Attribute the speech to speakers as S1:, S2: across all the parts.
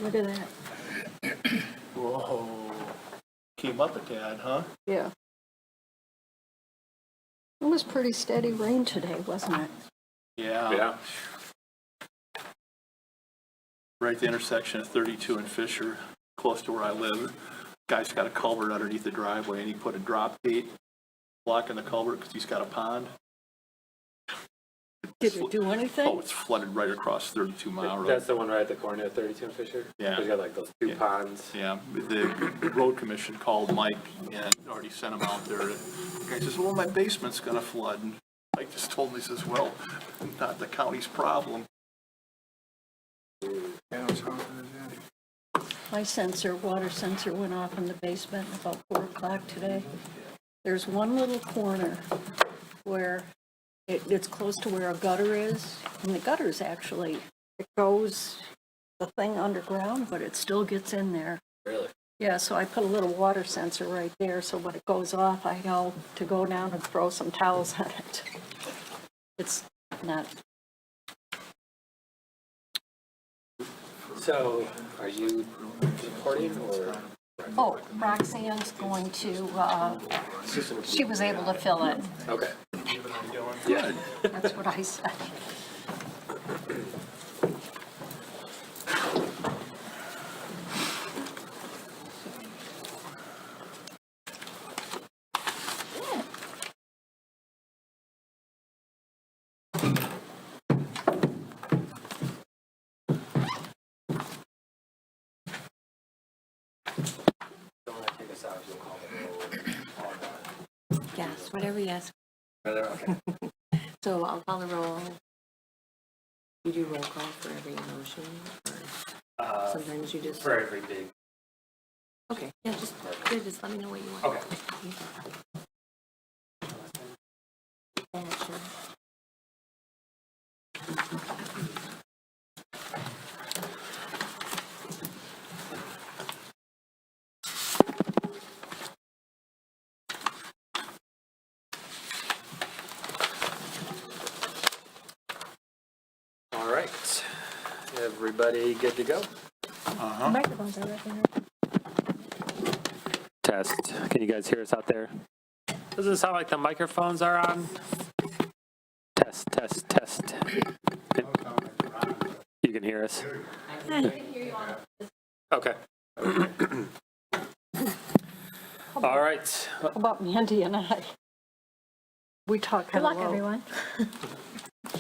S1: Look at that.
S2: Whoa. Came up a tad, huh?
S1: Yeah. It was pretty steady rain today, wasn't it?
S2: Yeah.
S3: Yeah.
S2: Right at the intersection of 32 and Fisher, close to where I live. Guy's got a culvert underneath the driveway, and he put a drop gate blocking the culvert because he's got a pond.
S1: Did it do anything?
S2: Oh, it's flooded right across 32 Mile Road.
S3: That's the one right at the corner of 32 and Fisher?
S2: Yeah.
S3: He's got like those two ponds.
S2: Yeah, the road commission called Mike and already sent him out there. The guy says, well, my basement's gonna flood. And Mike just told me, he says, well, not the county's problem.
S1: My water sensor went off in the basement about 4 o'clock today. There's one little corner where it's close to where a gutter is. And the gutter's actually, it goes the thing underground, but it still gets in there.
S3: Really?
S1: Yeah, so I put a little water sensor right there, so when it goes off, I know to go down and throw some towels on it. It's not.
S3: So, are you reporting or?
S1: Oh, Roxanne's going to, she was able to fill it.
S3: Okay.
S2: Yeah.
S1: That's what I said.
S4: Yes, whatever you ask.
S3: Okay.
S4: So I'll call the roll. You do roll call for every motion, or sometimes you just.
S3: For every big.
S4: Okay, yeah, just let me know what you want.
S3: Okay.
S4: Action.
S3: All right. Everybody good to go?
S4: Microphones are right there.
S3: Test. Can you guys hear us out there? Doesn't it sound like the microphones are on? Test, test, test. You can hear us? Okay. All right.
S1: How about Mandy and I? We talk
S4: Good luck,
S1: hello.
S4: everyone.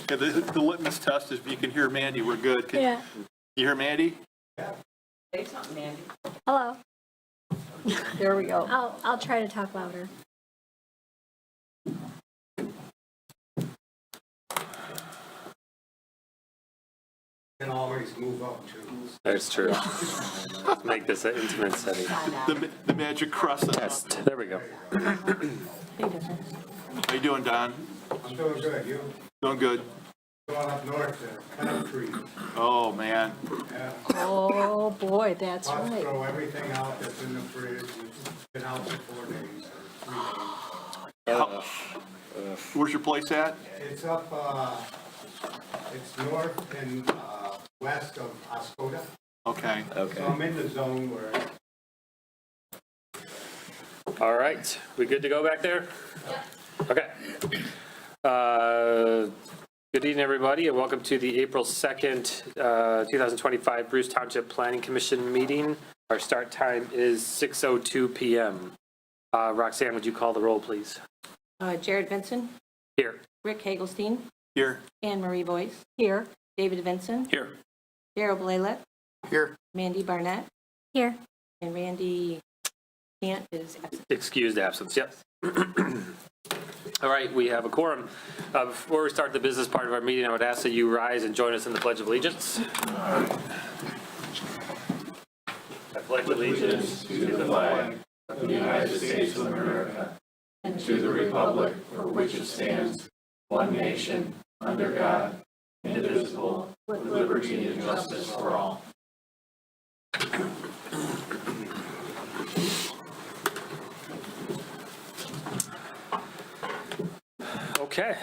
S2: Yeah, the litmus test is if you can hear Mandy, we're good. Can
S4: Yeah.
S2: you hear Mandy?
S4: Hello.
S1: There we go.
S4: I'll try to talk louder.
S5: Can always move up too.
S3: That's true. Make this an intimate setting.
S2: The magic crescent.
S3: Test. There we go.
S2: How you doing, Don?
S5: I'm doing good. You
S2: Doing good.
S5: going up north there, kind of trees.
S2: Oh, man.
S5: Yeah.
S1: Oh, boy, that's
S5: Plus
S1: right.
S5: throw everything out that's in the fridge. It's been out for 4 days or 3 days.
S2: Where's your place at?
S5: It's up, it's north and west of Oscoda.
S2: Okay.
S5: So I'm in the zone where
S3: All right. We good to go back there? Okay. Good evening, everybody, and welcome to the April 2nd, 2025 Bruce Township Planning Commission meeting. Our start time is 6:02 p.m. Roxanne, would you call the roll, please?
S4: Jared Vinson,
S3: Here.
S4: Rick Hagelstein,
S2: Here.
S4: Anne Marie Boyce,
S1: Here.
S4: David Vinson,
S3: Here.
S4: Daryl Blaylet,
S2: Here.
S4: Mandy Barnett. Here. And Randy Cant is absent.
S3: Excused absence, yep. All right, we have a quorum. Before we start the business part of our meeting, I would ask that you rise and join us in the Pledge of Allegiance. I pledge allegiance
S6: to the flag of the United States of America and to the republic for which it stands, one nation, under God, indivisible, with liberty and justice for all.
S3: Okay,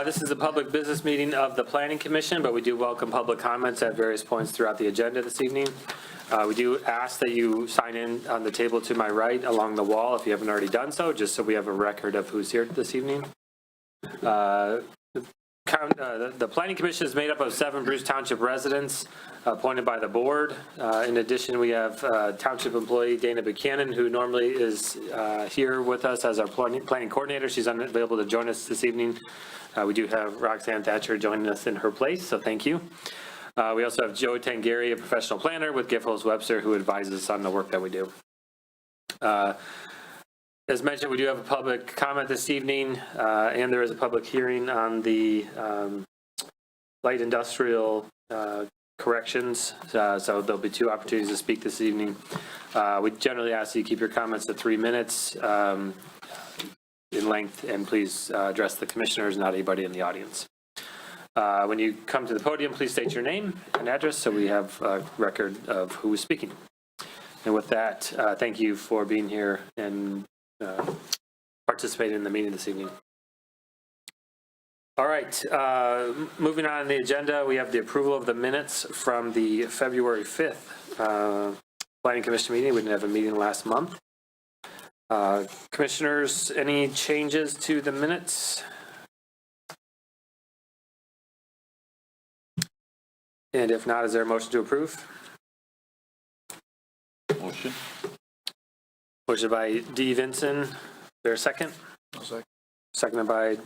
S3: this is a public business meeting of the Planning Commission, but we do welcome public comments at various points throughout the agenda this evening. We do ask that you sign in on the table to my right along the wall if you haven't already done so, just so we have a record of who's here this evening. The Planning Commission is made up of 7 Bruce Township residents appointed by the board. In addition, we have Township employee Dana Buchanan, who normally is here with us as our planning coordinator. She's unavailable to join us this evening. We do have Roxanne Thatcher joining us in her place, so thank you. We also have Joe Tangari, a professional planner with Giffords Webster, who advises us on the work that we do. As mentioned, we do have a public comment this evening, and there is a public hearing on the light industrial corrections. So there'll be 2 opportunities to speak this evening. We generally ask that you keep your comments to 3 minutes in length, and please address the commissioners, not anybody in the audience. When you come to the podium, please state your name and address so we have a record of who is speaking. And with that, thank you for being here and participating in the meeting this evening. All right, moving on the agenda, we have the approval of the minutes from the February 5th Planning Commission meeting. We didn't have a meeting last month. Commissioners, any changes to the minutes? And if not, is there a motion to approve?
S2: Motion.
S3: Motion by D. Vinson. Is there a second?
S2: Second.
S3: Seconded by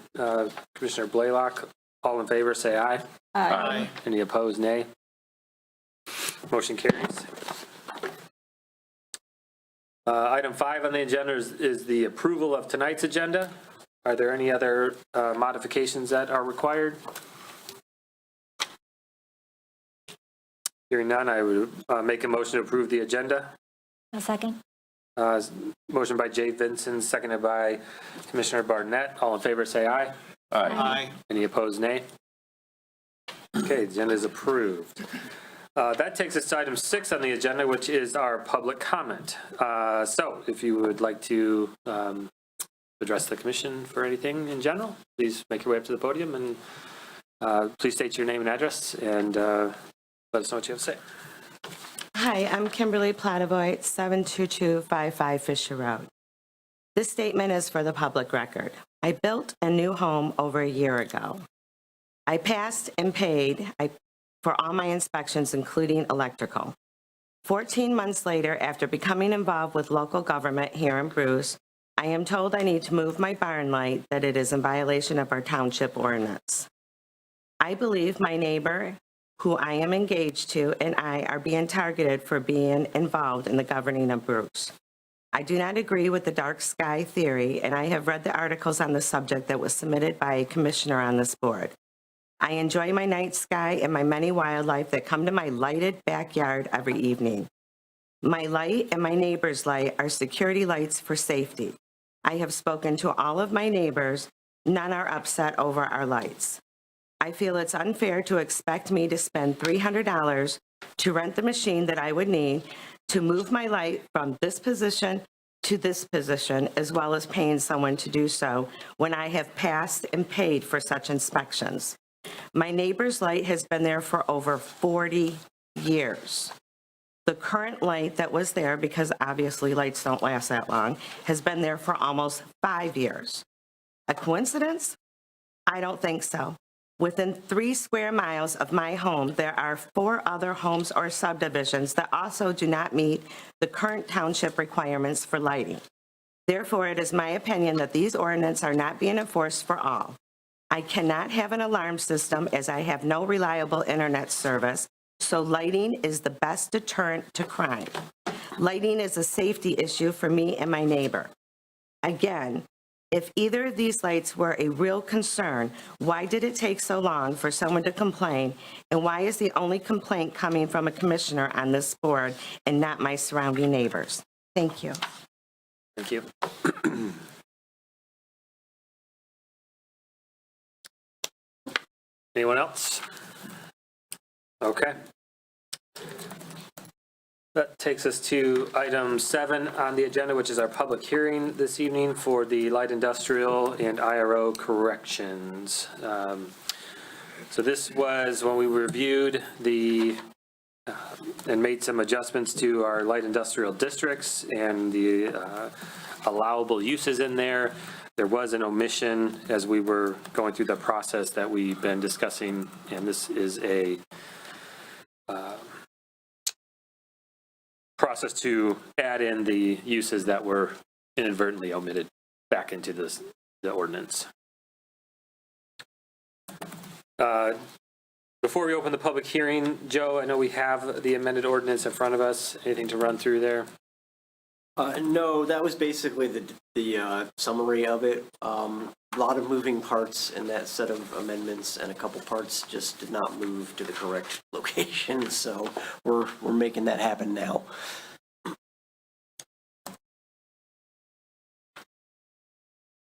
S3: Commissioner Blaylock. All in favor, say aye.
S2: Aye.
S3: Any opposed, nay. Motion carries. Item 5 on the agenda is the approval of tonight's agenda. Are there any other modifications that are required? Hearing none, I would make a motion to approve the agenda.
S7: A second.
S3: Motion by Jay Vinson, seconded by Commissioner Barnett. All in favor, say aye.
S2: Aye.
S3: Any opposed, nay? Okay, the agenda is approved. That takes us to item 6 on the agenda, which is our public comment. So if you would like to address the commission for anything in general, please make your way up to the podium and please state your name and address and let us know what you have to say.
S8: Hi, I'm Kimberly Plativoit, 72255 Fisher Road. This statement is for the public record. I built a new home over a year ago. I passed and paid for all my inspections, including electrical. 14 months later, after becoming involved with local government here in Bruce, I am told I need to move my barn light, that it is in violation of our township ordinance. I believe my neighbor, who I am engaged to, and I are being targeted for being involved in the governing of Bruce. I do not agree with the dark sky theory, and I have read the articles on the subject that was submitted by a commissioner on this board. I enjoy my night sky and my many wildlife that come to my lighted backyard every evening. My light and my neighbor's light are security lights for safety. I have spoken to all of my neighbors. None are upset over our lights. I feel it's unfair to expect me to spend $300 to rent the machine that I would need to move my light from this position to this position, as well as paying someone to do so when I have passed and paid for such inspections. My neighbor's light has been there for over 40 years. The current light that was there, because obviously lights don't last that long, has been there for almost 5 years. A coincidence? I don't think so. Within 3 square miles of my home, there are 4 other homes or subdivisions that also do not meet the current township requirements for lighting. Therefore, it is my opinion that these ordinances are not being enforced for all. I cannot have an alarm system as I have no reliable internet service, so lighting is the best deterrent to crime. Lighting is a safety issue for me and my neighbor. Again, if either of these lights were a real concern, why did it take so long for someone to complain? And why is the only complaint coming from a commissioner on this board and not my surrounding neighbors? Thank you.
S3: Thank you. Anyone else? Okay. That takes us to item 7 on the agenda, which is our public hearing this evening for the light industrial and IRO corrections. So this was when we reviewed the and made some adjustments to our light industrial districts and the allowable uses in there. There was an omission as we were going through the process that we've been discussing, and this is a process to add in the uses that were inadvertently omitted back into the ordinance. Before we open the public hearing, Joe, I know we have the amended ordinance in front of us. Anything to run through there?
S7: No, that was basically the summary of it. A lot of moving parts in that set of amendments, and a couple parts just did not move to the correct location. So we're making that happen now.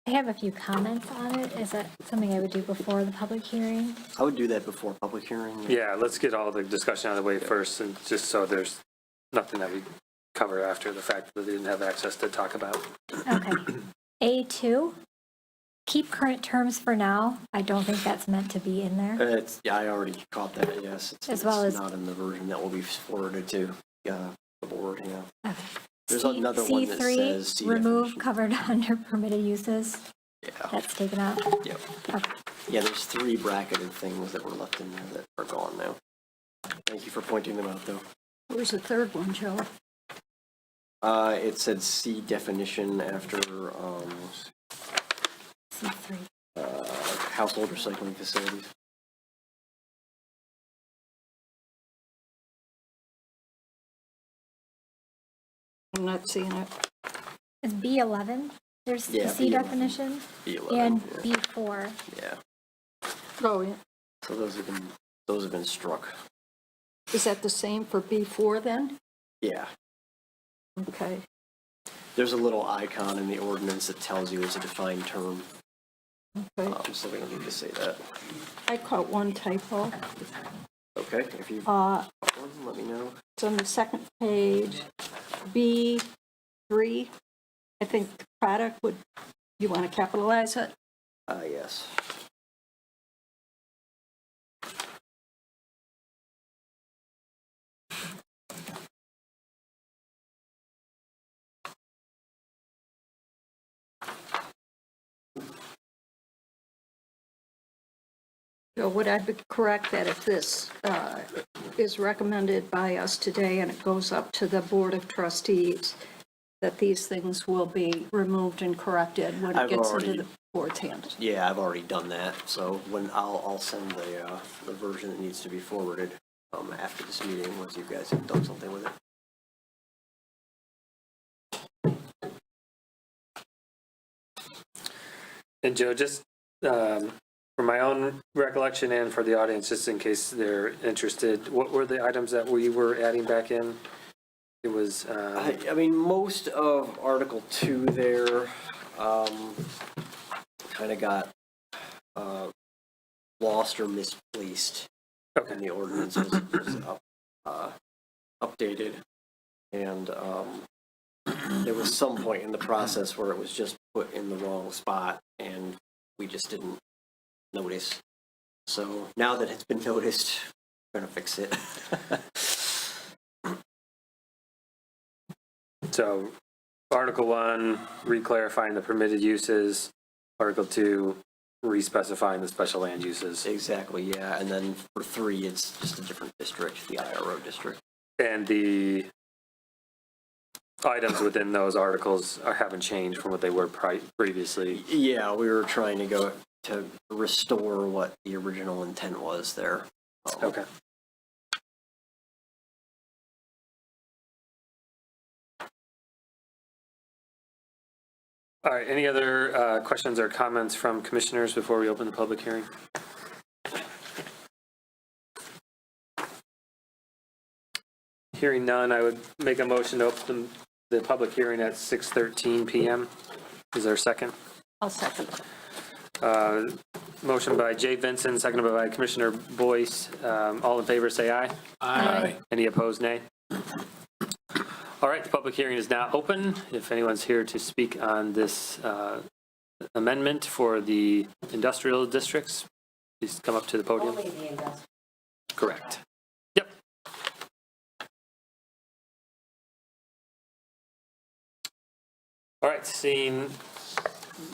S9: I have a few comments on it. Is that something I would do before the public hearing?
S7: I would do that before public hearing.
S3: Yeah, let's get all the discussion out of the way first, and just so there's nothing that we cover after the fact that they didn't have access to talk about.
S9: Okay. A2, keep current terms for now. I don't think that's meant to be in there.
S7: Yeah, I already caught that. Yes,
S9: As well
S7: it's
S9: as-
S7: not in the version that will be forwarded to the board. Yeah.
S9: Okay.
S7: There's another one that says
S9: C3,
S7: C
S9: remove
S7: definition.
S9: covered under permitted uses.
S7: Yeah.
S9: That's taken out.
S7: Yep.
S9: Okay.
S7: Yeah, there's 3 bracketed things that were left in there that are gone now. Thank you for pointing them out, though.
S1: Where's the third one, Joe?
S7: It said C definition after
S9: C3.
S7: household recycling facilities.
S1: I'm not seeing it.
S9: Is B11? There's the
S7: Yeah,
S9: C
S7: B11.
S9: definition
S7: B11.
S9: and
S7: yeah.
S9: B4.
S7: Yeah.
S1: Oh, yeah.
S7: So those have been struck.
S1: Is that the same for B4 then?
S7: Yeah.
S1: Okay.
S7: There's a little icon in the ordinance that tells you it's a defined term.
S1: Okay.
S7: So we don't need to say that.
S1: I caught one typo.
S7: Okay, if you let me know.
S1: It's on the second page, B3. I think the product would, you want to capitalize it?
S7: Yes.
S1: So would I be correct that if this is recommended by us today and it goes up to the Board of Trustees, that these things will be removed and corrected when it
S7: I've
S1: gets
S7: already-
S1: into the board's hands?
S7: Yeah, I've already done that. So when I'll send the version that needs to be forwarded after this meeting once you guys have done something with it.
S3: And Joe, just for my own recollection and for the audience, just in case they're interested, what were the items that we were adding back in? It was,
S7: I mean, most of Article 2 there kind of got lost or misplaced
S3: okay.
S7: in the ordinance as it was updated. And there was some point in the process where it was just put in the wrong spot and we just didn't notice. So now that it's been noticed, we're going to fix it.
S3: So Article 1, re-clarifying the permitted uses. Article 2, re-specifying the special land uses.
S7: Exactly, yeah. And then for 3, it's just a different district, the IRO district.
S3: And the items within those articles haven't changed from what they were previously.
S7: Yeah, we were trying to go to restore what the original intent was there.
S3: Okay. All right, any other questions or comments from commissioners before we open the public hearing? Hearing none, I would make a motion to open the public hearing at 6:13 PM. Is there a second?
S1: I'll second.
S3: Motion by Jay Vincent, seconded by Commissioner Boyce. All in favor, say aye.
S2: Aye.
S3: Any opposed, nay? All right, the public hearing is now open. If anyone's here to speak on this amendment for the industrial districts, please come up to the podium.
S8: Only the industrial.
S3: Correct. Yep. All right, seeing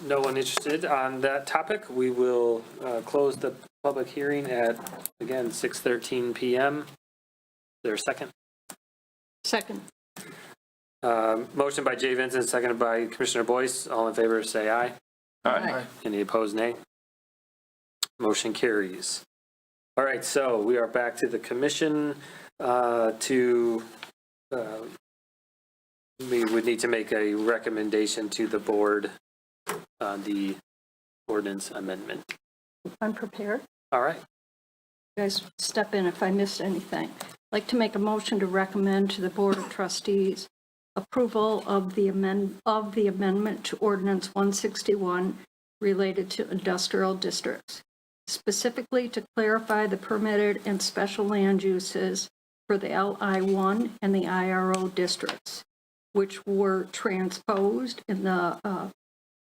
S3: no one interested on that topic, we will close the public hearing at, again, 6:13 PM. Is there a second?
S1: Second.
S3: Motion by Jay Vincent, seconded by Commissioner Boyce. All in favor, say aye.
S1: Aye.
S3: Any opposed, nay? Motion carries. All right, so we are back to the commission we would need to make a recommendation to the board on the ordinance amendment.
S1: I'm prepared.
S3: All right.
S1: You guys step in if I missed anything. I'd like to make a motion to recommend to the Board of Trustees approval of the amendment to Ordinance 161 related to industrial districts, specifically to clarify the permitted and special land uses for the LI1 and the IRO districts, which were transposed in the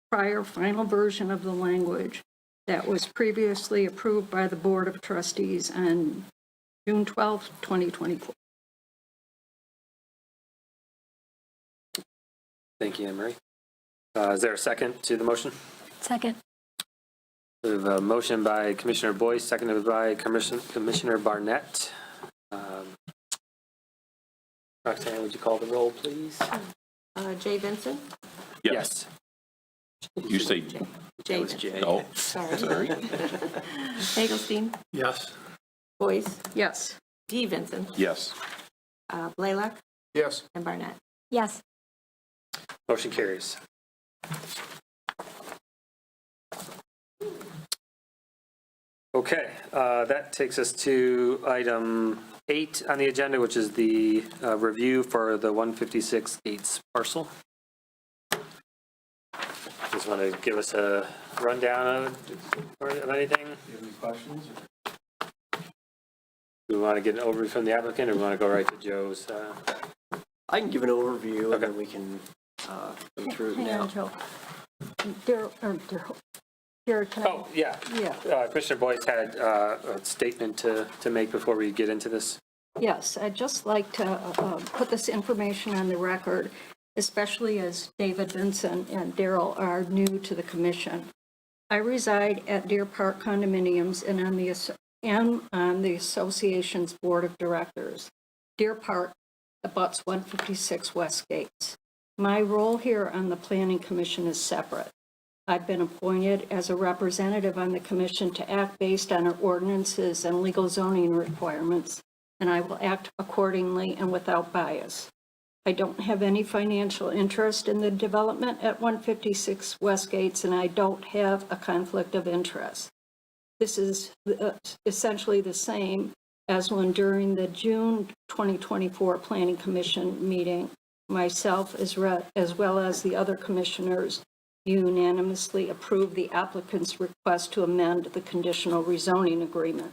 S1: prior final version of the language that was previously approved by the Board of Trustees on June 12, 2024.
S3: Thank you, Anne Marie. Is there a second to the motion?
S9: Second.
S3: We have a motion by Commissioner Boyce, seconded by Commissioner Barnett. Roxanne, would you call the roll, please?
S4: Jay Vincent?
S3: Yes.
S6: You say,
S4: Jay
S3: That was
S4: Vincent.
S3: Jay.
S6: oh,
S4: Sorry.
S6: sorry.
S4: Hagelstein?
S2: Yes.
S4: Boyce?
S1: Yes.
S4: D. Vincent?
S6: Yes.
S4: Blaylock?
S5: Yes.
S4: And Barnett?
S9: Yes.
S3: Motion carries. Okay, that takes us to item 8 on the agenda, which is the review for the 156 Gates parcel. Just want to give us a rundown of anything?
S5: Do you have any questions?
S3: Do we want to get an overview from the applicant, or we want to go right to Joe's?
S7: I can give an overview
S3: Okay.
S7: and then we can go through it
S1: Hang
S7: now.
S1: on, Joe. Jared, can I?
S3: Oh, yeah.
S1: Yeah.
S3: Commissioner Boyce had a statement to make before we get into this.
S1: Yes, I'd just like to put this information on the record, especially as David Vincent and Daryl are new to the commission. I reside at Deer Park Condominiums and on the association's board of directors. Deer Park abuts 156 West Gates. My role here on the planning commission is separate. I've been appointed as a representative on the commission to act based on our ordinances and legal zoning requirements, and I will act accordingly and without bias. I don't have any financial interest in the development at 156 West Gates, and I don't have a conflict of interest. This is essentially the same as when during the June 2024 Planning Commission meeting, myself as well as the other commissioners unanimously approved the applicant's request to amend the conditional rezoning agreement.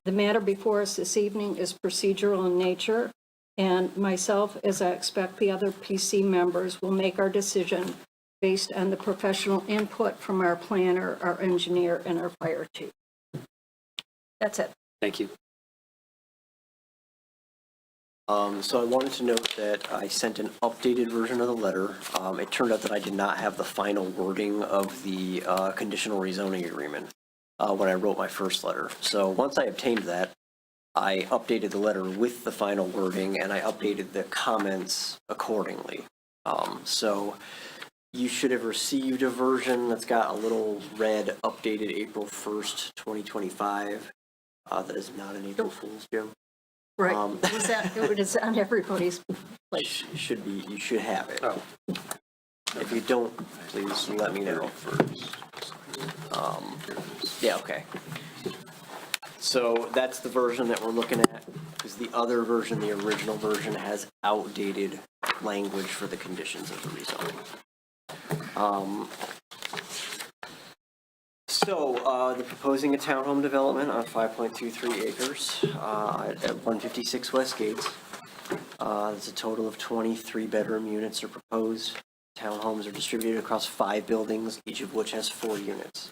S1: The matter before us this evening is procedural in nature, and myself, as I expect the other PC members, will make our decision based on the professional input from our planner, our engineer, and our fire chief. That's it.
S3: Thank you.
S7: So I wanted to note that I sent an updated version of the letter. It turned out that I did not have the final wording of the conditional rezoning agreement when I wrote my first letter. So once I obtained that, I updated the letter with the final wording and I updated the comments accordingly. So you should have received a version that's got a little red updated April 1st, 2025. That is not an April Fool's joke.
S1: Right. It was on everybody's plate.
S7: Should be, you should have it.
S3: Oh,
S7: If you don't, please let me know. Yeah, okay. So that's the version that we're looking at, because the other version, the original version, has outdated language for the conditions of the rezoning. So, they're proposing a townhome development on 5.23 acres at 156 West Gates. There's a total of 23 bedroom units are proposed. Townhomes are distributed across 5 buildings, each of which has 4 units.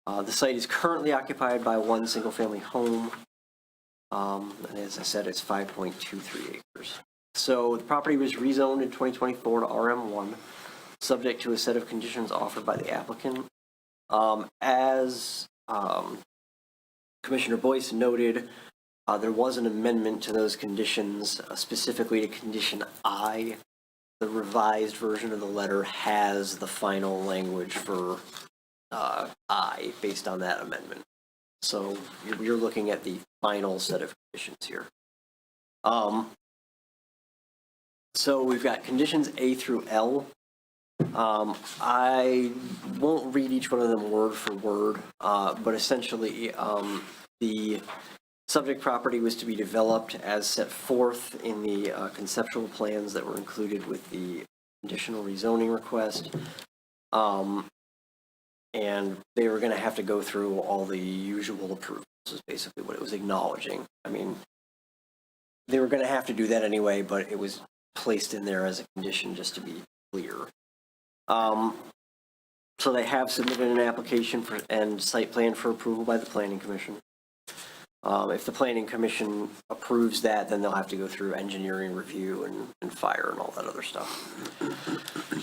S7: The site is currently occupied by 1 single-family home. And as I said, it's 5.23 acres. So the property was rezoned in 2024 to RM1, subject to a set of conditions offered by the applicant. As Commissioner Boyce noted, there was an amendment to those conditions, specifically to condition I. The revised version of the letter has the final language for I based on that amendment. So you're looking at the final set of conditions here. So we've got conditions A through L. I won't read each one of them word for word, but essentially the subject property was to be developed as set forth in the conceptual plans that were included with the conditional rezoning request. And they were going to have to go through all the usual approvals, is basically what it was acknowledging. I mean, they were going to have to do that anyway, but it was placed in there as a condition just to be clear. So they have submitted an application for and site plan for approval by the Planning Commission. If the Planning Commission approves that, then they'll have to go through engineering review and fire and all that other stuff.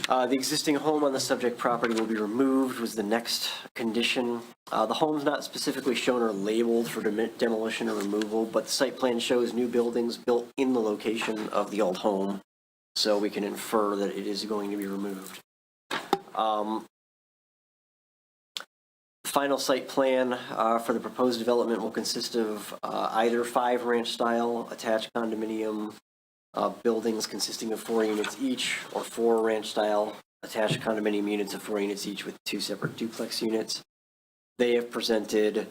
S7: The existing home on the subject property will be removed was the next condition. The home's not specifically shown or labeled for demolition or removal, but the site plan shows new buildings built in the location of the old home, so we can infer that it is going to be removed. Final site plan for the proposed development will consist of either 5 ranch-style attached condominium buildings consisting of 4 units each, or 4 ranch-style attached condominium units of 4 units each with 2 separate duplex units. They have presented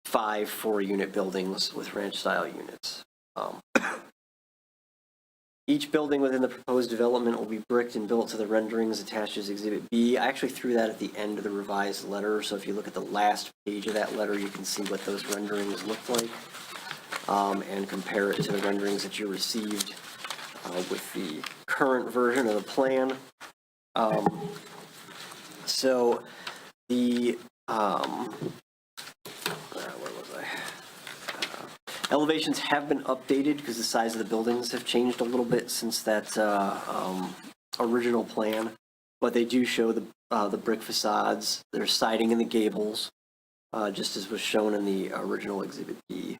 S7: 5 4-unit buildings with ranch-style units. Each building within the proposed development will be bricked and built to the renderings attached as Exhibit B. I actually threw that at the end of the revised letter, so if you look at the last page of that letter, you can see what those renderings look like, and compare it to the renderings that you received with the current version of the plan. So the, where was I? Elevations have been updated because the size of the buildings have changed a little bit since that original plan, but they do show the brick facades. There's siding in the gables, just as was shown in the original Exhibit B.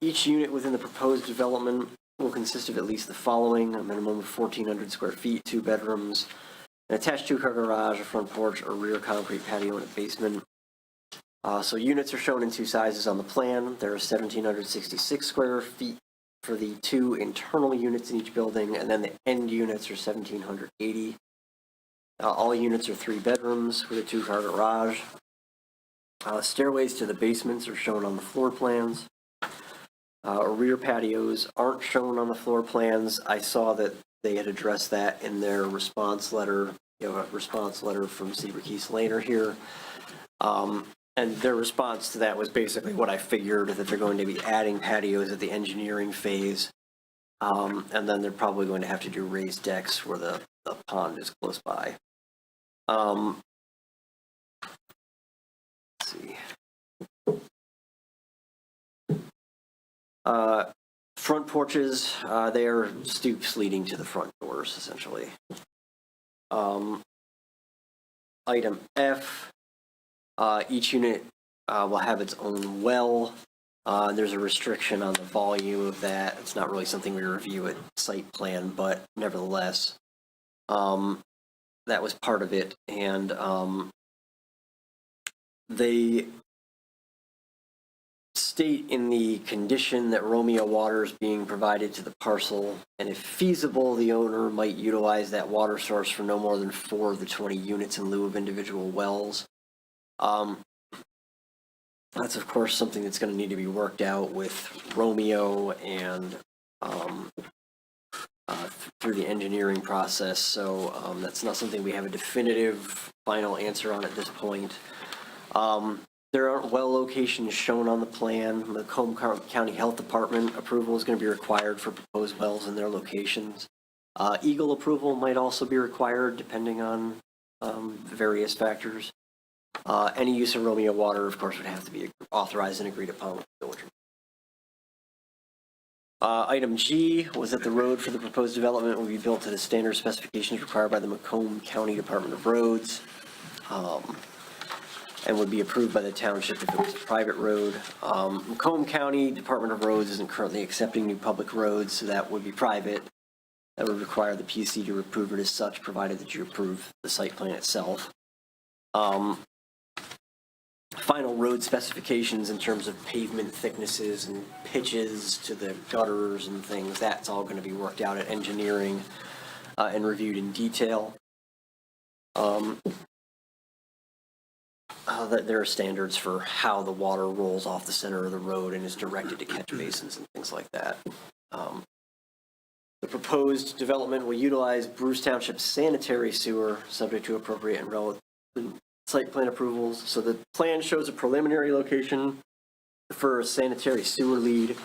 S7: Each unit within the proposed development will consist of at least the following: a minimum of 1,400 square feet, 2 bedrooms, an attached 2-car garage, a front porch, a rear concrete patio, and a basement. So units are shown in 2 sizes on the plan. There are 1,766 square feet for the 2 internal units in each building, and then the end units are 1,780. All units are 3 bedrooms with a 2-car garage. Stairways to the basements are shown on the floor plans. Rear patios aren't shown on the floor plans. I saw that they had addressed that in their response letter. You have a response letter from Seaver-Keith Laner here. And their response to that was basically what I figured, that they're going to be adding patios at the engineering phase. And then they're probably going to have to do raised decks where the pond is close by. Let's see. Front porches, they are stoops leading to the front doors, essentially. Item F, each unit will have its own well. There's a restriction on the volume of that. It's not really something we review at site plan, but nevertheless, that was part of it. And they state in the condition that Romeo water is being provided to the parcel, and if feasible, the owner might utilize that water source for no more than 4 of the 20 units in lieu of individual wells. That's of course something that's going to need to be worked out with Romeo and through the engineering process. So that's not something we have a definitive final answer on at this point. There aren't well locations shown on the plan. The Macomb County Health Department approval is going to be required for proposed wells in their locations. Eagle approval might also be required depending on various factors. Any use of Romeo water, of course, would have to be authorized and agreed upon with the village. Item G was that the road for the proposed development will be built to the standard specifications required by the Macomb County Department of Roads, and would be approved by the township if it was a private road. Macomb County Department of Roads isn't currently accepting new public roads, so that would be private. That would require the PC to approve it as such, provided that you approve the site plan itself. Final road specifications in terms of pavement thicknesses and pitches to the gutters and things, that's all going to be worked out at engineering and reviewed in detail. That there are standards for how the water rolls off the center of the road and is directed to catch basins and things like that. The proposed development will utilize Bruce Township sanitary sewer, subject to appropriate and relevant site plan approvals. So the plan shows a preliminary location for a sanitary sewer lead.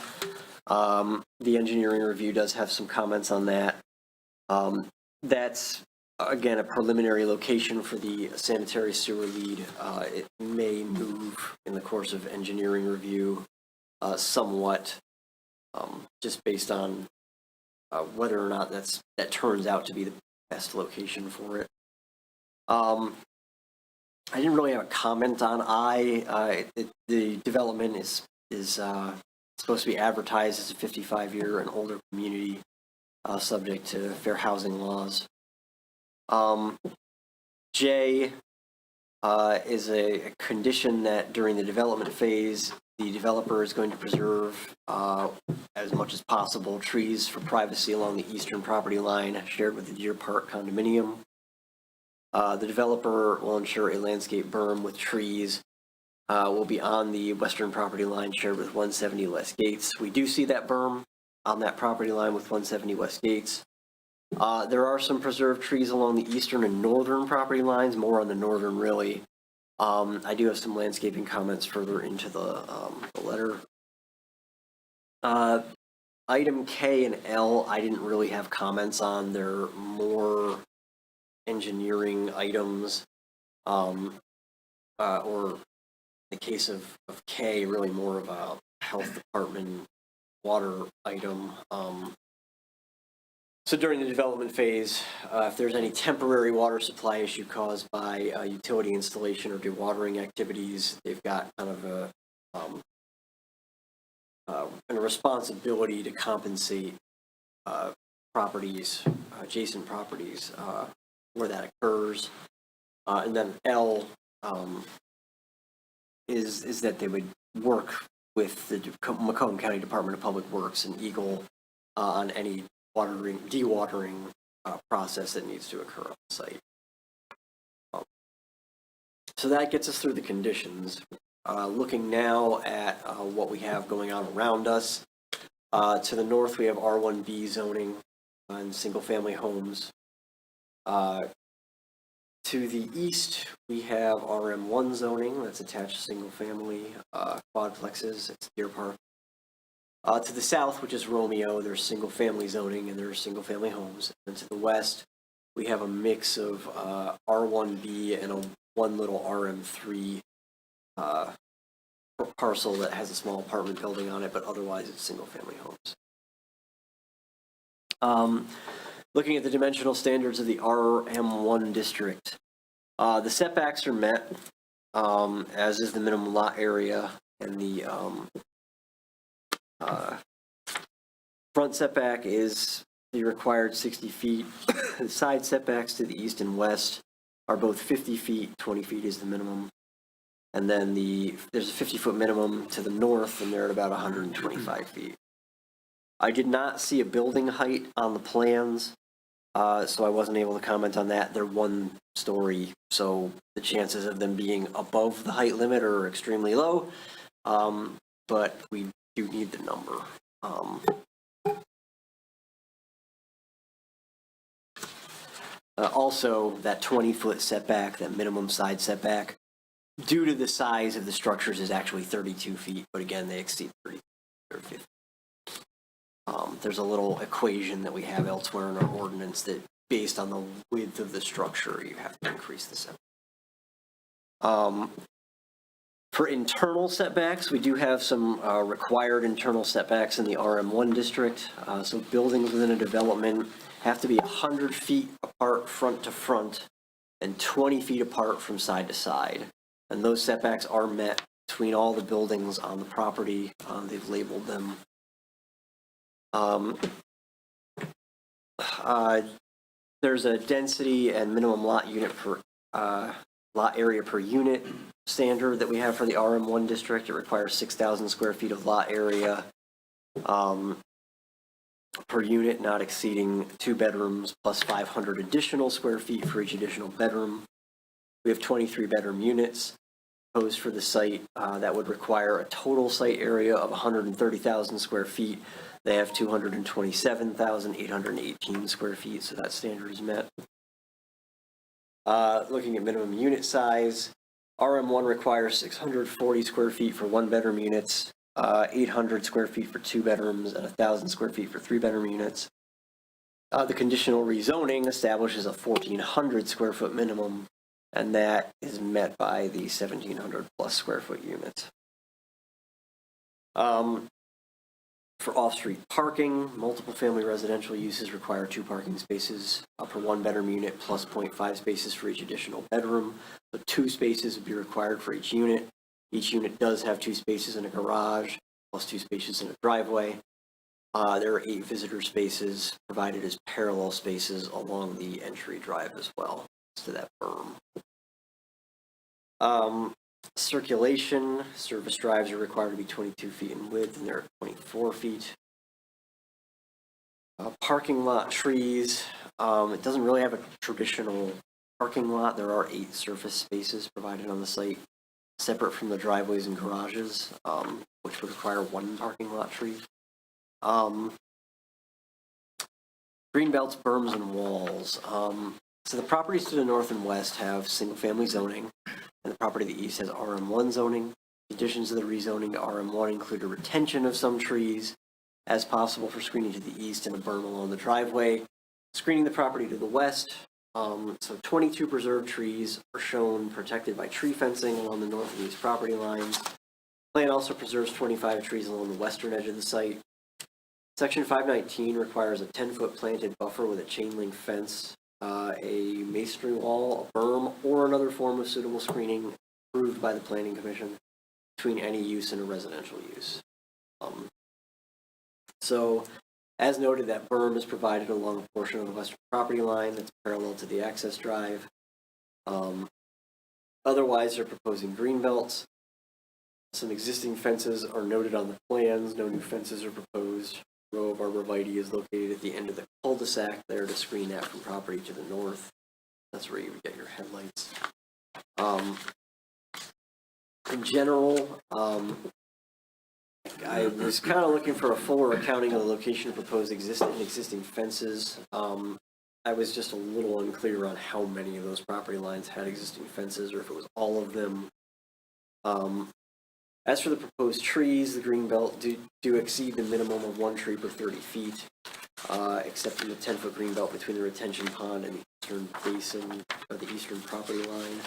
S7: The engineering review does have some comments on that. That's, again, a preliminary location for the sanitary sewer lead. It may move in the course of engineering review somewhat, just based on whether or not that turns out to be the best location for it. I didn't really have a comment on the development is supposed to be advertised as a 55-year and older community, subject to fair housing laws. J is a condition that during the development phase, the developer is going to preserve as much as possible trees for privacy along the eastern property line shared with the Deer Park condominium. The developer will ensure a landscape berm with trees will be on the western property line shared with 170 West Gates. We do see that berm on that property line with 170 West Gates. There are some preserved trees along the eastern and northern property lines, more on the northern really. I do have some landscaping comments further into the letter. Item K and L, I didn't really have comments on. They're more engineering items, or in the case of K, really more of a health department water item. So during the development phase, if there's any temporary water supply issue caused by utility installation or dewatering activities, they've got kind of a responsibility to compensate properties, adjacent properties, where that occurs. And then L is that they would work with the Macomb County Department of Public Works and Eagle on any dewatering process that needs to occur on the site. So that gets us through the conditions. Looking now at what we have going on around us. To the north, we have R1B zoning and single-family homes. To the east, we have RM1 zoning that's attached to single-family quadplexes. It's Deer Park. To the south, which is Romeo, there's single-family zoning and there's single-family homes. And to the west, we have a mix of R1B and one little RM3 parcel that has a small apartment building on it, but otherwise it's single-family homes. Looking at the dimensional standards of the RM1 district, the setbacks are met, as is the minimum lot area, and the front setback is the required 60 feet. The side setbacks to the east and west are both 50 feet, 20 feet is the minimum. And then there's a 50-foot minimum to the north, and they're at about 125 feet. I did not see a building height on the plans, so I wasn't able to comment on that. They're one story, so the chances of them being above the height limit are extremely low, but we do need the number. Also, that 20-foot setback, that minimum side setback, due to the size of the structures is actually 32 feet, but again, they exceed 30 or 50. There's a little equation that we have elsewhere in our ordinance that based on the width of the structure, you have to increase the setback. For internal setbacks, we do have some required internal setbacks in the RM1 district. So buildings within a development have to be 100 feet apart front to front and 20 feet apart from side to side. And those setbacks are met between all the buildings on the property. They've labeled them. There's a density and minimum lot area per unit standard that we have for the RM1 district. It requires 6,000 square feet of lot area per unit, not exceeding 2 bedrooms plus 500 additional square feet for each additional bedroom. We have 23 bedroom units proposed for the site. That would require a total site area of 130,000 square feet. They have 227,818 square feet, so that standard is met. Looking at minimum unit size, RM1 requires 640 square feet for 1 bedroom units, 800 square feet for 2 bedrooms, and 1,000 square feet for 3 bedroom units. The conditional rezoning establishes a 1,400 square foot minimum, and that is met by the 1,700 plus square foot units. For off-street parking, multiple family residential uses require 2 parking spaces per 1 bedroom unit plus 0.5 spaces for each additional bedroom. So 2 spaces would be required for each unit. Each unit does have 2 spaces in a garage plus 2 spaces in a driveway. There are 8 visitor spaces provided as parallel spaces along the entry drive as well to that berm. Circulation, service drives are required to be 22 feet in width, and they're at 24 feet. Parking lot trees, it doesn't really have a traditional parking lot. There are 8 surface spaces provided on the site, separate from the driveways and garages, which would require 1 parking lot tree. Green belts, berms, and walls. So the properties to the north and west have single-family zoning, and the property to the east has RM1 zoning. Conditions of the rezoning to RM1 include a retention of some trees as possible for screening to the east and a berm along the driveway. Screening the property to the west, so 22 preserved trees are shown protected by tree fencing along the north and east property lines. The plan also preserves 25 trees along the western edge of the site. Section 519 requires a 10-foot planted buffer with a chain link fence, a masonry wall, a berm, or another form of suitable screening approved by the Planning Commission between any use and a residential use. So, as noted, that berm is provided along a portion of the western property line that's parallel to the access drive. Otherwise, they're proposing green belts. Some existing fences are noted on the plans. No new fences are proposed. Row of arborvitae is located at the end of the cul-de-sac there to screen that from property to the north. That's where you would get your headlights. In general, I was kind of looking for a fuller accounting of the location of proposed existing fences. I was just a little unclear on how many of those property lines had existing fences or if it was all of them. As for the proposed trees, the green belt do exceed the minimum of 1 tree per 30 feet, except in the 10-foot green belt between the retention pond and the eastern basin, or the eastern property line.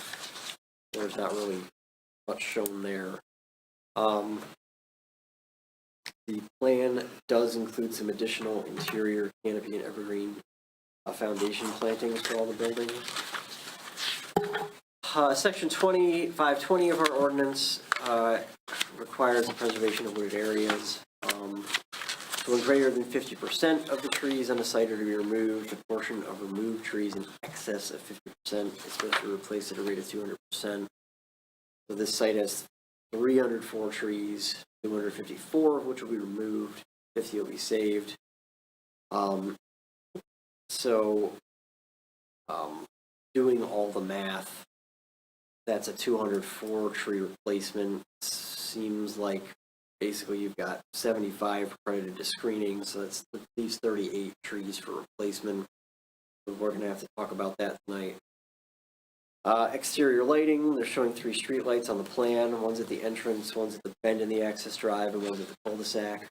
S7: There's not really much shown there. The plan does include some additional interior canopy and evergreen foundation plantings for all the buildings. Section 520 of our ordinance requires the preservation of wooded areas. So when greater than 50% of the trees on the site are to be removed, the portion of removed trees in excess of 50% is supposed to be replaced at a rate of 200%. So this site has 304 trees, 254 of which will be removed, 50 will be saved. Doing all the math, that's a 204 tree replacement. Seems like basically you've got 75 credited to screening, so that's leaves 38 trees for replacement. We're going to have to talk about that tonight. Exterior lighting, they're showing 3 street lights on the plan. One's at the entrance, one's at the bend in the access drive, and one's at the cul-de-sac.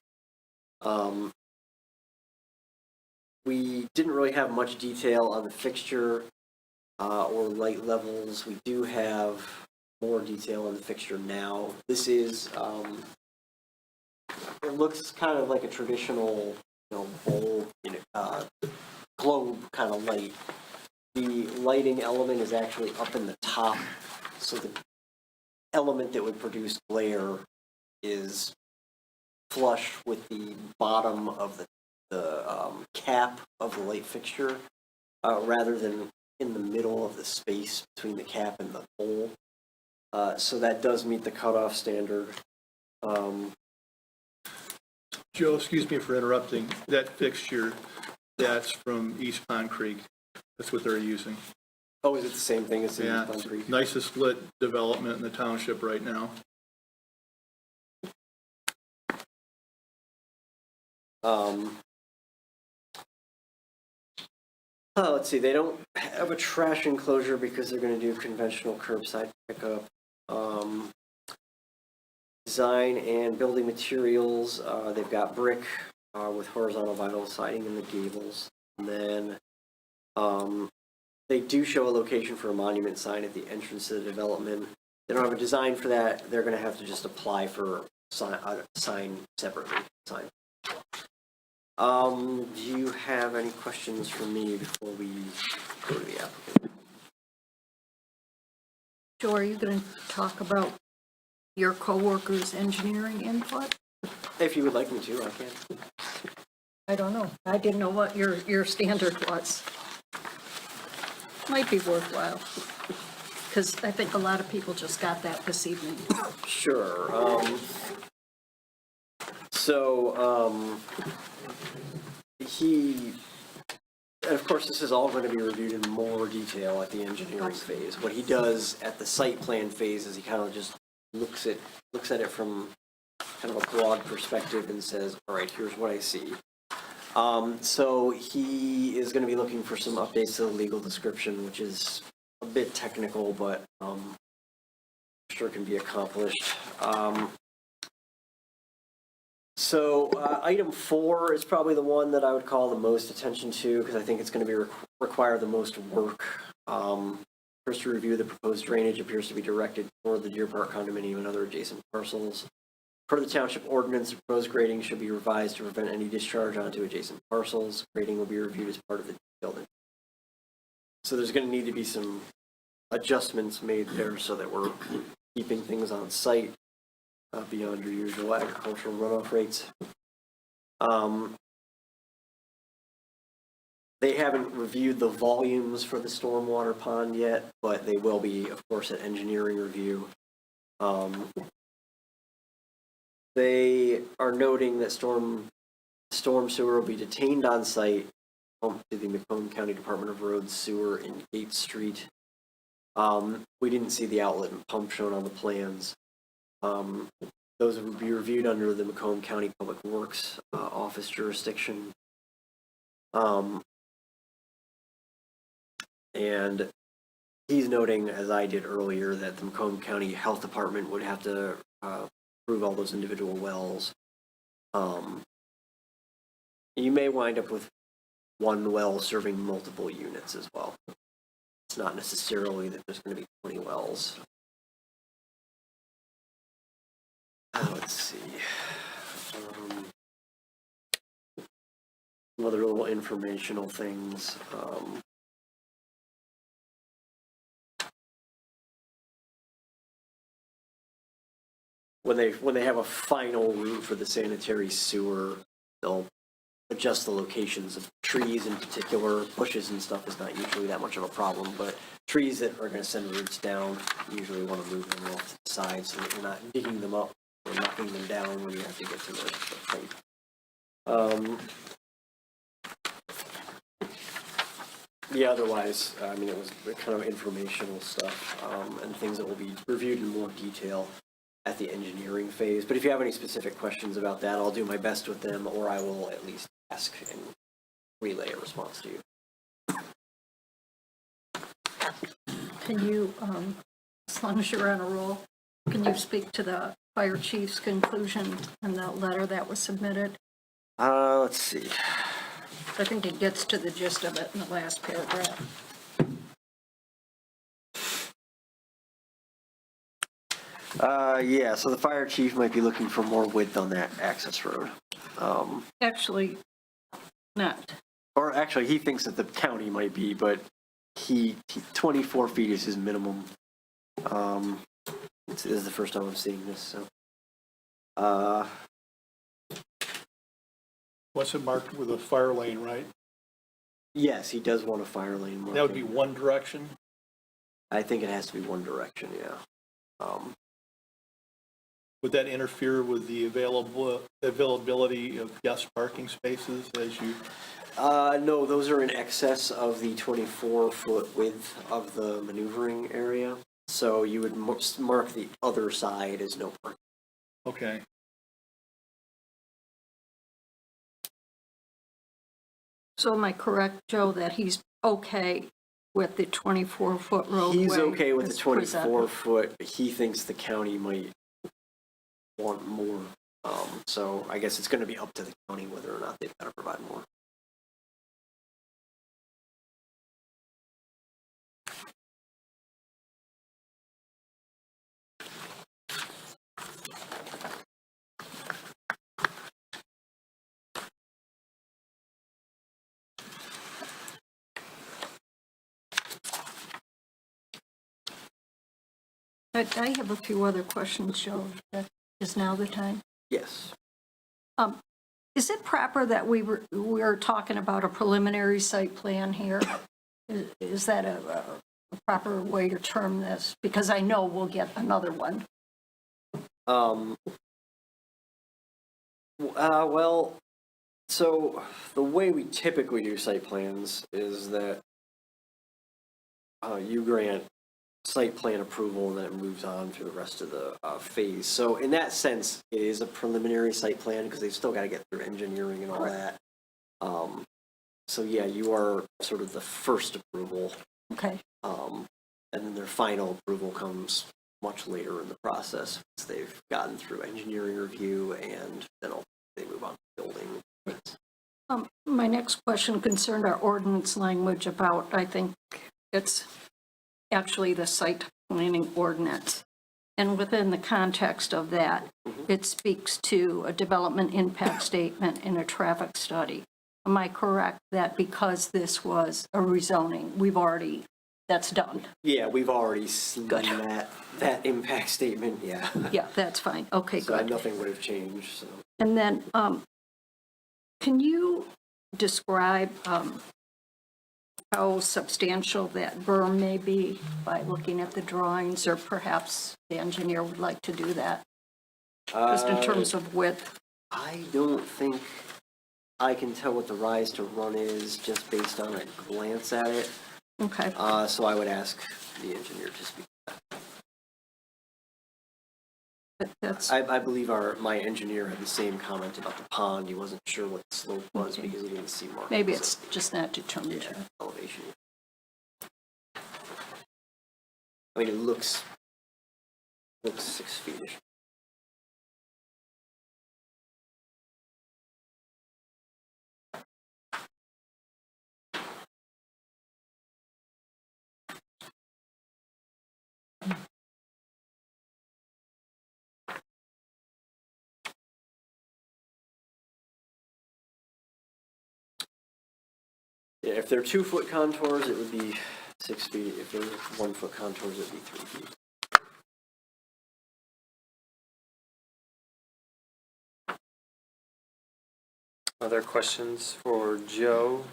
S7: We didn't really have much detail on the fixture or light levels. We do have more detail on the fixture now. This is, it looks kind of like a traditional, bowl, globe kind of light. The lighting element is actually up in the top, so the element that would produce glare is flush with the bottom of the cap of the light fixture, rather than in the middle of the space between the cap and the bowl. So that does meet the cutoff standard.
S2: Joe, excuse me for interrupting. That fixture, that's from East Pond Creek. That's what they're using.
S7: Oh, is it the same thing as the
S2: Yeah,
S7: Pond Creek?
S2: nicest lit development in the township right now.
S7: Let's see, they don't have a trash enclosure because they're gonna do conventional curbside pickup. Design and building materials, they've got brick, with horizontal vinyl siding in the gables. And then, they do show a location for a monument sign at the entrance to the development. They don't have a design for that, they're gonna have to just apply for sign separately, sign. Do you have any questions for me before we go to the applicant?
S1: Joe, are you going to talk about your coworkers' engineering input?
S7: If you would like me to, I can.
S1: I don't know. I didn't know what your standard was. Might be worthwhile, because I think a lot of people just got that this evening.
S7: Sure. And of course, this is all going to be reviewed in more detail at the engineering phase. What he does at the site plan phase is he kind of just looks at it from kind of a broad perspective and says, all right, here's what I see. So he is going to be looking for some updates to the legal description, which is a bit technical, but I'm sure can be accomplished. Item 4 is probably the one that I would call the most attention to, because I think it's going to be require the most work. First, to review the proposed drainage appears to be directed toward the Deer Park condominium and other adjacent parcels. Per the township ordinance, the proposed grading should be revised to prevent any discharge onto adjacent parcels. Grading will be reviewed as part of the building. So there's going to need to be some adjustments made there so that we're keeping things on site beyond your usual agricultural runoff rates. They haven't reviewed the volumes for the stormwater pond yet, but they will be, of course, at engineering review. They are noting that storm sewer will be detained on site, pumped to the Macomb County Department of Roads sewer in Gates Street. We didn't see the outlet and pump shown on the plans. Those would be reviewed under the Macomb County Public Works office jurisdiction. And he's noting, as I did earlier, that the Macomb County Health Department would have to approve all those individual wells. You may wind up with one well serving multiple units as well. It's not necessarily that there's going to be 20 wells. Let's see. Some other little informational things. When they have a final route for the sanitary sewer, they'll adjust the locations of trees in particular. Bushes and stuff is not usually that much of a problem, but trees that are going to send roots down, you usually want to move them off to the side so that you're not digging them up or knocking them down when you have to get to the pipe. Yeah, otherwise, I mean, it was kind of informational stuff and things that will be reviewed in more detail at the engineering phase. But if you have any specific questions about that, I'll do my best with them, or I will at least ask and relay a response to you.
S1: Can you, as long as you're on a roll, can you speak to the fire chief's conclusion in the letter that was submitted?
S7: Let's see.
S1: I think it gets to the gist of it in the last paragraph.
S7: Yeah, so the fire chief might be looking for more width on that access road.
S1: Actually, not.
S7: Or actually, he thinks that the county might be, but he 24 feet is his minimum. This is the first time I'm seeing this, so.
S2: What's it marked with a fire lane, right?
S7: Yes, he does want a fire lane marking.
S2: That would be one direction?
S7: I think it has to be one direction, yeah.
S2: Would that interfere with the availability of guest parking spaces as you?
S7: No, those are in excess of the 24-foot width of the maneuvering area. So you would mark the other side as no parking.
S2: Okay.
S1: So am I correct, Joe, that he's okay with the 24-foot roadway?
S7: He's okay with the
S1: as presented?
S7: 24-foot, but he thinks the county might want more. So I guess it's going to be up to the county whether or not they've got to provide more.
S1: I have a few other questions, Joe. Is now the time?
S7: Yes.
S1: Is it proper that we're talking about a preliminary site plan here? Is that a proper way to term this? Because I know we'll get another one.
S7: Well, so the way we typically do site plans is that you grant site plan approval and then it moves on through the rest of the phase. So in that sense, it is a preliminary site plan because they've still got to get through engineering and all that. So yeah, you are sort of the first approval.
S1: Okay.
S7: And then their final approval comes much later in the process once they've gotten through engineering review and then they move on to building.
S1: My next question concerned our ordinance language about, I think it's actually the site planning ordinance. And within the context of that, it speaks to a development impact statement and a traffic study. Am I correct that because this was a rezoning, that's done?
S7: Yeah, we've already seen
S1: Good.
S7: that impact statement, yeah.
S1: Yeah, that's fine. Okay,
S7: So
S1: good.
S7: nothing would have changed, so.
S1: And then, can you describe how substantial that berm may be by looking at the drawings, or perhaps the engineer would like to do that? Just in terms of width?
S7: I don't think I can tell what the rise to run is just based on a glance at it.
S1: Okay,
S7: So I would ask the engineer to speak.
S1: that's,
S7: I believe my engineer had the same comment about the pond. He wasn't sure what the slope was because he didn't see markings.
S1: maybe it's just not determined.
S7: Yeah, elevation. I mean, it looks 6 feet-ish. Yeah, if they're 2-foot contours, it would be 6 feet. If they're 1-foot contours, it'd be 3 feet.
S3: Other questions for Joe?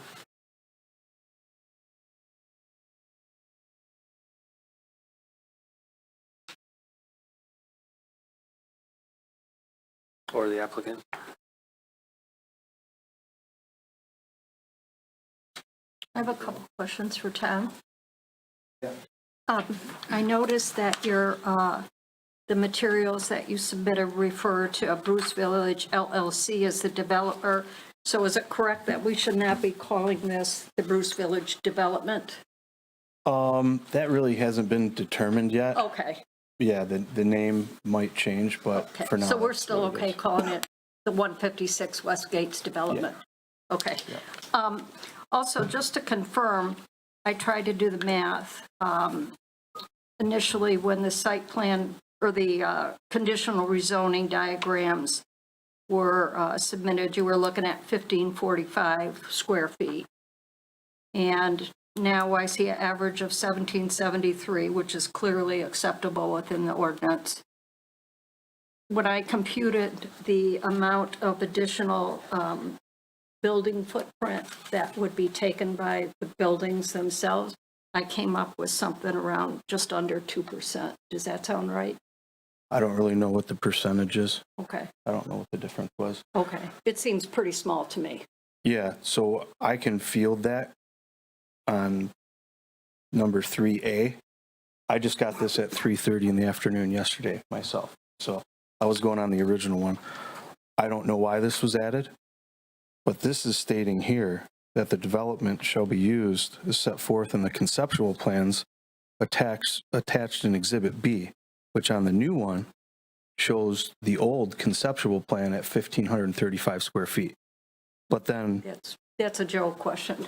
S3: Or the applicant?
S1: I have a couple questions for Tom. I noticed that the materials that you submitted refer to Bruce Village LLC as the developer. So is it correct that we should not be calling this the Bruce Village Development?
S10: That really hasn't been determined yet.
S1: Okay,
S10: Yeah, the name might change, but
S1: okay.
S10: for now.
S1: So we're
S10: that's
S1: still
S10: what it
S1: okay
S10: is.
S1: calling it the 156 West Gates Development? Okay. Also, just to confirm, I tried to do the math. Initially, when the site plan or the conditional rezoning diagrams were submitted, you were looking at 1545 square feet. And now I see an average of 1773, which is clearly acceptable within the ordinance. When I computed the amount of additional building footprint that would be taken by the buildings themselves, I came up with something around just under 2%. Does that sound right?
S10: I don't really know what the percentage is.
S1: Okay,
S10: I don't know what the difference was.
S1: okay. It seems pretty small to me.
S10: Yeah, so I can field that on number 3A. I just got this at 3:30 in the afternoon yesterday myself. So I was going on the original one. I don't know why this was added, but this is stating here that the development shall be used as set forth in the conceptual plans attached in Exhibit B, which on the new one shows the old conceptual plan at 1,535 square feet. But then,
S1: That's a Joe question.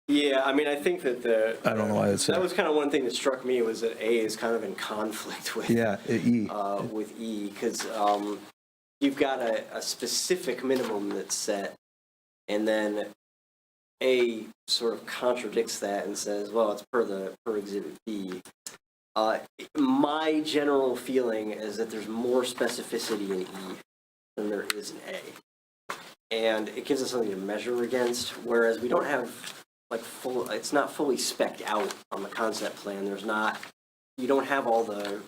S7: Yeah, I mean, I think that
S10: I don't know why it's
S7: that was kind of one thing that struck me was that A is kind of in conflict with
S10: E.
S7: with E, because you've got a specific minimum that's set, and then A sort of contradicts that and says, well, it's per Exhibit B. My general feeling is that there's more specificity in E than there is in A. And it gives us something to measure against, whereas we don't have it's not fully spec'd out on the concept plan. You don't have all the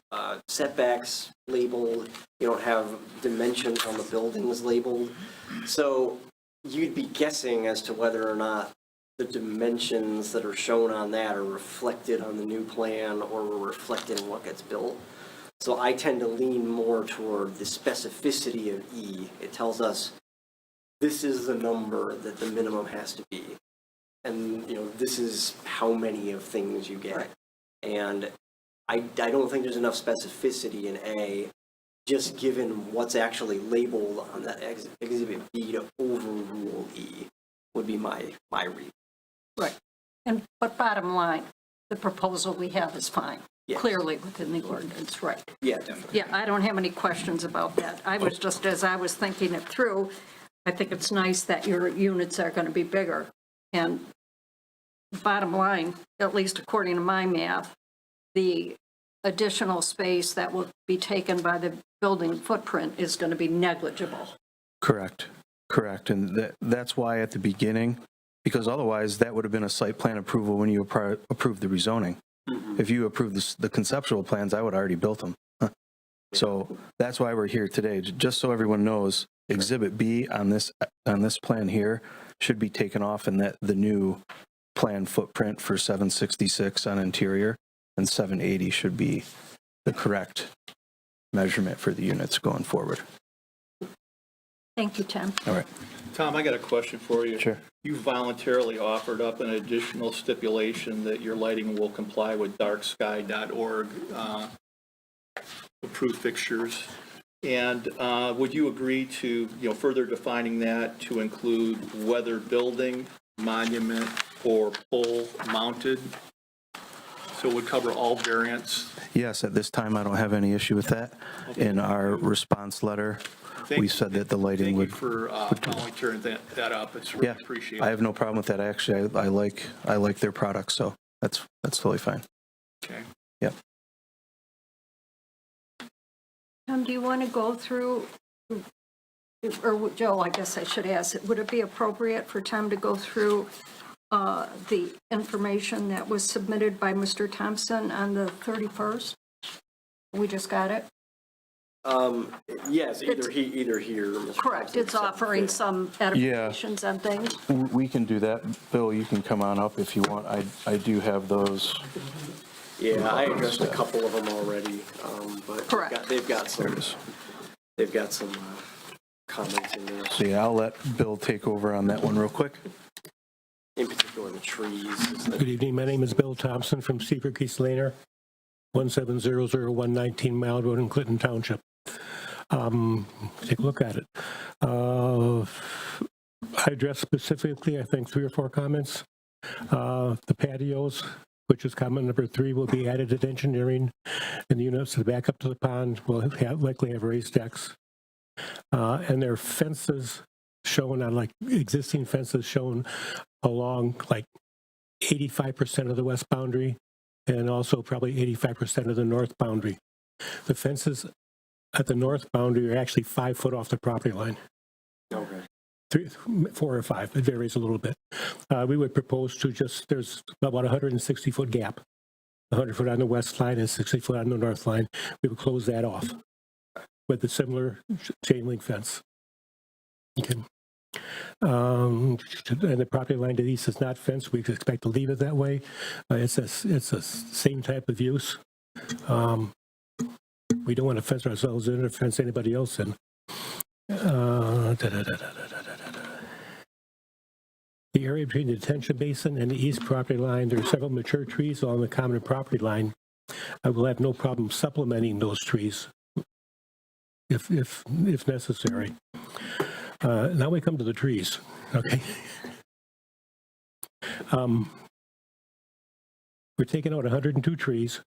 S7: setbacks labeled. You don't have dimensions on the buildings labeled. So you'd be guessing as to whether or not the dimensions that are shown on that are reflected on the new plan or were reflected in what gets built. So I tend to lean more toward the specificity of E. It tells us this is the number that the minimum has to be. And, this is how many of things you get. Right. And I don't think there's enough specificity in A, just given what's actually labeled on that Exhibit B to overrule E, would be my read.
S1: Right. But bottom line, the proposal we have is fine. Yes. Clearly within the ordinance, right?
S7: Yeah, definitely.
S1: Yeah, I don't have any questions about that. I was just, as I was thinking it through, I think it's nice that your units are going to be bigger. And bottom line, at least according to my math, the additional space that will be taken by the building footprint is going to be negligible.
S10: Correct. And that's why at the beginning, because otherwise that would have been a site plan approval when you approved the rezoning. Mm-hmm. If you approved the conceptual plans, I would have already built them. So that's why we're here today, just so everyone knows, Exhibit B on this plan here should be taken off, and that the new plan footprint for 766 on interior and 780 should be the correct measurement for the units going forward.
S1: Thank you, Tim.
S10: All right.
S2: Tom, I got a question for you.
S10: Sure.
S2: You voluntarily offered up an additional stipulation that your lighting will comply with darksky.org approved fixtures. And would you agree to, further defining that to include whether building, monument, or pole mounted? So it would cover all variants?
S10: Yes, at this time, I don't have any issue with that. Okay. In our response letter, we said that the lighting would...
S2: Thank you for volunteering that up. It's really appreciated.
S10: I have no problem with that. Actually, I like their products, so that's totally fine.
S2: Okay.
S10: Yep.
S1: Tom, do you want to go through, or Joe, I guess I should ask, would it be appropriate for Tom to go through the information that was submitted by Mr. Thompson on the 31st? We just got it?
S7: Yes, either here. Mr.
S1: Correct.
S7: Thompson,
S1: it's offering some edifications and things.
S10: We can do that. Bill, you can come on up if you want. I do have those.
S7: Yeah, I addressed a couple of them already, but
S1: correct.
S7: They've got some comments in there.
S10: So yeah, I'll let Bill take over on that one real quick.
S7: In particular, the trees.
S11: Good evening. My name is Bill Thompson from Seaford Keys Laner, 1700119 Mile Road in Clinton Township. Take a look at it. I addressed specifically, I think, 3 or 4 comments. The patios, which is comment number 3, will be added at engineering, and the units to the back up to the pond will likely have raised decks. And there are fences shown on, like, existing fences shown along like 85% of the west boundary and also probably 85% of the north boundary. The fences at the north boundary are actually 5 foot off the property line.
S7: Okay.
S11: 3, 4 or 5, it varies a little bit. We would propose to just, there's about a 160-foot gap, 100 foot on the west line and 60 foot on the north line. We would close that off with a similar chain link fence. Okay. And the property line to the east is not fenced. We expect to leave it that way. It's a same type of use. We don't want to fence ourselves in or fence anybody else in. The area between the detention basin and the east property line, there are several mature trees along the common property line. I will have no problem supplementing those trees if necessary. Now we come to the trees, okay? We're taking out 102 trees.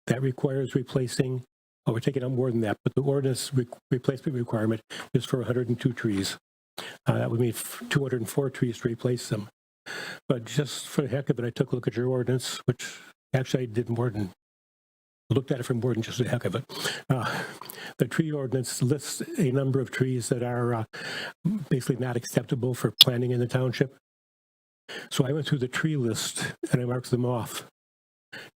S11: That requires replacing, oh, we're taking out more than that, but the ordinance replacement requirement is for 102 trees. That would mean 204 trees to replace them. But just for the heck of it, I took a look at your ordinance, which actually I did more than, looked at it for more than just the heck of it. The tree ordinance lists a number of trees that are basically not acceptable for planting in the township. So I went through the tree list and I marked them off.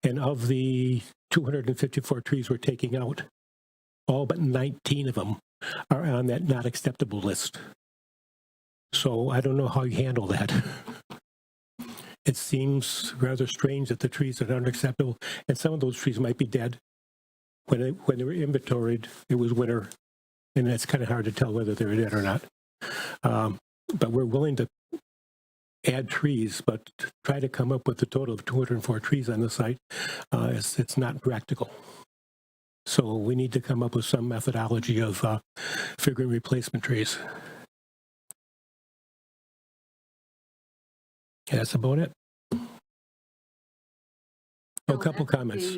S11: And of the 254 trees we're taking out, all but 19 of them are on that not acceptable list. So I don't know how you handle that. It seems rather strange that the trees that aren't acceptable, and some of those trees might be dead. When they were inventoried, it was winter, and it's kind of hard to tell whether they're dead or not. But we're willing to add trees, but to try to come up with a total of 204 trees on the site, it's not practical. So we need to come up with some methodology of figuring replacement trees. Yeah, that's about it. A couple comments.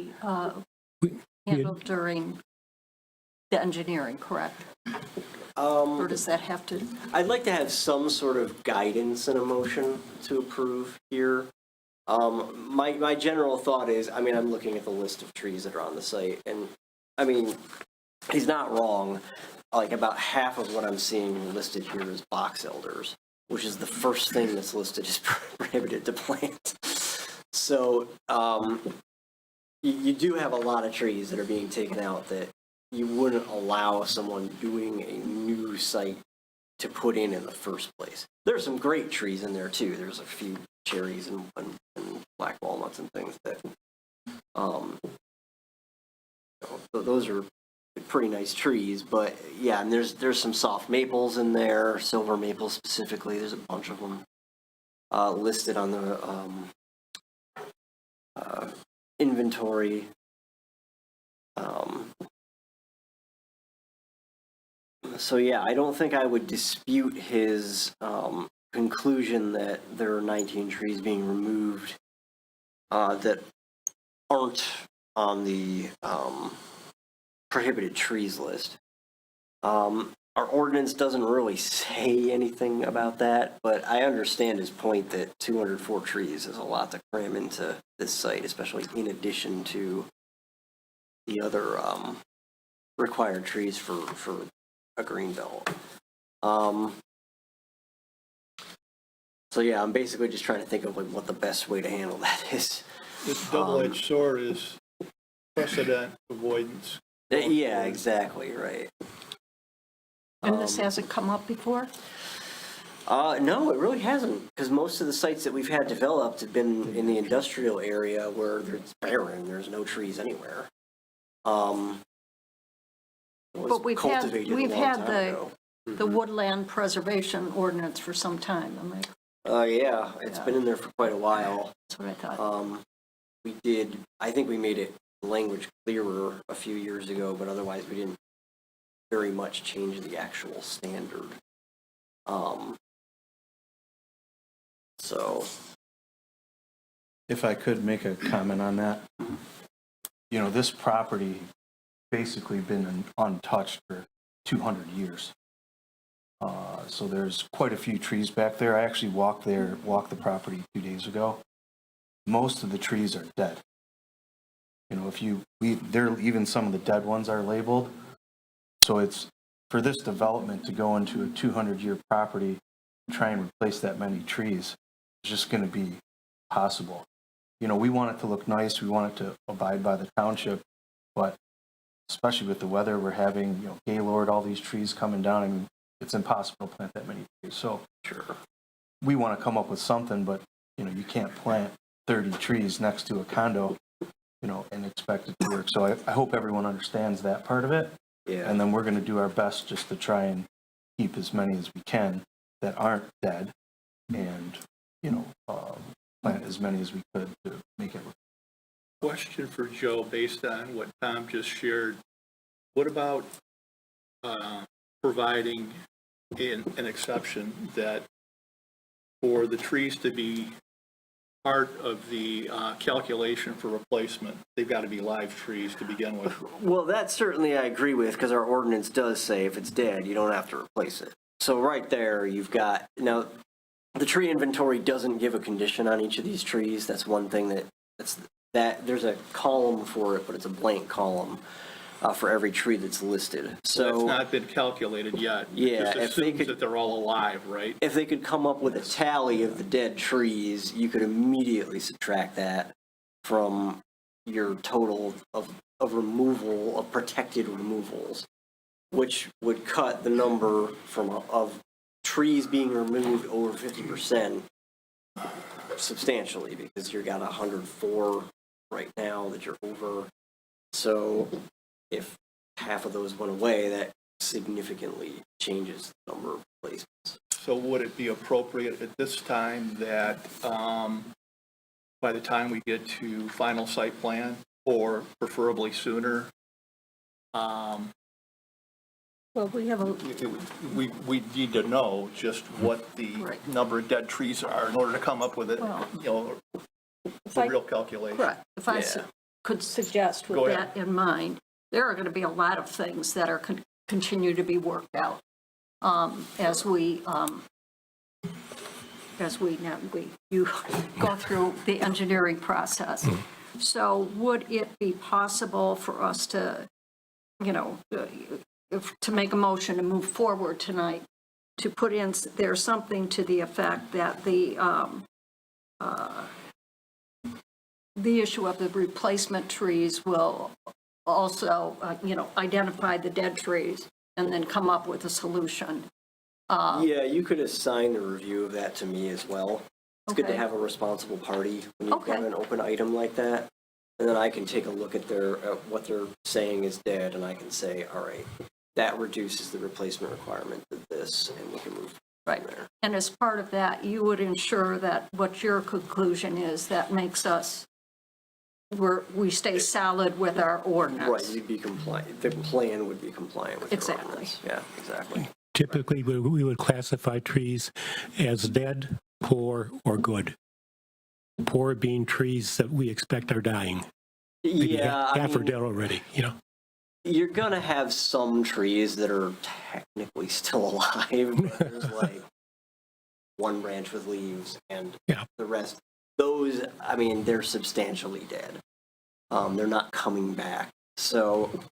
S1: Handled during the engineering, correct? Or does that have to?
S7: I'd like to have some sort of guidance and a motion to approve here. My general thought is, I mean, I'm looking at the list of trees that are on the site, and I mean, he's not wrong. Like about half of what I'm seeing listed here is box elders, which is the first thing that's listed as prohibited to plant. So you do have a lot of trees that are being taken out that you wouldn't allow someone doing a new site to put in the first place. There's some great trees in there too. There's a few cherries and black walnuts and things that, those are pretty nice trees. But yeah, and there's some soft maples in there, silver maples specifically. There's a bunch of them listed on the inventory. So yeah, I don't think I would dispute his conclusion that there are 19 trees being removed that aren't on the prohibited trees list. Our ordinance doesn't really say anything about that, but I understand his point that 204 trees is a lot to cram into this site, especially in addition to the other required trees for a green belt. So yeah, I'm basically just trying to think of like what the best way to handle that is.
S2: This double-edged sword is precedent avoidance.
S7: Yeah, exactly, right.
S1: And this hasn't come up before?
S7: No, it really hasn't, because most of the sites that we've had developed have been in the industrial area where it's barren, there's no trees anywhere.
S1: But we've had the woodland preservation ordinance for some time.
S7: Yeah, it's been in there for quite a while.
S1: That's what I thought.
S7: I think we made it language clearer a few years ago, but otherwise we didn't very much change the actual standard. So
S10: If I could make a comment on that. You know, this property basically been untouched for 200 years. So there's quite a few trees back there. I actually walked the property 2 days ago. Most of the trees are dead. You know, even some of the dead ones are labeled. So it's, for this development to go into a 200-year property, try and replace that many trees, it's just going to be possible. You know, we want it to look nice, we want it to abide by the township, but especially with the weather we're having, you know, Gaylord, all these trees coming down, I mean, it's impossible to plant that many trees. So sure, we want to come up with something, but, you know, you can't plant 30 trees next to a condo, you know, and expect it to work. So I hope everyone understands that part of it.
S7: Yeah.
S10: And then we're going to do our best just to try and keep as many as we can that aren't dead and, you know, plant as many as we could to make it work.
S2: Question for Joe, based on what Tom just shared. What about providing an exception that for the trees to be part of the calculation for replacement, they've got to be live trees to begin with?
S7: Well, that certainly I agree with, because our ordinance does say if it's dead, you don't have to replace it. So right there, you've got, now, the tree inventory doesn't give a condition on each of these trees. That's one thing that there's a column for it, but it's a blank column for every tree that's listed.
S2: So that's not been calculated yet.
S7: Yeah,
S2: It just assumes that they're all alive, right?
S7: If they could come up with a tally of the dead trees, you could immediately subtract that from your total of removal, of protected removals, which would cut the number of trees being removed over 50% substantially, because you've got 104 right now that you're over. So if half of those went away, that significantly changes the number of placements.
S2: So would it be appropriate at this time that by the time we get to final site plan, or preferably sooner,
S1: Well, we have a,
S2: we need to know just what the
S1: Right.
S2: number of dead trees are in order to come up with it,
S1: Well,
S2: you know,
S1: if
S2: a
S1: I,
S2: real calculation.
S1: correct, if I could suggest
S2: Go
S1: with
S2: ahead.
S1: that in mind, there are going to be a lot of things that are continue to be worked out as you go through the engineering process. So would it be possible for us to, you know, to make a motion to move forward tonight, to put in there something to the effect that the issue of the replacement trees will also, you know, identify the dead trees and then come up with a solution?
S7: Yeah, you could assign the review of that to me as well. It's good to
S1: Okay.
S7: have a responsible party when you've got
S1: Okay.
S7: an open item like that. And then I can take a look at what they're saying is dead, and I can say, all right, that reduces the replacement requirement to this, and we can move
S1: Right.
S7: from there.
S1: And as part of that, you would ensure that what your conclusion is that makes us, we stay solid with our ordinance.
S7: Right, you'd be compliant. The plan would be compliant with your
S1: Exactly.
S7: ordinance. Yeah, exactly.
S11: Typically, we would classify trees as dead, poor, or good. Poor being trees that we expect are dying. Maybe
S7: Yeah,
S11: half are dead already, you know.
S7: You're going to have some trees that are technically still alive, but there's like one branch with leaves, and
S11: Yeah.
S7: the rest, those, I mean, they're substantially dead. They're not coming back. So,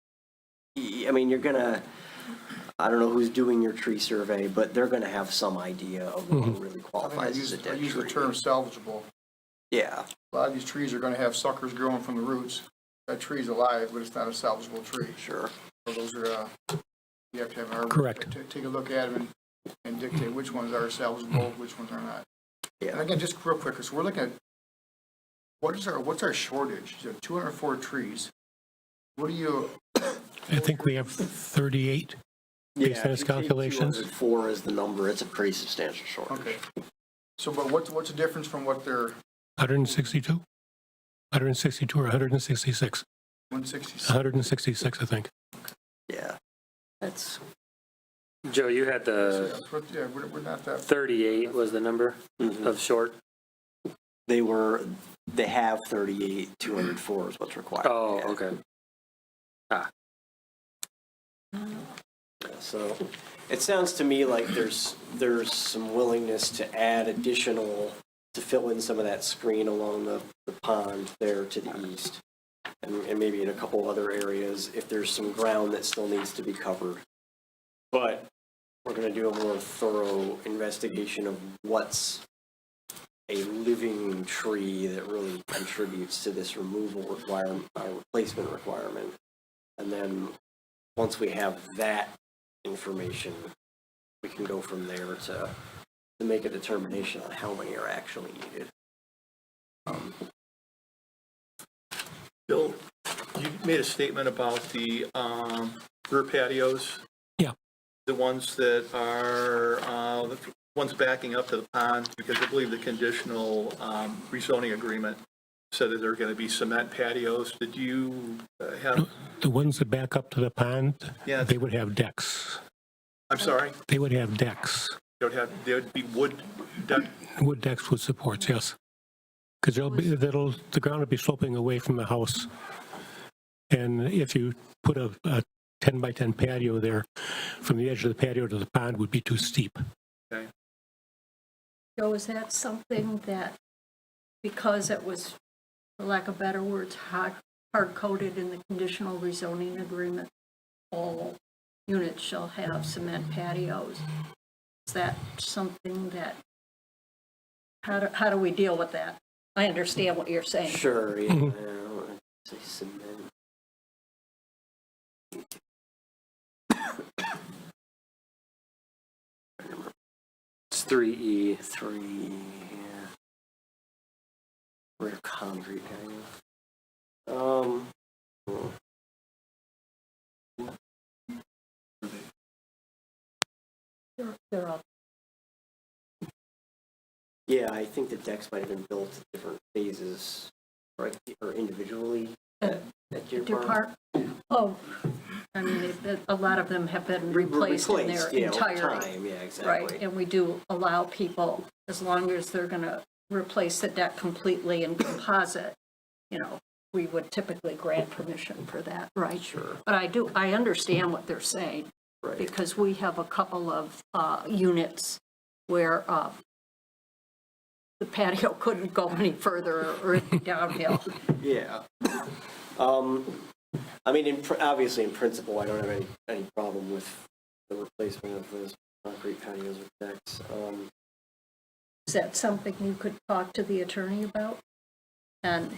S7: I mean, you're going to, I don't know who's doing your tree survey, but they're going to have some idea of what really
S12: I think
S7: qualifies as a
S12: I
S7: dead
S12: use the
S7: tree.
S12: term salvageable.
S7: Yeah.
S12: A lot of these trees are gonna have suckers growing from the roots. That tree's alive, but it's not a salvageable tree.
S7: Sure.
S12: So those are, you have to have an
S11: Correct.
S12: take a look at them and dictate which ones are salvageable, which ones are not. And
S7: Yeah.
S12: again, just real quick, so we're looking at, what's our shortage? You have 204 trees. What do you,
S11: I think we have 38 based on its calculations.
S7: 4 is the number. It's a pretty substantial shortage.
S12: okay. So, but what's the difference from what they're
S11: 162? 162 or 166?
S12: 166?
S11: 166, I think.
S7: Yeah.
S1: That's,
S3: Joe, you had the
S12: Yeah, we're not that.
S3: 38 was the number of short.
S7: They were, they have 38, 204 is what's required.
S3: Oh,
S7: Yeah.
S3: okay.
S7: So it sounds to me like there's some willingness to add additional, to fill in some of that screen along the pond there to the east. And maybe in a couple other areas, if there's some ground that still needs to be covered. But we're going to do a more thorough investigation of what's a living tree that really contributes to this removal requirement, replacement requirement. And then once we have that information, we can go from there to make a determination on how many are actually needed.
S2: Bill, you made a statement about the rear patios.
S11: Yeah.
S2: The ones that are, the ones backing up to the pond, because I believe the conditional rezoning agreement said that there are going to be cement patios. Did you have?
S11: The ones that back up to the pond,
S2: Yeah.
S11: they would have decks.
S2: I'm sorry?
S11: They would have decks.
S2: There would be wood deck.
S11: Wood decks with supports, yes. Because the ground will be sloping away from the house. And if you put a 10 by 10 patio there, from the edge of the patio to the pond would be too steep.
S2: Okay.
S1: Joe, is that something that, because it was, for lack of better words, hard-coded in the conditional rezoning agreement, all units shall have cement patios? Is that something that, how do we deal with that? I understand what you're saying.
S7: Sure, yeah. Say cement.
S3: It's 3E.
S7: 3, yeah. Rear concrete patio.
S1: They're all,
S7: Yeah, I think the decks might have been built at different phases, right, or individually at Deer
S1: Deer
S7: Park.
S1: Park? Oh, I mean, a lot of them have been replaced in their
S7: yeah, over
S1: entirety.
S7: time, yeah, exactly.
S1: Right, and we do allow people, as long as they're gonna replace the deck completely in composite, you know, we would typically grant permission for that, right?
S7: Sure.
S1: But I understand what they're saying,
S7: Right.
S1: because we have a couple of units where the patio couldn't go any further or it'd be downhill.
S7: Yeah. I mean, obviously, in principle, I don't have any problem with the replacement of those concrete patios or decks.
S1: Is that something you could talk to the attorney about? And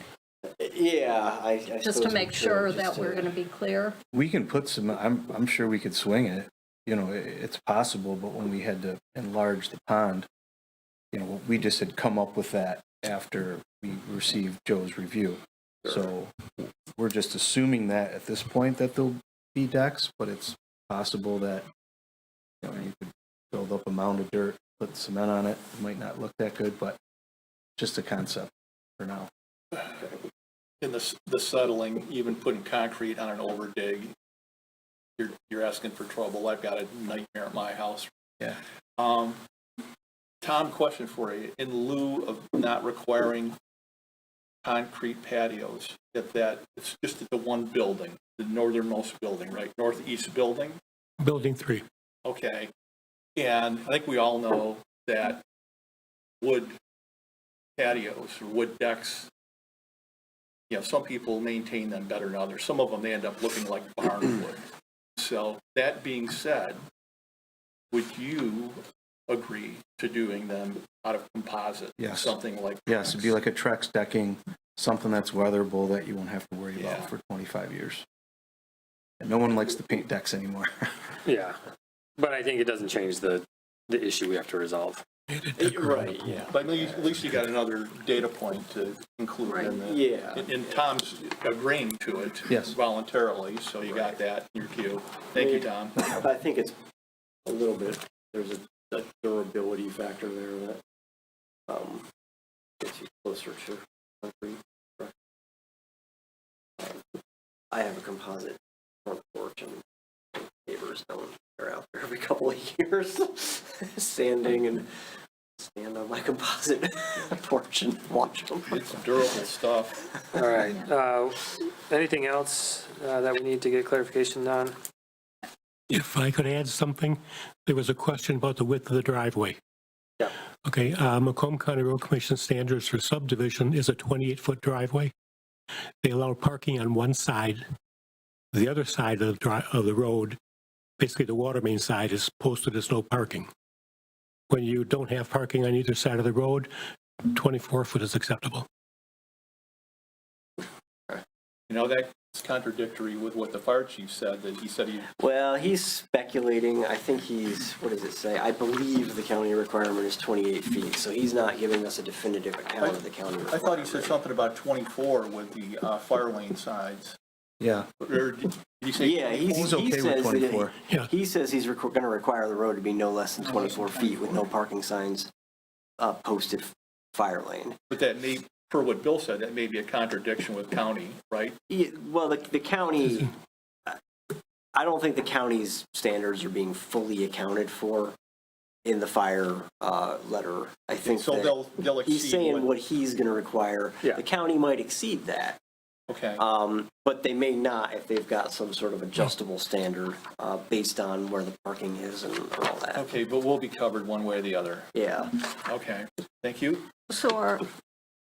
S7: Yeah, I
S1: just
S7: suppose
S1: to
S7: we
S1: make
S7: could,
S1: sure
S7: just
S1: that we're
S7: to-
S1: gonna be clear?
S10: We can put some, I'm sure we could swing it. You know, it's possible, but when we had to enlarge the pond, you know, we just had come up with that after we received Joe's review. So we're just assuming that at this point that there'll be decks, but it's possible that, you know, you could build up a mound of dirt, put cement on it. It might not look that good, but just a concept for now.
S2: In the settling, even putting concrete on an overdig, you're asking for trouble. I've got a nightmare at my house.
S10: Yeah.
S2: Tom, question for you. In lieu of not requiring concrete patios, it's just at the one building, the northernmost building, right? Northeast building?
S11: Building 3.
S2: Okay. And I think we all know that wood patios or wood decks, you know, some people maintain them better than others. Some of them, they end up looking like barn wood. So that being said, would you agree to doing them out of composite?
S10: Yes.
S2: Something like
S10: Yes, it'd be like a Trex decking, something that's weatherable that you won't have to worry
S2: Yeah.
S10: about for 25 years. And no one likes to paint decks anymore.
S3: Yeah. But I think it doesn't change the issue we have to resolve.
S7: Right, yeah.
S2: But at least you got another data point to include in the.
S7: Yeah.
S2: And Tom's agreeing to it.
S10: Yes.
S2: Voluntarily, so you got that in your queue. Thank you, Tom.
S7: I think it's a little bit, there's a durability factor there that gets you closer to concrete. I have a composite front porch and neighbors don't, they're out there every couple of years sanding and stand on my composite porch and watch them.
S2: It's durable stuff.
S3: All right. Anything else that we need to get clarification on?
S11: If I could add something, there was a question about the width of the driveway.
S7: Yeah.
S11: Okay, Macomb County Road Commission standards for subdivision is a 28-foot driveway. They allow parking on one side. The other side of the road, basically the water main side, is posted as no parking. When you don't have parking on either side of the road, 24 foot is acceptable.
S2: You know, that's contradictory with what the fire chief said, that he said he,
S7: Well, he's speculating. I think he's, what does it say? I believe the county requirement is 28 feet, so he's not giving us a definitive account of the county requirement.
S2: I thought he said something about 24 with the fire lane sides.
S10: Yeah.
S2: Or did he say?
S7: Yeah,
S10: He's okay with 24.
S11: Yeah.
S7: He says he's going to require the road to be no less than 24 feet with no parking signs posted fire lane.
S2: But that may, per what Bill said, that may be a contradiction with county, right?
S7: Yeah, well, the county, I don't think the county's standards are being fully accounted for in the fire letter. I think
S2: So
S7: that
S2: they'll exceed
S7: he's saying
S2: what-
S7: what he's going to require.
S3: Yeah.
S7: The county might exceed that.
S2: Okay.
S7: But they may not if they've got some sort of adjustable standard based on where the parking is and all that.
S2: Okay, but we'll be covered one way or the other.
S7: Yeah.
S2: Okay, thank you.
S1: So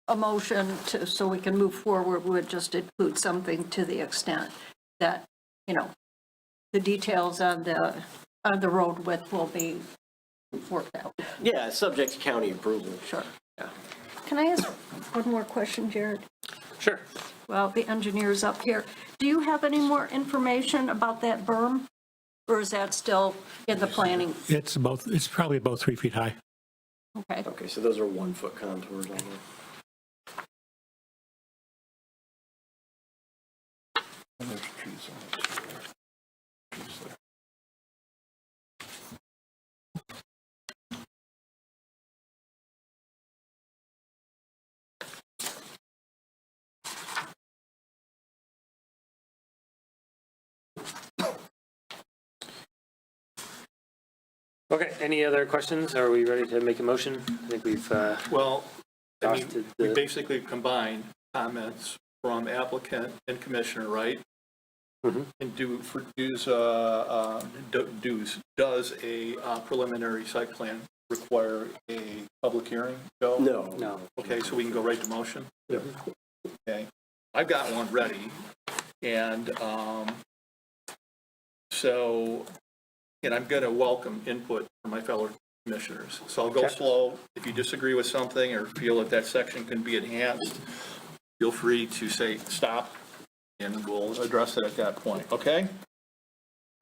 S1: a motion to, so we can move forward would just include something to the extent that, you know, the details on the road width will be worked out.
S7: Yeah, subject to county approval.
S1: Sure.
S7: Yeah.
S1: Can I ask one more question, Jared?
S3: Sure.
S1: Well, the engineer's up here. Do you have any more information about that berm? Or is that still in the planning?
S11: It's probably about 3 feet high.
S1: Okay.
S7: Okay, so those are 1 foot contours on there.
S10: And there's trees on it. Trees there.
S3: Okay, any other questions? Are we ready to make a motion? I think we've,
S2: Well, I mean,
S3: Exhausted
S2: we
S3: the-
S2: basically combined comments from applicant and commissioner, right?
S3: Mhm.
S2: And does a preliminary site plan require a public hearing, Joe?
S3: no.
S2: Okay, so we can go right to motion? Okay, I've got one ready, and and I'm gonna welcome input from my fellow commissioners. So I'll go
S3: Okay.
S2: slow. If you disagree with something or feel that that section can be enhanced, feel free to say stop, and we'll address it at that point, okay?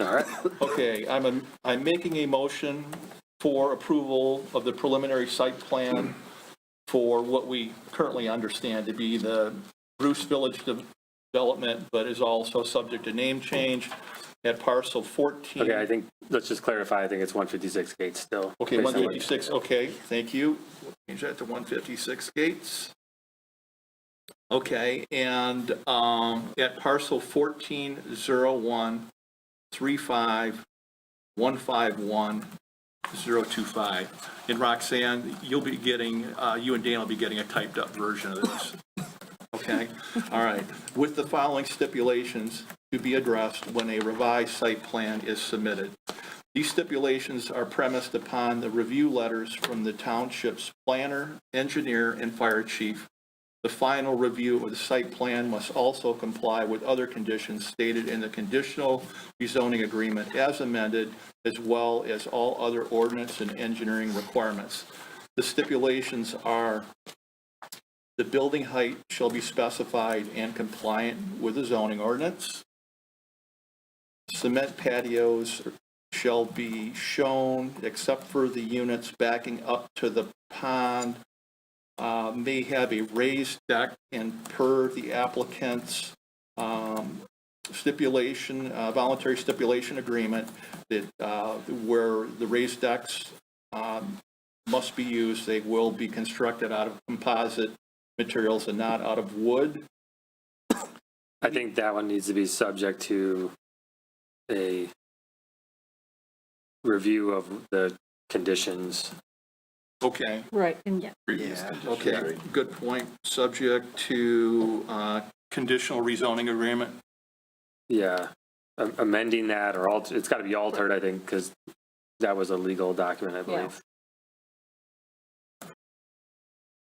S3: All right.
S2: Okay, I'm making a motion for approval of the preliminary site plan for what we currently understand to be the Bruce Village development, but is also subject to name change at parcel 14.
S3: Okay, I think, let's just clarify, I think it's 156 Gates still.
S2: Okay,
S3: based on what-
S2: 156, okay, thank you. Change that to 156 Gates. Okay, and at parcel 140135151025. And Roxanne, you'll be getting, you and Dan will be getting a typed up version of this. Okay, all right. With the following stipulations to be addressed when a revised site plan is submitted. These stipulations are premised upon the review letters from the township's planner, engineer, and fire chief. The final review of the site plan must also comply with other conditions stated in the conditional rezoning agreement as amended, as well as all other ordinance and engineering requirements. The stipulations are: the building height shall be specified and compliant with the zoning ordinance. Cement patios shall be shown except for the units backing up to the pond. May have a raised deck, and per the applicant's stipulation, voluntary stipulation agreement, that where the raised decks must be used, they will be constructed out of composite materials and not out of wood.
S3: I think that one needs to be subject to a review of the conditions
S2: Okay,
S1: Right, and
S6: Previous condition,
S2: okay,
S6: right?
S2: good point. Subject to conditional rezoning agreement.
S3: Yeah, amending that or it's got to be altered, I think, because that was a legal document, I believe.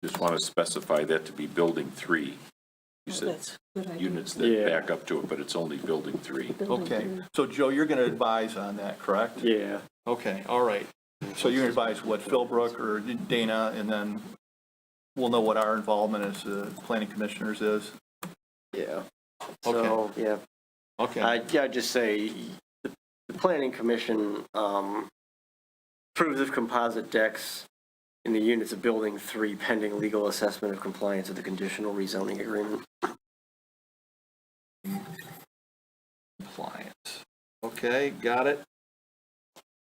S6: Just want to specify that to be building 3. You said
S1: that's a good idea.
S6: units that
S7: Yeah.
S6: back up to it, but it's only building 3.
S1: Building
S2: Okay,
S1: three.
S2: so Joe, you're going to advise on that, correct?
S7: Yeah.
S2: Okay, all right. So you're going to advise what, Philbrook or Dana, and then we'll know what our involvement as planning commissioners is?
S7: Yeah. So, yeah.
S2: Okay,
S7: I'd just say the planning commission approves of composite decks in the units of building 3 pending legal assessment of compliance with the conditional rezoning agreement.
S2: compliance. Okay, got it.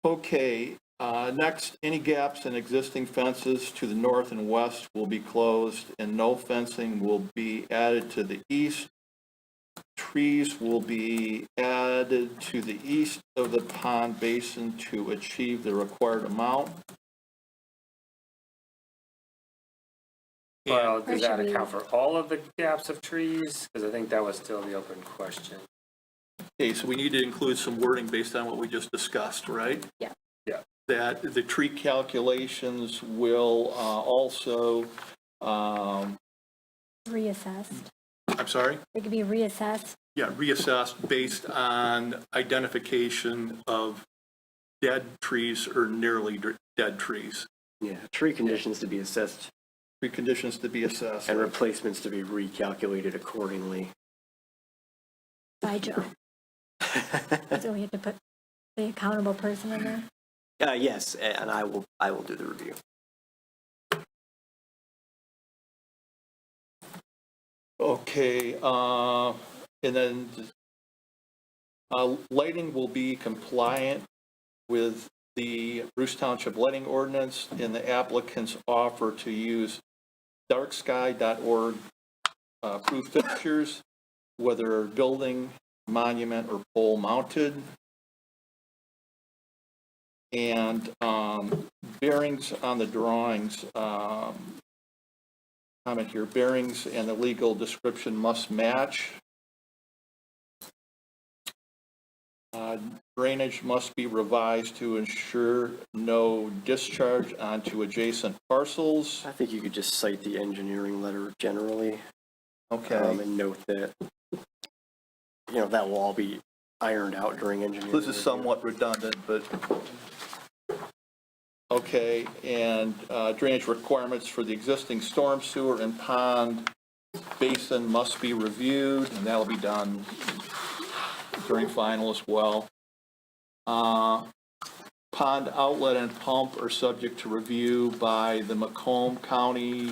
S2: Okay, next, any gaps in existing fences to the north and west will be closed, and no fencing will be added to the east. Trees will be added to the east of the pond basin to achieve the required amount.
S3: Well, does that
S9: should we-
S3: account for all of the gaps of trees? Because I think that was still the open question.
S2: Okay, so we need to include some wording based on what we just discussed, right?
S9: Yeah.
S3: Yeah.
S2: That the tree calculations will also,
S9: Reassessed.
S2: I'm sorry?
S9: It could be reassessed.
S2: Yeah, reassessed based on identification of dead trees or nearly dead trees.
S7: Yeah. Tree conditions to be assessed
S2: Tree conditions to be assessed.
S7: and replacements to be recalculated accordingly.
S9: By Joe. So we have to put the accountable person in there.
S7: Yes, and I will do the review.
S2: Okay, and then lighting will be compliant with the Bruce Township lighting ordinance, and the applicants offer to use darksky.org approved fixtures, whether building, monument, or pole mounted. And bearings on the drawings, comment here, bearings and the legal description must match. Drainage must be revised to ensure no discharge onto adjacent parcels.
S7: I think you could just cite the engineering letter generally.
S2: Okay.
S7: And note that, that will all be ironed out during engineering.
S2: This is
S7: review.
S2: somewhat redundant, but, okay, and drainage requirements for the existing storm sewer and pond basin must be reviewed, and that'll be done during final as well. Pond outlet and pump are subject to review by the Macomb County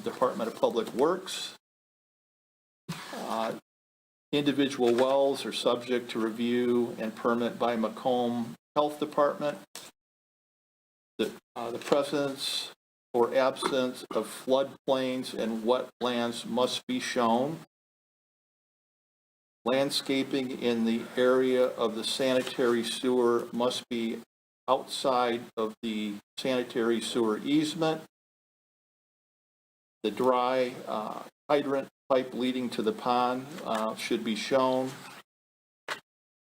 S2: Department of Public Works. Individual wells are subject to review and permit by Macomb Health Department. The presence or absence of floodplains and wetlands must be shown. Landscaping in the area of the sanitary sewer must be outside of the sanitary sewer easement. The dry hydrant pipe leading to the pond should be shown.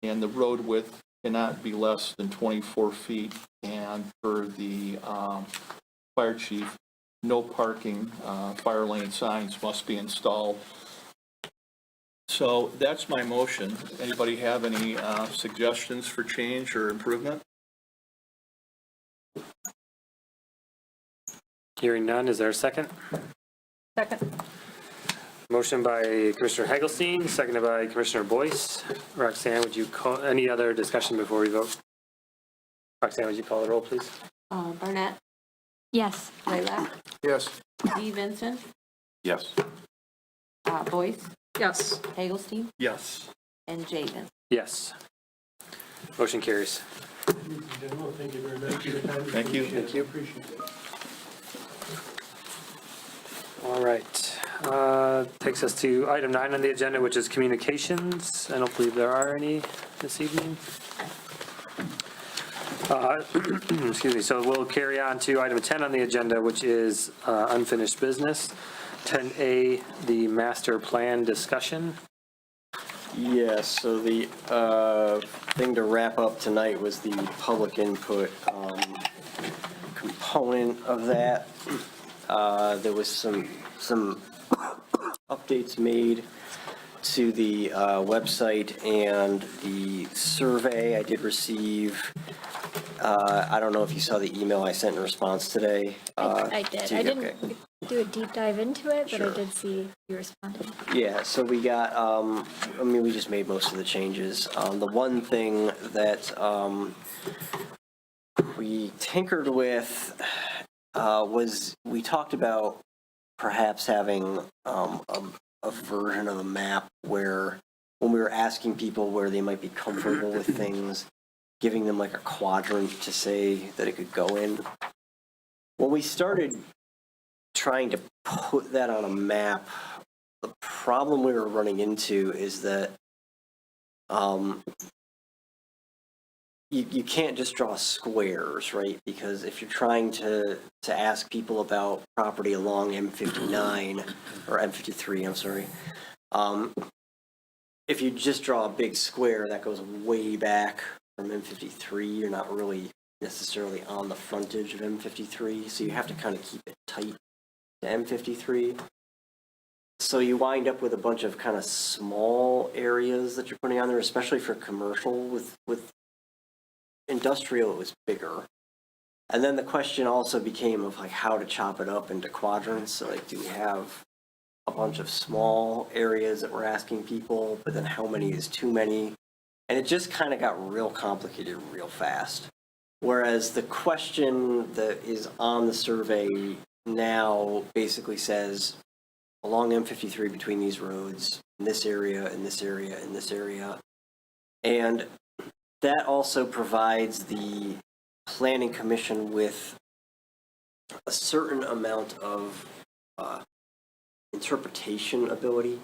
S2: And the road width cannot be less than 24 feet. And for the fire chief, no parking, fire lane signs must be installed. So that's my motion. Anybody have any suggestions for change or improvement?
S3: Hearing none, is there a second?
S1: Second.
S3: Motion by Commissioner Hagelstein, seconded by Commissioner Boyce. Roxanne, would you call, any other discussion before we vote? Roxanne, would you call the roll, please?
S4: Barnett,
S9: Yes.
S4: Laylac,
S12: Yes.
S4: D. Vincent,
S6: Yes.
S4: Boyce,
S1: Yes.
S4: Hagelstein,
S2: Yes.
S4: and Jaden.
S3: Yes. Motion carries.
S11: Thank you very much for your time.
S2: Thank you.
S11: Thank you. Appreciate it.
S3: All right. Takes us to item 9 on the agenda, which is communications. I don't believe there are any this evening. Excuse me, so we'll carry on to item 10 on the agenda, which is unfinished business. 10A, the master plan discussion.
S7: Yes, so the thing to wrap up tonight was the public input component of that. There was some updates made to the website and the survey I did receive. I don't know if you saw the email I sent in response today.
S9: I did. I didn't
S7: okay.
S9: do a deep dive into it, but
S7: Sure.
S9: I did see you responded.
S7: Yeah, so we got, we just made most of the changes. The one thing that we tinkered with was we talked about perhaps having a version of a map where when we were asking people where they might be comfortable with things, giving them like a quadrant to say that it could go in. When we started trying to put that on a map, the problem we were running into is that you can't just draw squares, right? Because if you're trying to ask people about property along M59 or M53, I'm sorry, if you just draw a big square that goes way back from M53, you're not really necessarily on the frontage of M53, so you have to kind of keep it tight to M53. So you wind up with a bunch of kind of small areas that you're putting on there, especially for commercial. With industrial, it was bigger. And then the question also became of like how to chop it up into quadrants. So like, do we have a bunch of small areas that we're asking people, but then how many is too many? And it just kind of got real complicated real fast. Whereas the question that is on the survey now basically says, along M53 between these roads, in this area, in this area, in this area. And that also provides the Planning Commission with a certain amount of interpretation ability.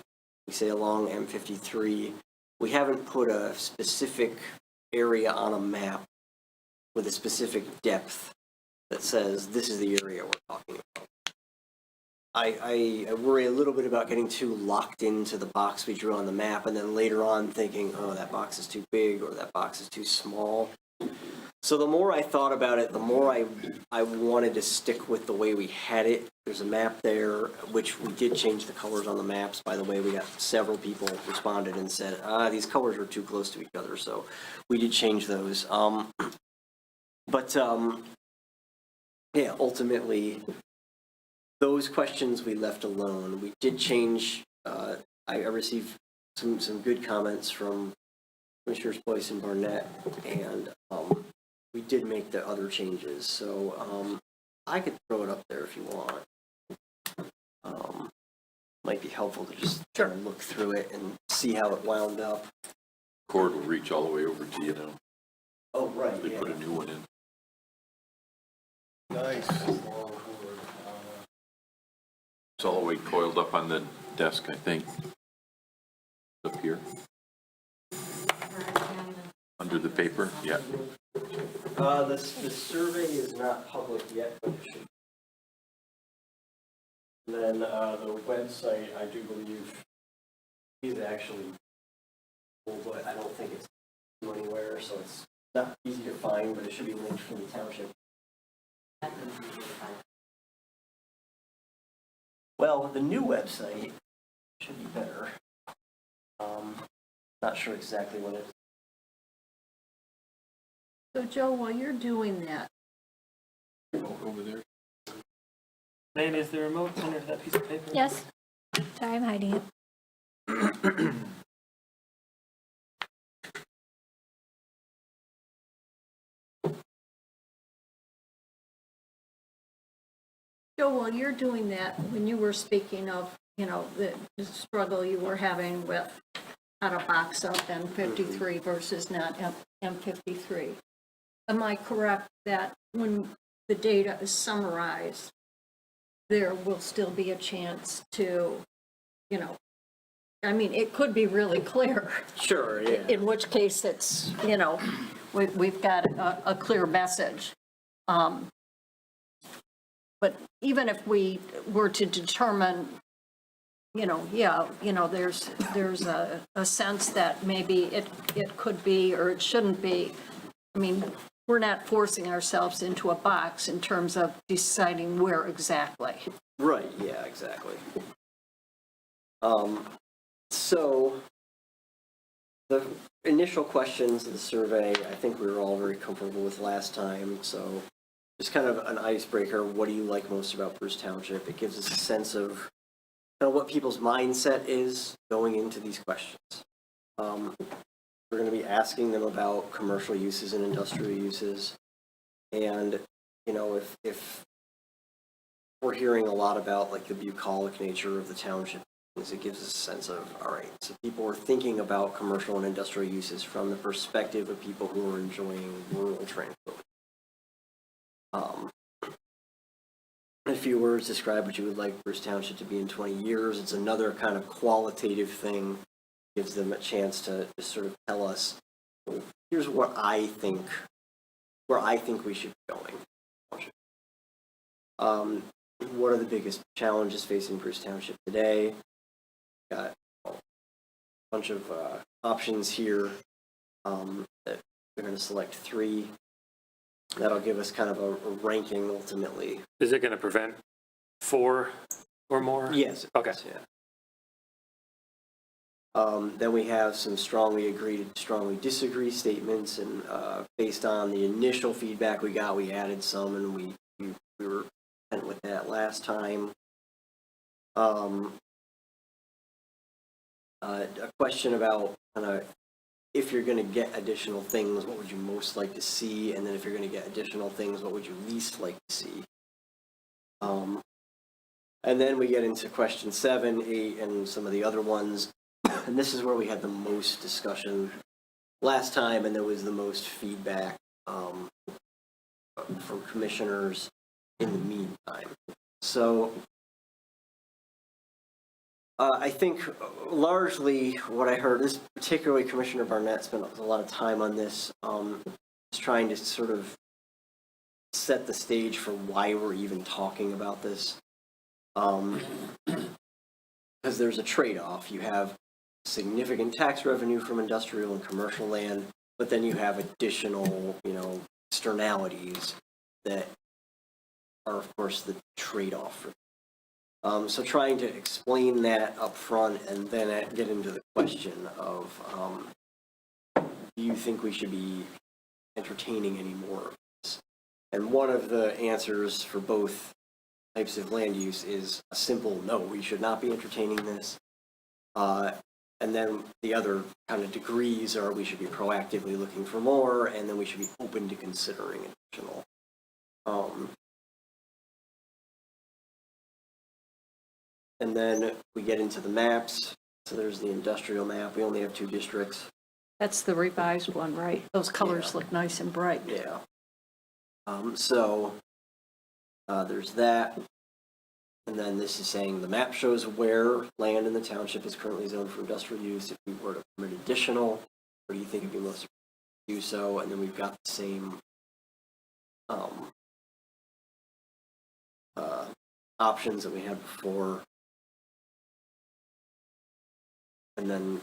S7: We say along M53, we haven't put a specific area on a map with a specific depth that says this is the area we're talking about. I worry a little bit about getting too locked into the box we drew on the map and then later on thinking, oh, that box is too big or that box is too small. So the more I thought about it, the more I wanted to stick with the way we had it. There's a map there, which we did change the colors on the maps. By the way, we got several people responded and said, these colors are too close to each other. So we did change those. Yeah, ultimately, those questions we left alone. We did change, I received some good comments from Commissioners Boyce and Barnett, and we did make the other changes. So I could throw it up there if you want. Might be helpful to just try and look through it and see how it wound up.
S6: Cord will reach all the way over to you now.
S7: Oh, right,
S6: They
S7: yeah.
S6: put a new one in.
S12: Nice.
S6: It's all the way coiled up on the desk, I think. Up here. Under the paper, yeah.
S7: The survey is not public yet, but it should. And then the website, I do believe, is actually full, but I don't think it's anywhere, so it's not easy to find, but it should be linked from the township. Well, the new website should be better. Not sure exactly what it is.
S1: So Joe, while you're doing that,
S6: Over there.
S3: Name is the remote under that piece of paper?
S9: Yes. Sorry, I'm hiding it.
S1: Joe, while you're doing that, when you were speaking of, the struggle you were having with how to box up M53 versus not M53, am I correct that when the data is summarized, there will still be a chance to, it could be really clear,
S7: Sure, yeah.
S1: in which case it's, we've got a clear message. But even if we were to determine, there's a sense that maybe it could be or it shouldn't be. I mean, we're not forcing ourselves into a box in terms of deciding where exactly.
S7: Right, yeah, exactly. So the initial questions of the survey, I think we were all very comfortable with last time. So just kind of an icebreaker. What do you like most about Bruce Township? It gives us a sense of kind of what people's mindset is going into these questions. We're going to be asking them about commercial uses and industrial uses. And, if we're hearing a lot about like the bucolic nature of the township, it gives us a sense of, all right, so people are thinking about commercial and industrial uses from the perspective of people who are enjoying rural tranquility. In a few words, describe what you would like Bruce Township to be in 20 years. It's another kind of qualitative thing, gives them a chance to just sort of tell us, well, here's what I think, where I think we should be going. What are the biggest challenges facing Bruce Township today? Got a bunch of options here that we're going to select 3. That'll give us kind of a ranking ultimately.
S3: Is it going to prevent 4 or more?
S7: Yes.
S3: Okay.
S7: Yeah. Then we have some strongly agree to strongly disagree statements, and based on the initial feedback we got, we added some, and we were content with that last time. A question about kind of if you're going to get additional things, what would you most like to see? And then if you're going to get additional things, what would you least like to see? And then we get into question 7, 8, and some of the other ones. And this is where we had the most discussion last time, and there was the most feedback from commissioners in the meantime. So I think largely what I heard is particularly Commissioner Barnett spent a lot of time on this, is trying to sort of set the stage for why we're even talking about this. Because there's a trade-off. You have significant tax revenue from industrial and commercial land, but then you have additional, externalities that are, of course, the trade-off for so trying to explain that up front and then get into the question of, do you think we should be entertaining any more of this? And one of the answers for both types of land use is a simple no, we should not be entertaining this. And then the other kind of degrees are we should be proactively looking for more, and then we should be open to considering additional. And then we get into the maps. So there's the industrial map. We only have 2 districts.
S1: That's the revised one, right? Those colors look nice and bright.
S7: Yeah. So there's that. And then this is saying the map shows where land in the township is currently zoned for industrial use. If we were to permit additional, where do you think it'd be most to do so? And then we've got the same options that we had before. And then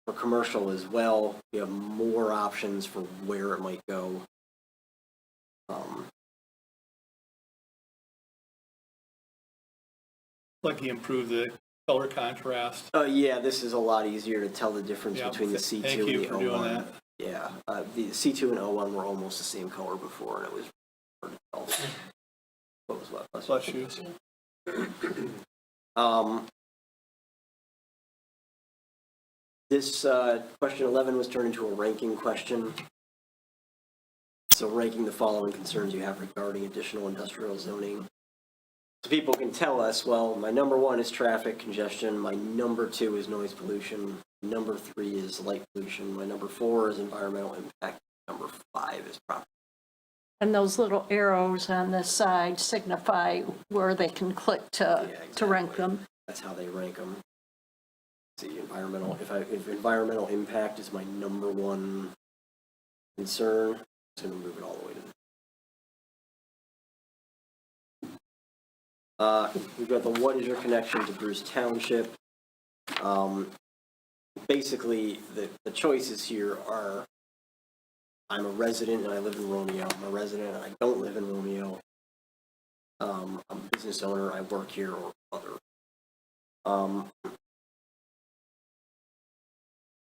S7: for commercial as well, we have more options for where it might go.
S2: Like you improve the color contrast.
S7: Yeah, this is a lot easier to tell the difference
S2: Yeah,
S7: between the C2
S2: thank
S7: and
S2: you
S7: the
S2: for
S7: O1.
S2: doing that.
S7: Yeah, the C2 and O1 were almost the same color before, and it was hard to tell what was what.
S2: Bless you.
S7: This question 11 was turned into a ranking question. So ranking the following concerns you have regarding additional industrial zoning. So people can tell us, well, my number 1 is traffic congestion, my number 2 is noise pollution, number 3 is light pollution, my number 4 is environmental impact, number 5 is property.
S1: And those little arrows on the side signify where they can click to rank them.
S7: That's how they rank them. See, environmental, if environmental impact is my number 1 concern. Just gonna move it all the way to we've got the what is your connection to Bruce Township? Basically, the choices here are I'm a resident and I live in Romeo. I'm a resident and I don't live in Romeo. I'm a business owner, I work here, or other.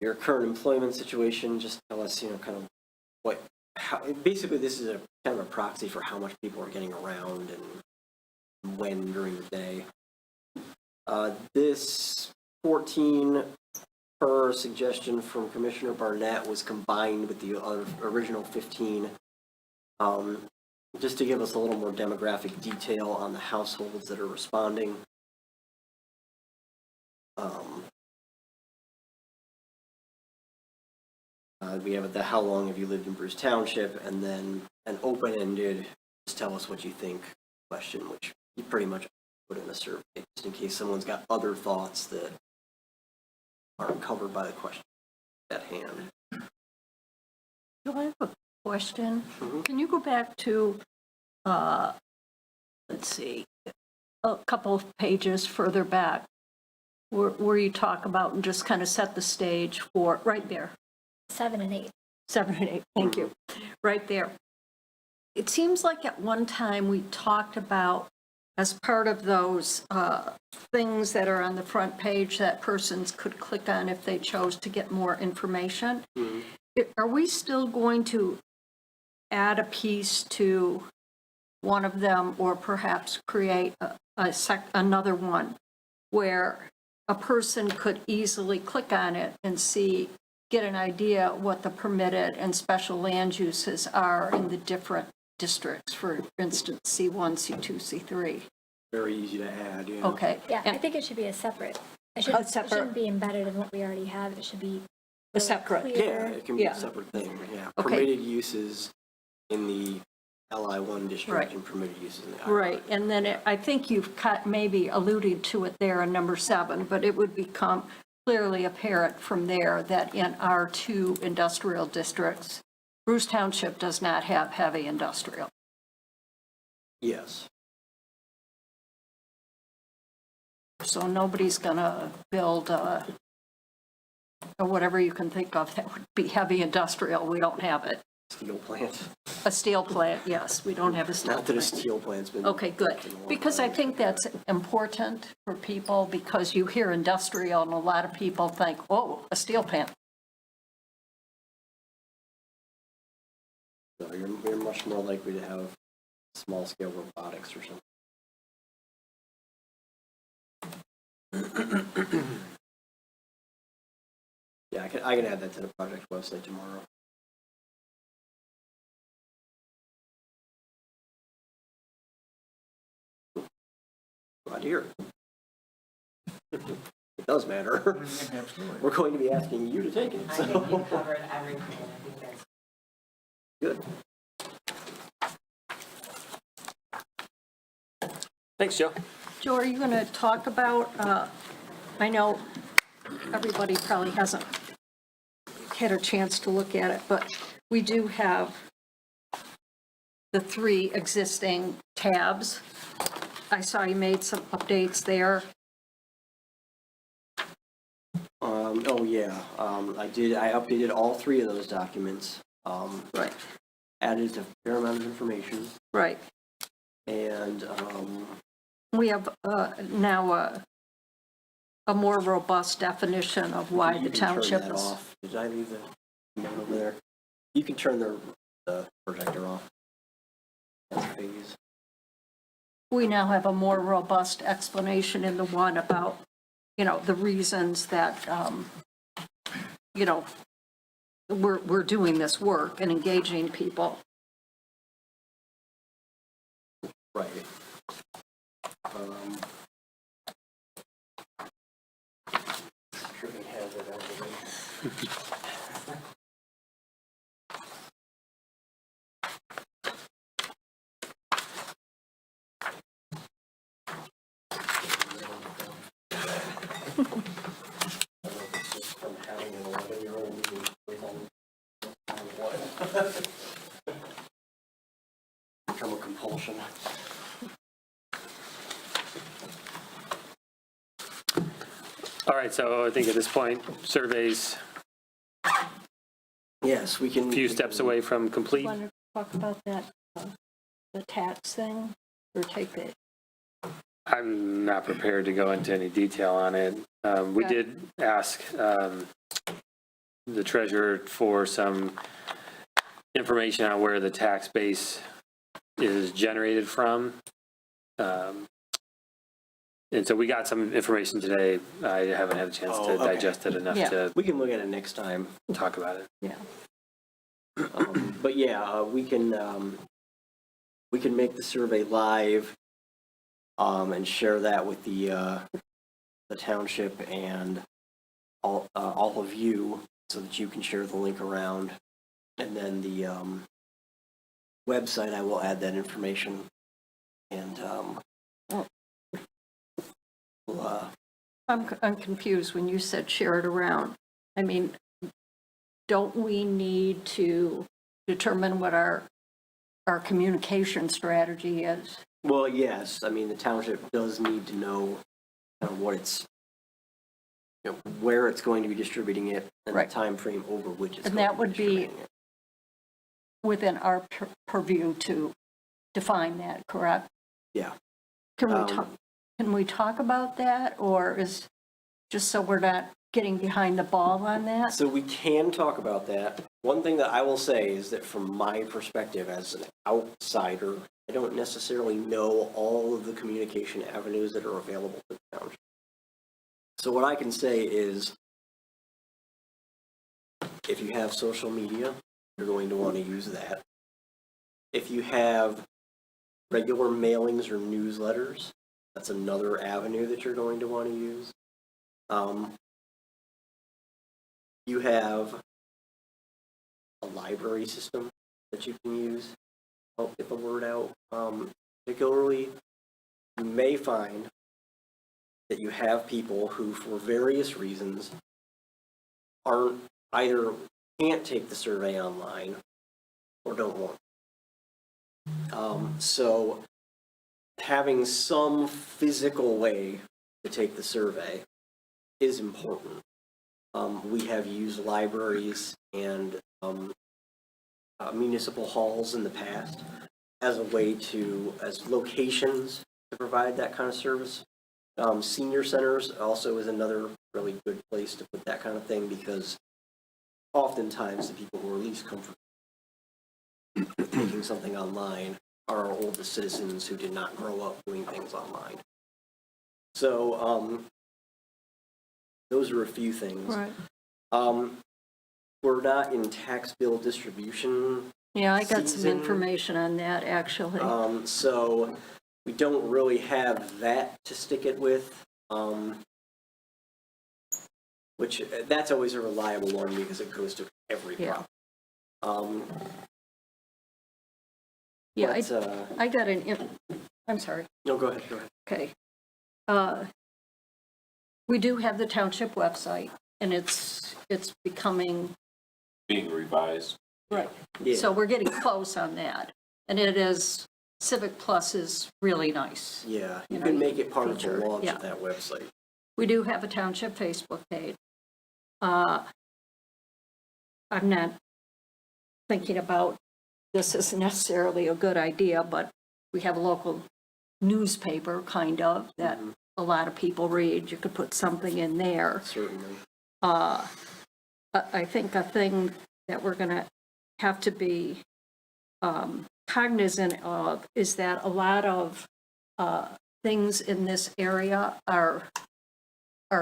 S7: Your current employment situation, just tell us, kind of basically this is a kind of a proxy for how much people are getting around and when during the day. This 14 per suggestion from Commissioner Barnett was combined with the original 15, just to give us a little more demographic detail on the households that are responding. We have the how long have you lived in Bruce Township, and then an open-ended, just tell us what you think question, which you pretty much put in a survey, just in case someone's got other thoughts that aren't covered by the question at hand.
S1: Do I have a question?
S7: Mm-hmm.
S1: Can you go back to, let's see, a couple of pages further back where you talk about and just kind of set the stage for, right there.
S9: 7 and 8.
S1: 7 and 8, thank you. Right there. It seems like at one time we talked about, as part of those things that are on the front page that persons could click on if they chose to get more information. Are we still going to add a piece to one of them, or perhaps create another one where a person could easily click on it and get an idea what the permitted and special land uses are in the different districts, for instance, C1, C2, C3?
S7: Very easy to add, yeah.
S1: Okay.
S9: Yeah, I think it should be a separate. It shouldn't be embedded in what we already have. It should be
S1: A separate.
S7: Yeah,
S9: clear.
S7: it can be a separate thing, yeah.
S1: Okay.
S7: Permitted uses in the LI1 district
S1: Right.
S7: and permitted uses in the I1.
S1: Right, and then I think you've maybe alluded to it there in number 7, but it would become clearly apparent from there that in our 2 industrial districts, Bruce Township does not have heavy industrial.
S7: Yes.
S1: So nobody's gonna build or whatever you can think of that would be heavy industrial. We don't have it.
S7: Steel plant.
S1: A steel plant, yes, we don't have a steel
S7: Not that a
S1: plant.
S7: steel plant's been.
S1: Okay, good.
S7: in a long
S1: Because I
S7: time.
S1: think that's important for people, because you hear industrial and a lot of people think, oh, a steel plant.
S7: So you're much more likely to have small scale robotics or something. Yeah, I can add that to the project website tomorrow. Glad to hear it. It does matter.
S12: Absolutely.
S7: We're going to be asking you to take it,
S13: I
S7: so.
S13: think you covered everything. I think that's
S7: Good.
S3: Thanks, Joe.
S1: Joe, are you going to talk about, I know everybody probably hasn't had a chance to look at it, but we do have the 3 existing tabs. I saw you made some updates there.
S7: Oh yeah, I updated all 3 of those documents.
S1: Right.
S7: Added a fair amount of information,
S1: Right.
S7: and,
S1: We have now a more robust definition of why
S7: you
S1: the
S7: can turn
S1: township
S7: that
S1: is.
S7: off. Did I leave the note over there? You can turn the projector off. That's phase.
S1: We now have a more robust explanation in the one about, the reasons that, we're doing this work and engaging people.
S7: Right. Sure he has it over there. From having an 11-year-old who was on what? propulsion.
S3: All right, so I think at this point, surveys
S7: Yes, we can.
S3: a few steps away from complete.
S1: Want to talk about that, the tax thing, or take it?
S3: I'm not prepared to go into any detail on it. We
S1: Okay.
S3: did ask the treasurer for some information on where the tax base is generated from. And so we got some information today. I haven't had a chance
S7: Oh,
S3: to
S7: okay.
S3: digest it enough
S1: Yeah.
S3: to
S7: We can look at it next time.
S3: talk about it.
S1: Yeah.
S7: But yeah, we can make the survey live, and share that with the township and all of you, so that you can share the link around. And then the website, I will add that information. And we'll,
S1: I'm confused when you said share it around. I mean, don't we need to determine what our communication strategy is?
S7: well, yes, I mean, the township does need to know what it's, where it's going to be distributing it, and
S1: Right.
S7: the time frame over which it's
S1: And
S7: going
S1: that
S7: to
S1: would be
S7: distributing it.
S1: within our purview to define that, correct?
S7: Yeah.
S1: Can we talk about that, or is, just so we're not getting behind the ball on that?
S7: So we can talk about that. One thing that I will say is that from my perspective as an outsider, I don't necessarily know all of the communication avenues that are available to the township. So what I can say is, if you have social media, you're going to want to use that. If you have regular mailings or newsletters, that's another avenue that you're going to want to use. You have a library system that you can use to help get the word out. Particularly, you may find that you have people who, for various reasons, aren't either can't take the survey online or don't want. So having some physical way to take the survey is important. We have used libraries and municipal halls in the past as a way to, as locations to provide that kind of service. Senior centers also is another really good place to put that kind of thing, because oftentimes the people who are least comfortable taking something online are our oldest citizens who did not grow up doing things online. So those are a few things.
S1: Right.
S7: We're not in tax bill distribution.
S1: Yeah, I got some
S7: season.
S1: information on that, actually.
S7: So we don't really have that to stick it with, which that's always a reliable one because it goes to every
S1: Yeah.
S7: property.
S1: Yeah,
S7: but,
S1: I got I'm sorry.
S7: no, go ahead.
S1: Okay. We do have the township website, and it's becoming,
S6: Being revised.
S1: right.
S7: Yeah.
S1: So we're getting close on that. And it is, Civic Plus is really nice.
S7: Yeah, you
S1: You
S7: can
S1: know,
S7: make it part of the
S1: feature,
S7: launch
S1: yeah.
S7: of that website.
S1: We do have a township Facebook page. I'm not thinking about this is necessarily a good idea, but we have a local newspaper, kind of, that a lot of people read. You could put something in there.
S7: Certainly.
S1: I think a thing that we're going to have to be cognizant of is that a lot of things in this area are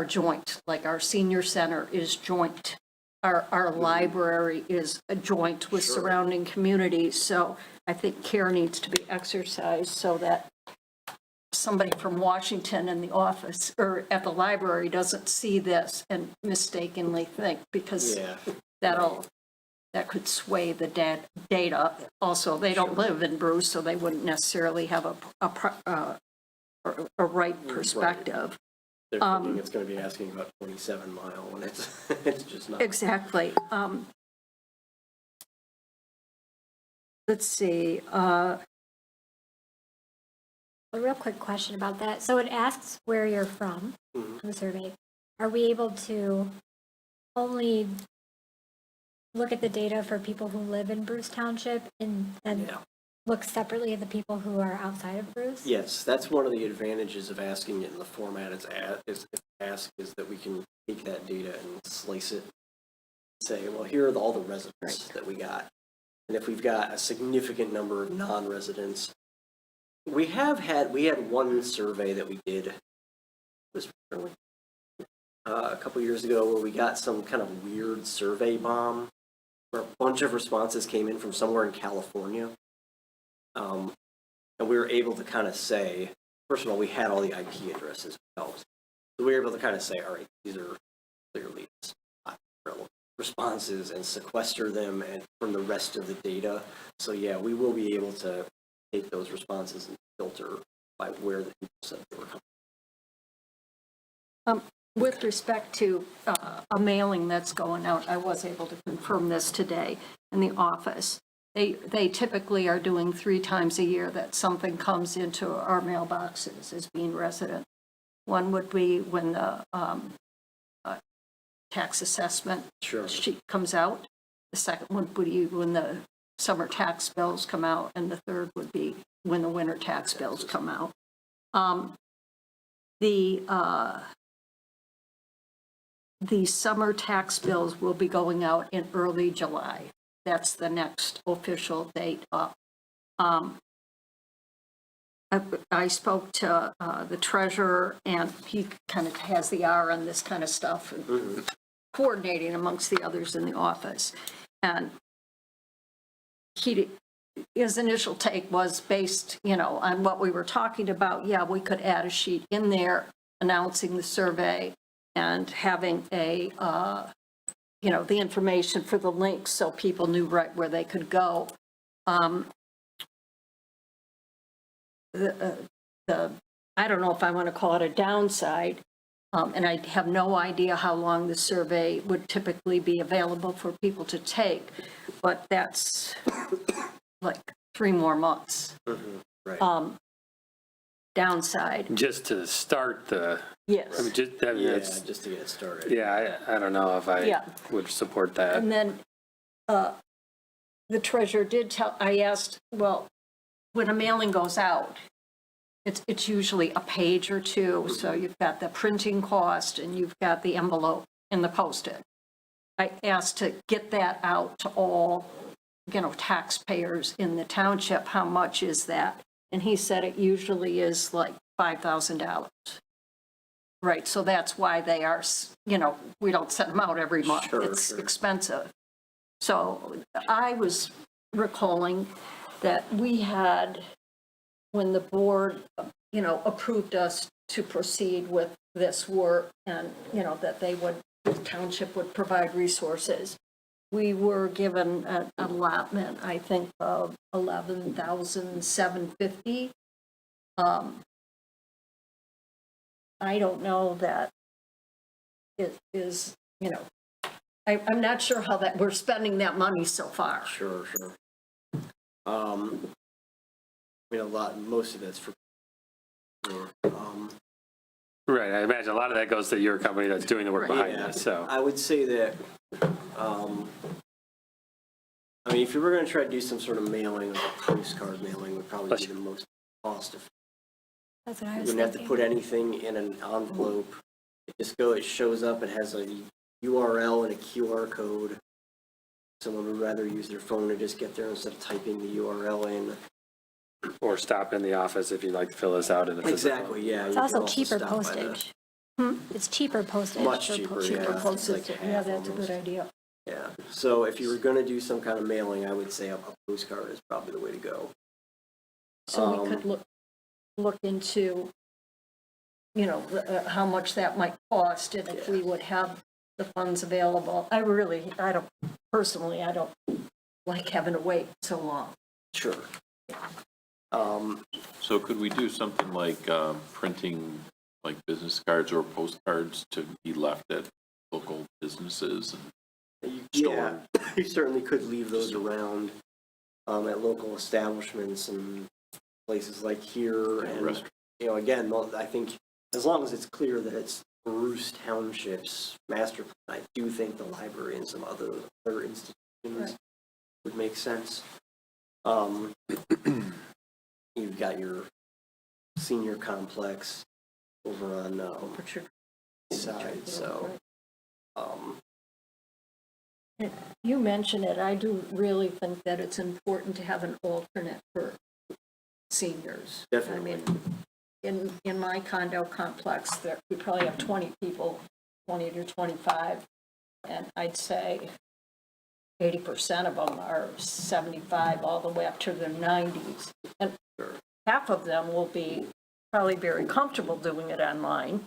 S1: joint, like our senior center is joint. Our library is a joint with surrounding communities, so I think care needs to be exercised so that somebody from Washington in the office or at the library doesn't see this and mistakenly think, because
S7: Yeah.
S1: that could sway the data. Also, they don't live in Bruce, so they wouldn't necessarily have a right perspective.
S7: They're thinking it's going to be asking about 27 Mile, and it's just not.
S1: Exactly. Let's see.
S9: A real quick question about that. So it asks where you're from on the survey. Are we able to only look at the data for people who live in Bruce Township and then
S7: Yeah.
S9: look separately at the people who are outside of Bruce?
S7: Yes, that's one of the advantages of asking it in the format is that we can take that data and slice it, say, well, here are all the residents that we got. And if we've got a significant number of non-residents, we had one survey that we did, was really, a couple years ago, where we got some kind of weird survey bomb, where a bunch of responses came in from somewhere in California. And we were able to kind of say, first of all, we had all the IP addresses ourselves. So we were able to kind of say, all right, these are clearly not relevant responses and sequester them and from the rest of the data. So yeah, we will be able to take those responses and filter by where the people said they were coming.
S1: With respect to a mailing that's going out, I was able to confirm this today in the office. They typically are doing 3 times a year that something comes into our mailboxes as being resident. One would be when the tax assessment sheet comes out. The second one would be when the summer tax bills come out, and the third would be when the winter tax bills come out. The summer tax bills will be going out in early July. That's the next official date up. I spoke to the treasurer, and he kind of has the R on this kind of stuff, and coordinating amongst the others in the office. And his initial take was based, on what we were talking about. Yeah, we could add a sheet in there announcing the survey and having the information for the links so people knew right where they could go. I don't know if I want to call it a downside, and I have no idea how long the survey would typically be available for people to take, but that's like 3 more months.
S7: Right.
S1: Downside.
S3: Just to start the.
S1: Yes.
S3: I mean, just to
S7: get it started.
S3: Yeah, I don't know if I would support that.
S1: And then the treasurer did I asked, well, when a mailing goes out, it's usually a page or 2. So you've got the printing cost and you've got the envelope and the postage. I asked to get that out to all, taxpayers in the township. How much is that? And he said it usually is like $5,000. Right, so that's why they are, we don't send them out every month. It's expensive. So I was recalling that we had, when the board, approved us to proceed with this work and, that the township would provide resources, we were given an allotment, I think, of $11,750. I don't know that it is, I'm not sure how that we're spending that money so far.
S7: Sure. Most of that's for.
S3: Right, I imagine a lot of that goes to your company that's doing the work behind it, so.
S7: I would say that, if you were going to try to do some sort of mailing, like a postcard mailing would probably be the most cost effective.
S9: That's what I
S7: You
S9: was
S7: wouldn't have to
S9: thinking.
S7: put anything in an envelope. It shows up, it has a URL and a QR code. Someone would rather use their phone to just get there instead of typing the URL in.
S3: Or stop in the office if you'd like to fill this out in the physical.
S7: Exactly, yeah.
S9: It's
S7: you
S9: also
S7: can
S9: cheaper
S7: stop by
S9: postage. It's cheaper postage.
S7: Much
S9: for
S7: cheaper,
S9: postage.
S7: yeah.
S1: Postage,
S7: It's like
S1: yeah,
S7: half
S1: that's a
S7: almost.
S1: good idea.
S7: Yeah, so if you were going to do some kind of mailing, I would say a postcard is probably the way to go.
S1: So we could look into, how much that might cost and if we would have the funds available. I don't like having to wait so long.
S7: Sure.
S6: So could we do something like printing like business cards or postcards to be left at local businesses and
S7: Yeah, you certainly could leave those around at local establishments and places like here and, again, I think as long as it's clear that it's Bruce Township's master plan, I do think the library and some other institutions would make sense. You've got your senior complex over on east side, so.
S1: You mentioned it, I do really think that it's important to have an alternate for seniors.
S7: Definitely.
S1: I mean, in my condo complex, there, we probably have 20 people, 20 to 25, and I'd say 80% of them are 75 all the way up to their 90s. And half of them will be probably very comfortable doing it online,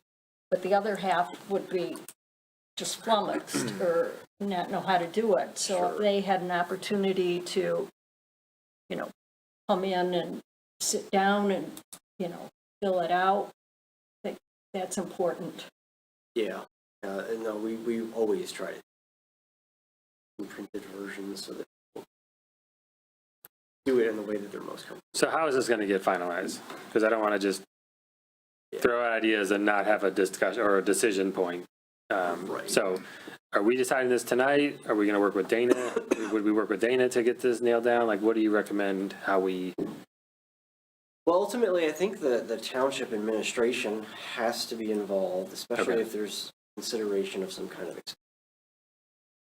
S1: but the other half would be just flummoxed or not know how to do it. So if they had an opportunity to, come in and sit down and, fill it out, I think that's important.
S7: Yeah, no, we always try to do printed versions so that people do it in the way that they're most comfortable.
S3: So how is this going to get finalized? Because I don't want to just throw out ideas and not have a discussion or a decision point.
S7: Right.
S3: So are we deciding this tonight? Are we going to work with Dana? Would we work with Dana to get this nailed down? Like, what do you recommend, how we?
S7: Well, ultimately, I think the township administration has to be involved, especially if there's consideration of some kind of expense.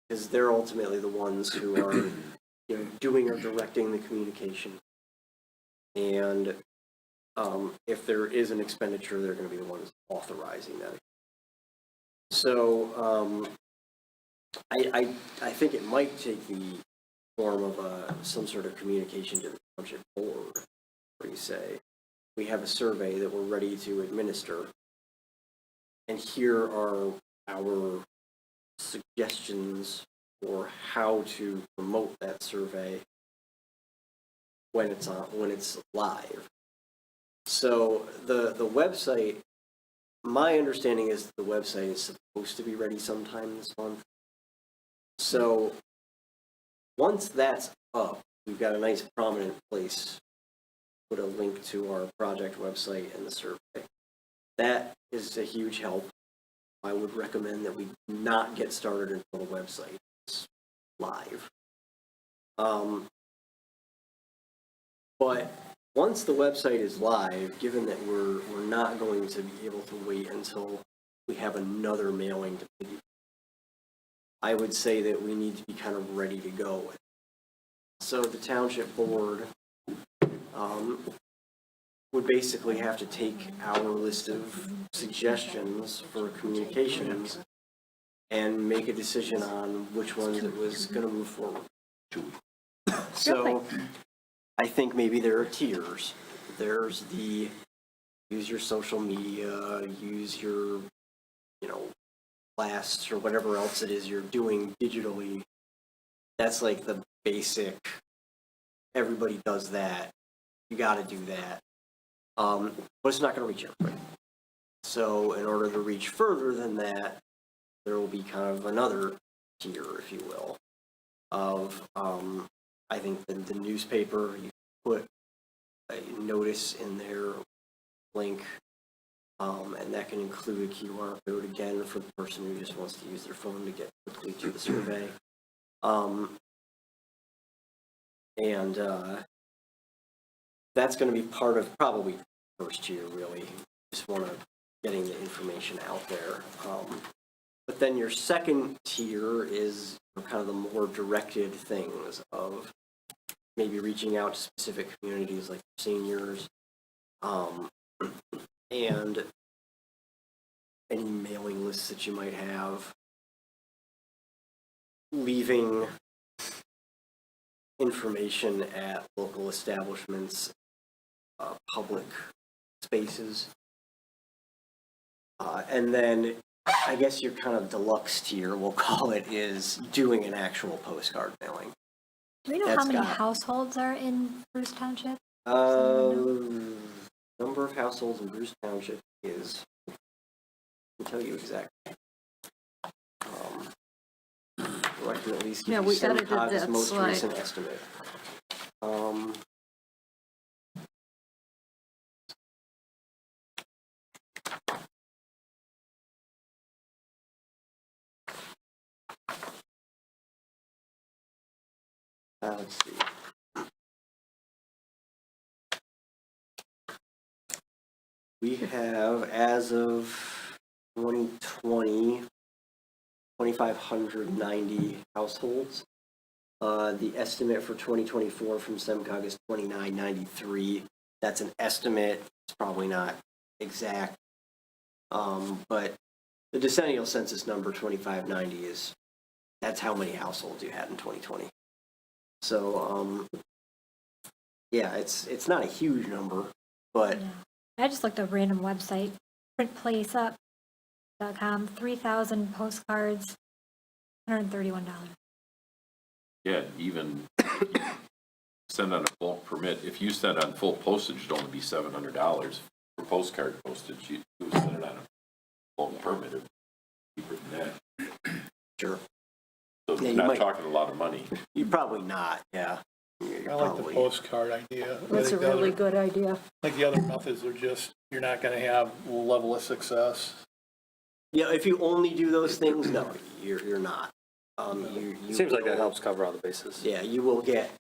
S7: Because they're ultimately the ones who are, doing or directing the communication. And if there is an expenditure, they're going to be the ones authorizing that. So I think it might take the form of some sort of communication to the township board, where you say, we have a survey that we're ready to administer, and here are our suggestions for how to promote that survey when it's live. So the website, my understanding is the website is supposed to be ready sometime this month. So once that's up, we've got a nice prominent place, put a link to our project website and the survey. That is a huge help. I would recommend that we not get started until the website is live. But once the website is live, given that we're not going to be able to wait until we have another mailing to people, I would say that we need to be kind of ready to go. So the township board would basically have to take our list of suggestions for communications and make a decision on which ones it was going to move forward. So I think maybe there are tiers. There's the use your social media, use your, blasts or whatever else it is you're doing digitally. That's like the basic, everybody does that. You got to do that. But it's not going to reach everybody. So in order to reach further than that, there will be kind of another tier, if you will, of, I think the newspaper, you put a notice in their link, and that can include a QR code again for the person who just wants to use their phone to get quickly to the survey. And that's going to be part of probably the first tier, really. Just want to getting the information out there. But then your second tier is kind of the more directed things of maybe reaching out to specific communities like seniors, and any mailing lists that you might have, leaving information at local establishments, public spaces, and then I guess your kind of deluxe tier, we'll call it, is doing an actual postcard mailing.
S9: Do we know how many households are in Bruce Township?
S7: Number of households in Bruce Township is, I can tell you exactly. I can at least give you SEMCOG's most recent estimate. Let's see. We have, as of 2020, 2,590 households. The estimate for 2024 from SEMCOG is 2,993. That's an estimate. It's probably not exact. But the decennial census number 2,590 that's how many households you had in 2020. So, yeah, it's not a huge number, but
S9: Yeah. I just looked up a random website, printplaceup.com, 3,000 postcards, $131.
S6: Yeah, even send on a bulk permit. If you send on full postage, it'd only be $700 for postcard postage. You send it on a bulk permit, it'd be cheaper than that.
S7: sure.
S6: So
S7: Yeah,
S6: you're
S7: you
S6: not
S7: might-
S6: talking a lot of money.
S7: You're probably not, yeah.
S5: I like the postcard idea. I
S1: That's a
S5: think the
S1: really
S5: other-
S1: good idea.
S5: I think the other methods are just, you're not gonna have a level of success.
S7: Yeah, if you only do those things, no, you're not. You
S3: Seems like that
S7: will-
S3: helps cover all the bases.
S7: Yeah, you'll get,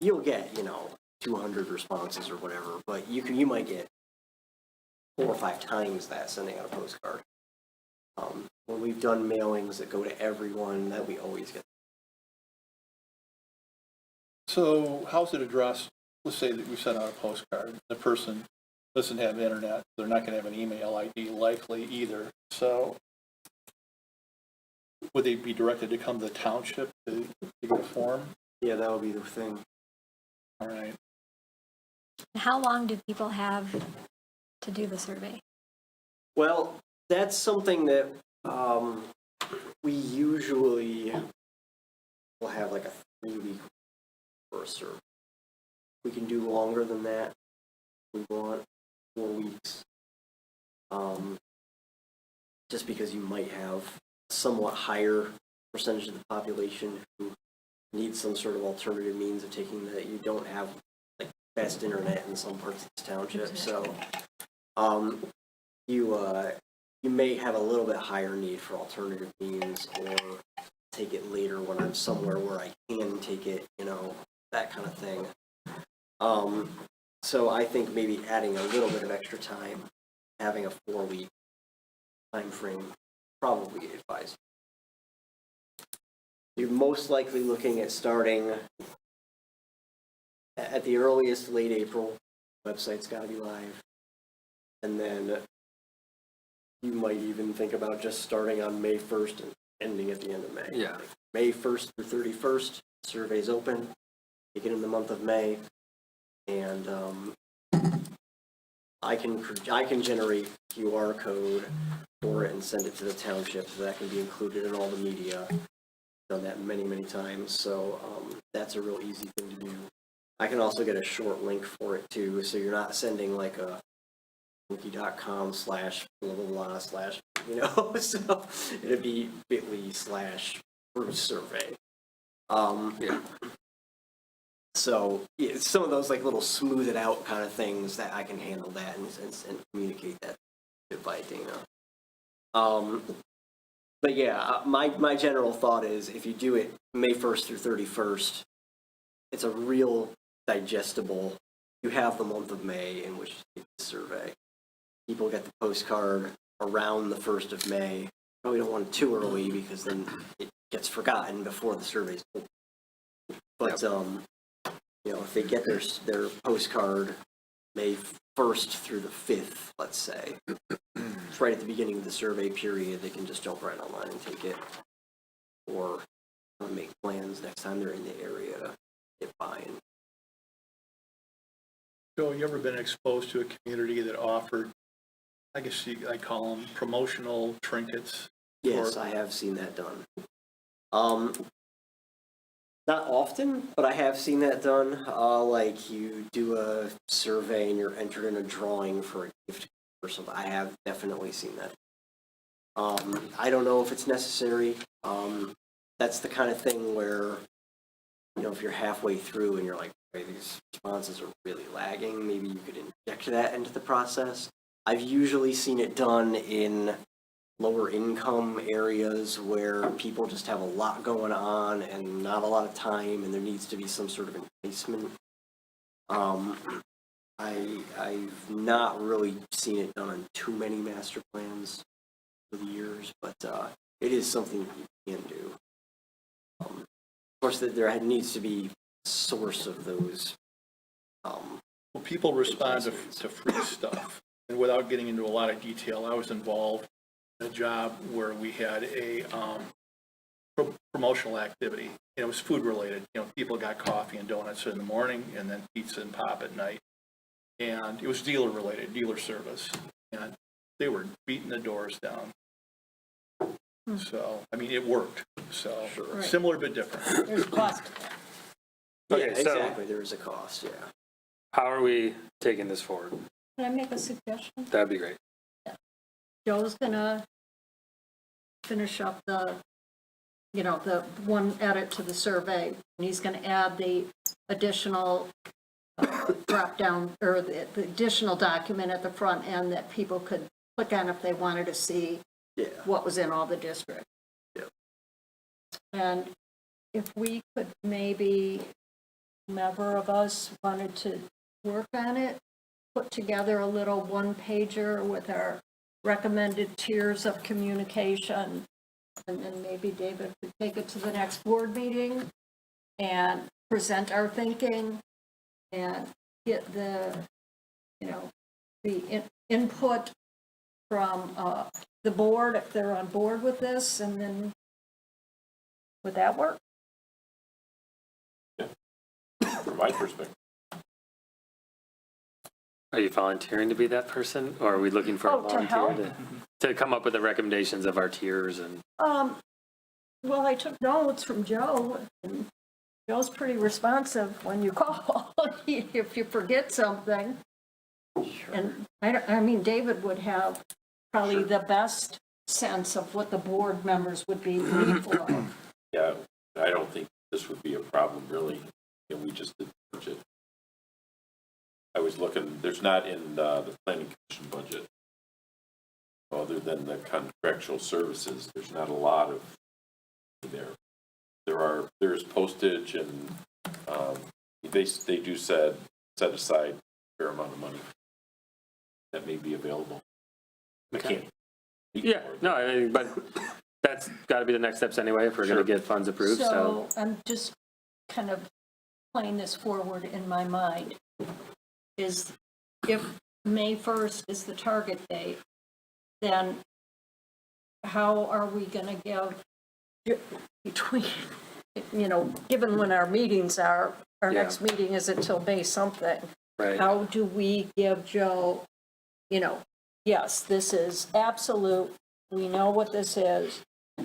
S7: 200 responses or whatever, but you might get 4 or 5 times that sending out a postcard. When we've done mailings that go to everyone, that we always get.
S5: So how's it addressed? Let's say that we send out a postcard. The person doesn't have internet. They're not gonna have an email ID likely either. So would they be directed to come to the township to get a form?
S7: Yeah, that would be the thing.
S5: All right.
S9: How long do people have to do the survey?
S7: Well, that's something that we usually will have like a 3-week first survey. We can do longer than that. We want 4 weeks. Just because you might have a somewhat higher percentage of the population who needs some sort of alternative means of taking that. You don't have like fast internet in some parts of this township, so you may have a little bit higher need for alternative means, or take it later when I'm somewhere where I can take it, that kind of thing. So I think maybe adding a little bit of extra time, having a 4-week time frame, probably advised. You're most likely looking at starting at the earliest late April. Website's got to be live, and then you might even think about just starting on May 1st and ending at the end of May.
S3: Yeah.
S7: Like May 1st through 31st, survey's open. Take it in the month of May, and I can generate QR code for it and send it to the township, so that can be included in all the media. Done that many times, so that's a real easy thing to do. I can also get a short link for it too, so you're not sending like a wiki.com/blah/blah/, so it'd be bit.ly/Bruce survey.
S3: Yeah.
S7: So yeah, some of those like little smooth it out kind of things that I can handle that and communicate that by Dana. But yeah, my general thought is if you do it May 1st through 31st, it's a real digestible. You have the month of May in which to take the survey. People get the postcard around the 1st of May. Probably don't want it too early because then it gets forgotten before the survey's open. But if they get their postcard May 1st through the 5th, let's say, it's right at the beginning of the survey period, they can just jump right online and take it, or make plans next time they're in the area to get by.
S5: Joe, you ever been exposed to a community that offered, I guess I call them promotional trinkets?
S7: Yes, I have seen that done. Not often, but I have seen that done. Like you do a survey and you're entered in a drawing for a gift or something. I have definitely seen that. I don't know if it's necessary. That's the kind of thing where, if you're halfway through and you're like, hey, these responses are really lagging, maybe you could inject that into the process. I've usually seen it done in lower income areas where people just have a lot going on and not a lot of time, and there needs to be some sort of enticement. I've not really seen it done on too many master plans over the years, but it is something you can do. Of course, there needs to be a source of those.
S5: Well, people respond to free stuff. And without getting into a lot of detail, I was involved in a job where we had a promotional activity. And it was food related. You know, people got coffee and donuts in the morning and then pizza and pop at night. And it was dealer related, dealer service. And they were beating the doors down. So, I mean, it worked. So,
S1: Right.
S5: similar but different.
S1: There's a cost to that.
S3: Okay,
S7: Yeah,
S3: so-
S7: exactly. There is a cost, yeah.
S3: How are we taking this forward?
S1: Can I make a suggestion?
S3: That'd be great.
S1: Joe's gonna finish up the one edit to the survey, and he's gonna add the additional drop down, or the additional document at the front end that people could click on if they wanted to see what was in all the districts.
S7: Yeah.
S1: And if we could maybe, whomever of us wanted to work on it, put together a little one-pager with our recommended tiers of communication, and then maybe David could take it to the next board meeting and present our thinking and get the, input from the board, if they're on board with this, and then, would that work?
S6: From my perspective.
S3: Are you volunteering to be that person, or are we looking for a
S1: Oh, to help?
S3: volunteer to come up with the recommendations of our tiers and?
S1: Well, I took notes from Joe, and Joe's pretty responsive when you call, if you forget something.
S7: Sure.
S1: And I mean, David would have probably the best sense of what the board members would be needful of.
S6: Yeah, I don't think this would be a problem, really. And we just did the budget. I was looking, there's not in the planning commission budget, other than the contractual services, there's not a lot of there. There's postage, and they do set aside a fair amount of money that may be available. I can't.
S3: Yeah, no, I mean, but that's got to be the next steps anyway if we're going to get funds approved. So
S1: I'm just kind of playing this forward in my mind, is if May 1st is the target date, then how are we going to give, between, given when our meetings are, our next meeting isn't till May something.
S3: right.
S1: How do we give Joe, yes, this is absolute, we know what this is,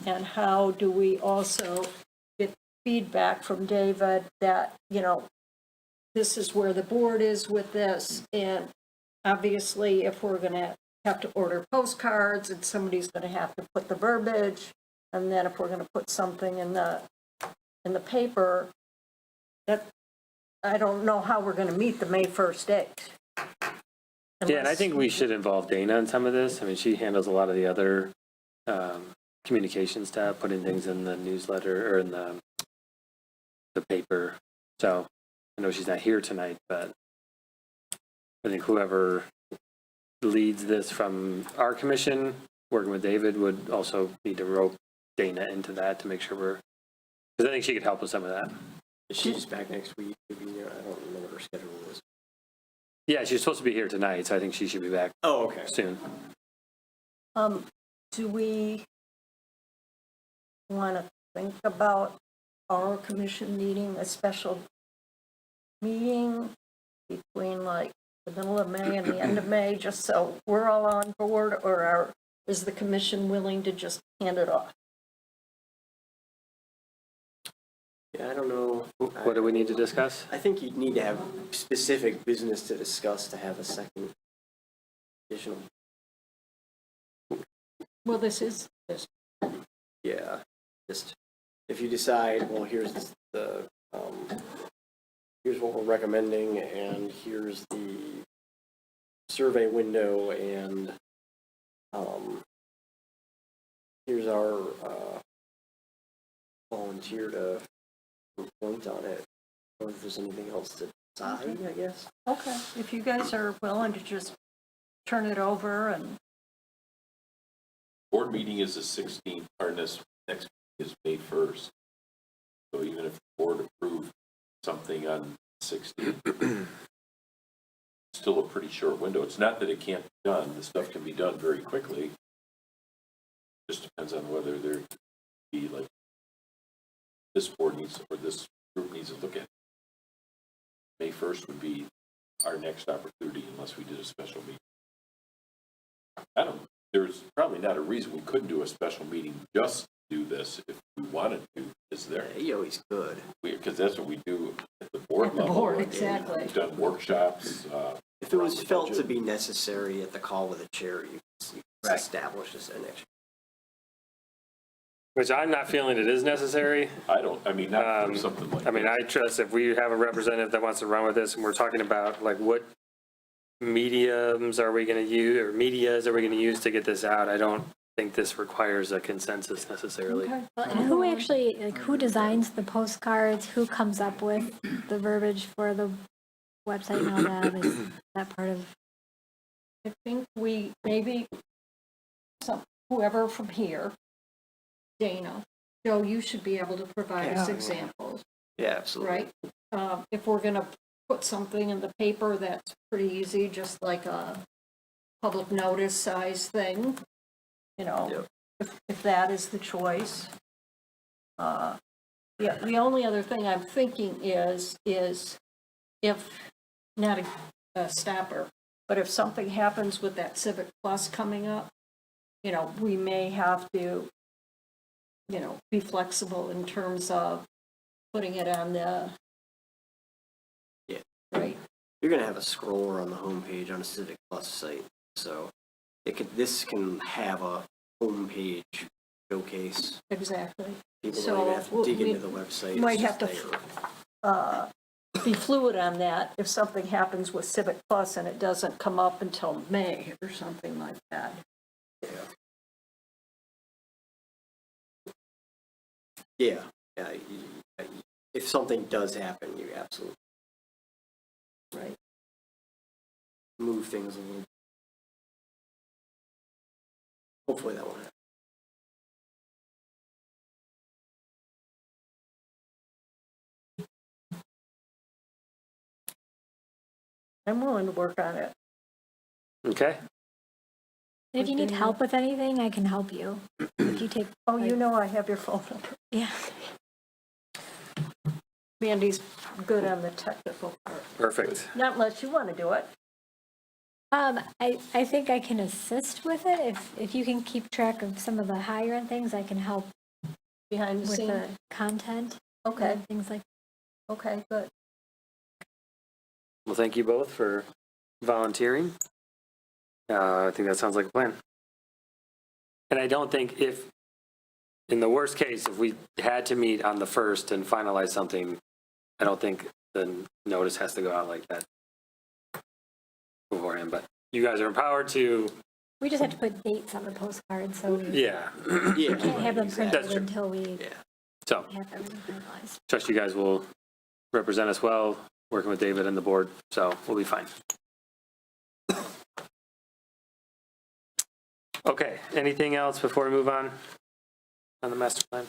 S1: and how do we also get feedback from David that, this is where the board is with this, and obviously if we're gonna have to order postcards, and somebody's gonna have to put the verbiage, and then if we're gonna put something in the paper, that, I don't know how we're gonna meet the May 1st date.
S3: Yeah, and I think we should involve Dana in some of this. I mean, she handles a lot of the other communication stuff, putting things in the newsletter or in the paper. So I know she's not here tonight, but I think whoever leads this from our commission, working with David, would also need to rope Dana into that to make sure because I think she could help with some of that.
S7: She's back next week. Maybe, I don't know what her schedule is.
S3: Yeah, she's supposed to be here tonight, so I think she should be back
S7: Oh, okay.
S3: soon.
S1: Do we want to think about our commission needing a special meeting between like the middle of May and the end of May, just so we're all on board, or is the commission willing to just hand it off?
S7: Yeah, I don't know.
S3: What do we need to discuss?
S7: I think you'd need to have specific business to discuss to have a second additional.
S1: Well, this is,
S7: Yeah, just if you decide, well, here's here's what we're recommending, and here's the survey window, and here's our volunteer to point on it. Or if there's anything else to decide, I guess.
S1: Okay, if you guys are willing to just turn it over and,
S6: Board meeting is the 16th, our next meeting is May 1st. So even if the board approved something on 16th, still a pretty short window. It's not that it can't be done. The stuff can be done very quickly. Just depends on whether there be like this board needs or this group needs to look at it. May 1st would be our next opportunity unless we did a special meeting. There's probably not a reason we couldn't do a special meeting just to do this if we wanted to, is there?
S7: Yeah, you always could.
S6: Because that's what we do at the board
S1: At the
S6: level.
S1: board, exactly.
S6: We've done workshops.
S7: If it was
S6: around the
S7: felt to
S6: budget.
S7: be necessary at the call with the chair, you could
S1: Right.
S7: establish this an extra.
S3: Which I'm not feeling it is necessary.
S6: Not for something like
S3: I mean,
S6: this.
S3: I trust if we have a representative that wants to run with this and we're talking about like what mediums are we going to use or medias are we going to use to get this out, I don't think this requires a consensus necessarily.
S1: okay.
S9: And who actually, like, who designs the postcards? Who comes up with the verbiage for the website and all that? Is that part of?
S1: I think we, maybe whoever from here, Dana, Joe, you should be able to provide us examples,
S7: Yeah, absolutely.
S1: right? If we're gonna put something in the paper, that's pretty easy, just like a public notice size thing, you know, if that is the choice. Yeah, the only other thing I'm thinking is if, not a stopper, but if something happens with that Civic Plus coming up, you know, we may have to, you know, be flexible in terms of putting it on the,
S7: Yeah.
S1: right,
S7: You're gonna have a scroller on the homepage on a Civic Plus site, so this can have a homepage showcase.
S1: exactly.
S7: People
S1: So,
S7: don't even have to dig
S1: we
S7: into the website.
S1: might
S7: It's
S1: have to
S7: just there.
S1: Be fluid on that if something happens with Civic Plus and it doesn't come up until May or something like that.
S7: Yeah, if something does happen, you absolutely
S1: Right.
S7: move things a little. Hopefully that won't happen.
S1: I'm willing to work on it.
S3: Okay.
S9: And if you need help with anything, I can help you. If you take,
S1: Oh, you know I have your phone number.
S9: yeah.
S1: Mandy's good on the technical part.
S3: Perfect.
S1: Not unless you want to do it.
S9: I think I can assist with it. If you can keep track of some of the higher end things, I can help
S1: Behind the
S9: with
S1: scene.
S9: the content.
S1: Okay,
S9: and things like,
S1: okay, good.
S3: Well, thank you both for volunteering. I think that sounds like a plan. And I don't think if, in the worst case, if we had to meet on the 1st and finalize something, I don't think the notice has to go out like that beforehand, but you guys are empowered to,
S9: we just have to put dates on the postcard, so we
S3: yeah.
S7: Yeah.
S9: can't have them
S3: That's
S9: printed
S3: true.
S9: until we
S7: Yeah.
S3: So,
S9: have everything finalized.
S3: trust you guys will represent us well, working with David and the board, so we'll be fine. Okay, anything else before we move on the master plan?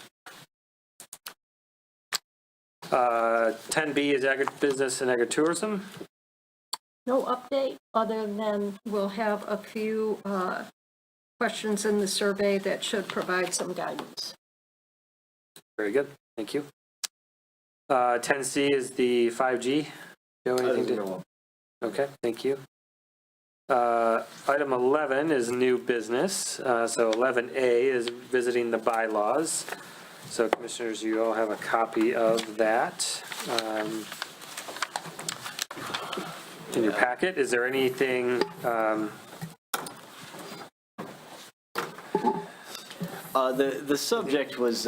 S3: 10B is agribusiness and agritourism.
S1: No update, other than we'll have a few questions in the survey that should provide some guidance.
S3: Very good, thank you. 10C is the 5G. Joe, anything to? Okay, thank you. Item 11 is new business. So 11A is visiting the bylaws. So commissioners, you all have a copy of that in your packet. Is there anything?
S7: The subject was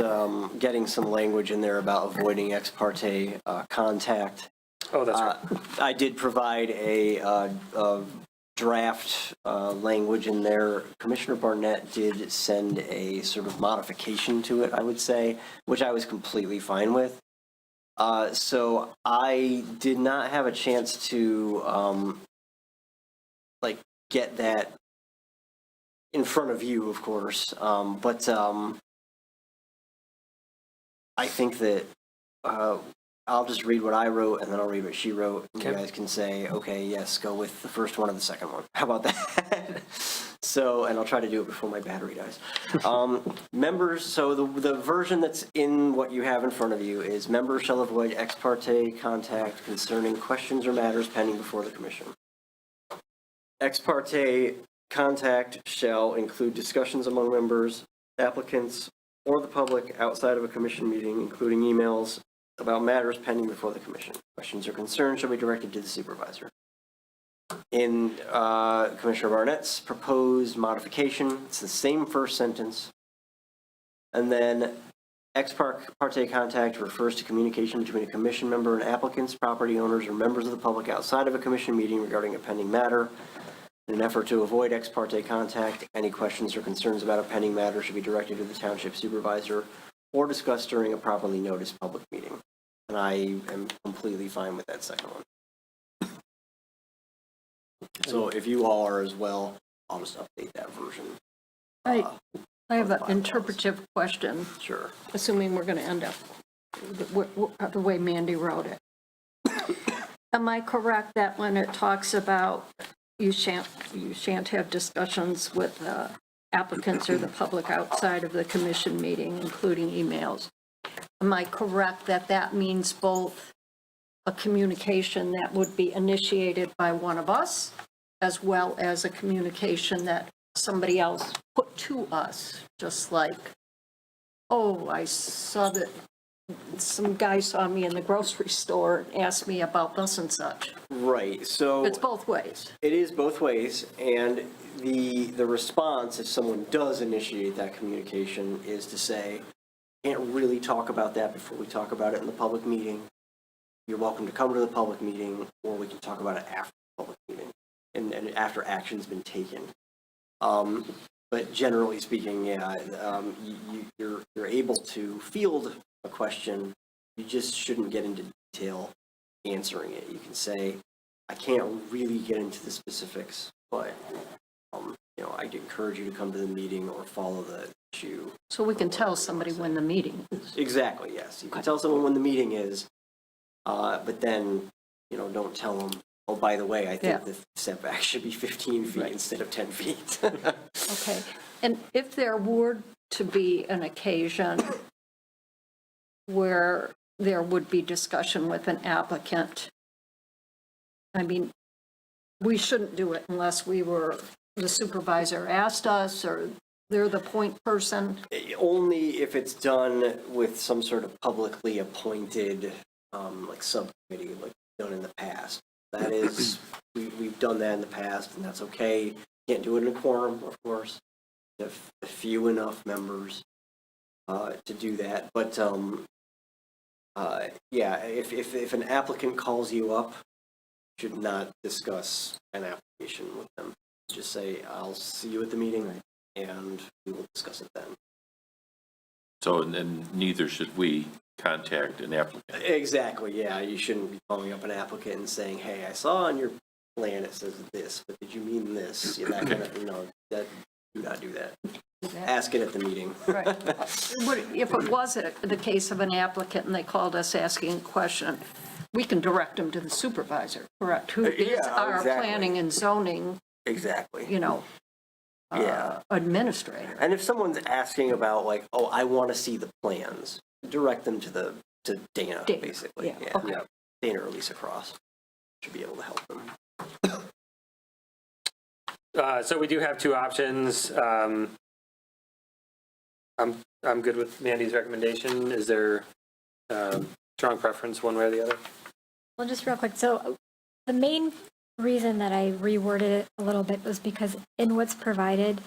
S7: getting some language in there about avoiding ex parte contact.
S3: Oh, that's right.
S7: I did provide a draft language in there. Commissioner Barnett did send a sort of modification to it, I would say, which I was completely fine with. So I did not have a chance to like get that in front of you, of course, but I think that I'll just read what I wrote, and then I'll read what she wrote. And You guys can say, okay, yes, go with the first one and the second one. How about that? So, and I'll try to do it before my battery dies. Members, so the version that's in what you have in front of you is members shall avoid ex parte contact concerning questions or matters pending before the commission. Ex parte contact shall include discussions among members, applicants, or the public outside of a commission meeting, including emails about matters pending before the commission. Questions or concerns shall be directed to the supervisor. In Commissioner Barnett's proposed modification, it's the same first sentence. And then ex parte contact refers to communication between a commission member and applicants, property owners, or members of the public outside of a commission meeting regarding a pending matter. In an effort to avoid ex parte contact, any questions or concerns about a pending matter should be directed to the township supervisor or discussed during a properly noticed public meeting. And I am completely fine with that second one. So if you all are as well, I'll just update that version.
S1: I have an interpretive question,
S7: Sure.
S1: assuming we're going to end up the way Mandy wrote it. Am I correct that when it talks about you shan't have discussions with applicants or the public outside of the commission meeting, including emails? Am I correct that that means both a communication that would be initiated by one of us, as well as a communication that somebody else put to us, just like, oh, I saw that some guy saw me in the grocery store and asked me about thus and such.
S7: Right, so.
S1: It's both ways.
S7: It is both ways, and the response, if someone does initiate that communication, is to say, can't really talk about that before we talk about it in the public meeting. You're welcome to come to the public meeting, or we can talk about it after the public meeting, and after action's been taken. But generally speaking, yeah, you're able to field a question. You just shouldn't get into detail answering it. You can say, I can't really get into the specifics, but I'd encourage you to come to the meeting or follow the issue.
S1: So we can tell somebody when the meeting is.
S7: Exactly, yes. You can tell someone when the meeting is, but then, don't tell them, oh, by the way, I think the setback should be 15 feet instead of 10 feet.
S1: Okay. And if there were to be an occasion where there would be discussion with an applicant, I mean, we shouldn't do it unless the supervisor asked us, or they're the point person.
S7: Only if it's done with some sort of publicly appointed, like subcommittee, like done in the past. That is, we've done that in the past, and that's okay. Can't do it in a quorum, of course. If few enough members to do that. But yeah, if an applicant calls you up, you should not discuss an application with them. Just say, I'll see you at the meeting, and we will discuss it then.
S6: So, and then neither should we contact an applicant.
S7: Exactly, yeah. You shouldn't be calling up an applicant and saying, hey, I saw on your plan it says this, but did you mean this? Yeah, that kind of, do not do that. Ask it at the meeting.
S1: Right. If it was the case of an applicant and they called us asking a question, we can direct them to the supervisor, correct? Who is our planning and zoning,
S7: Exactly.
S1: administrator.
S7: And if someone's asking about, like, oh, I want to see the plans, direct them to Dana, basically.
S1: Yeah, okay.
S7: Dana or Lisa Cross should be able to help them.
S3: So we do have two options. I'm good with Mandy's recommendation. Is there strong preference one way or the other?
S9: Well, just real quick. So the main reason that I reworded it a little bit was because in what's provided,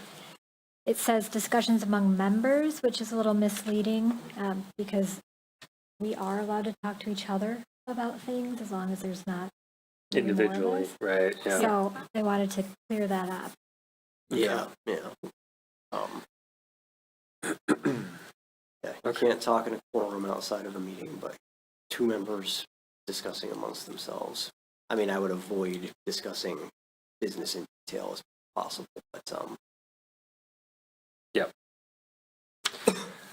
S9: it says discussions among members, which is a little misleading because we are allowed to talk to each other about things as long as there's not maybe more of
S3: Individually,
S9: this.
S3: right, yeah.
S9: So I wanted to clear that up.
S7: Yeah. Yeah, you can't talk in a quorum outside of a meeting, but 2 members discussing amongst themselves. I mean, I would avoid discussing business in detail as possible, but,
S3: Yep.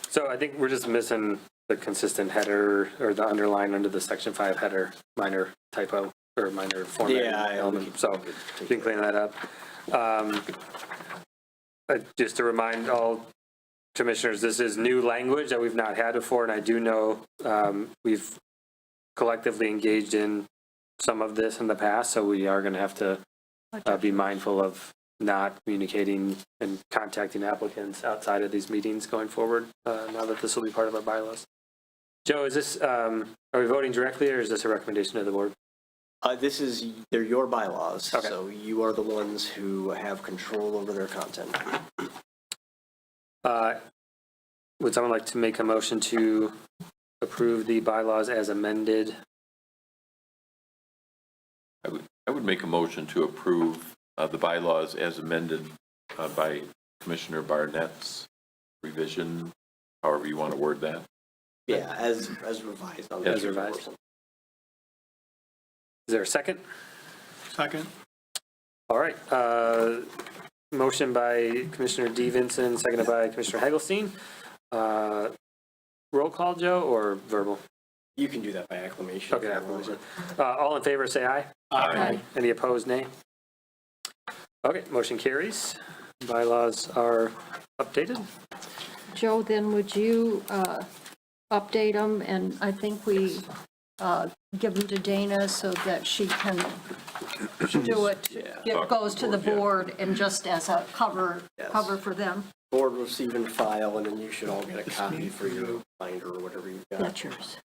S3: So I think we're just missing the consistent header or the underline under the section 5 header, minor typo or minor formatting
S7: Yeah,
S3: element. So you can clean that up. Just to remind all commissioners, this is new language that we've not had before, and I do know we've collectively engaged in some of this in the past, so we are going to have to be mindful of not communicating and contacting applicants outside of these meetings going forward, now that this will be part of our bylaws. Joe, is this, are we voting directly, or is this a recommendation of the board?
S7: they're your bylaws,
S3: Okay.
S7: so you are the ones who have control over their content.
S3: Would someone like to make a motion to approve the bylaws as amended?
S6: I would make a motion to approve the bylaws as amended by Commissioner Barnett's revision, however you want to word that.
S7: Yeah, as revised. On
S3: As revised. Is there a second?
S5: Second?
S3: All right. Motion by Commissioner D. Vincent, seconded by Commissioner Hagelstein. Roll call, Joe, or verbal?
S7: You can do that by acclamation.
S3: Okay, acclamation. All in favor, say aye.
S5: Aye.
S3: Any opposed, nay? Okay, motion carries. Bylaws are updated.
S1: Joe, then would you update them? And I think we give them to Dana so that she can do it. It goes to the board and just as a cover for them.
S7: Board receive and file, and then you should all get a copy for your binder or whatever you've got.
S1: That's yours.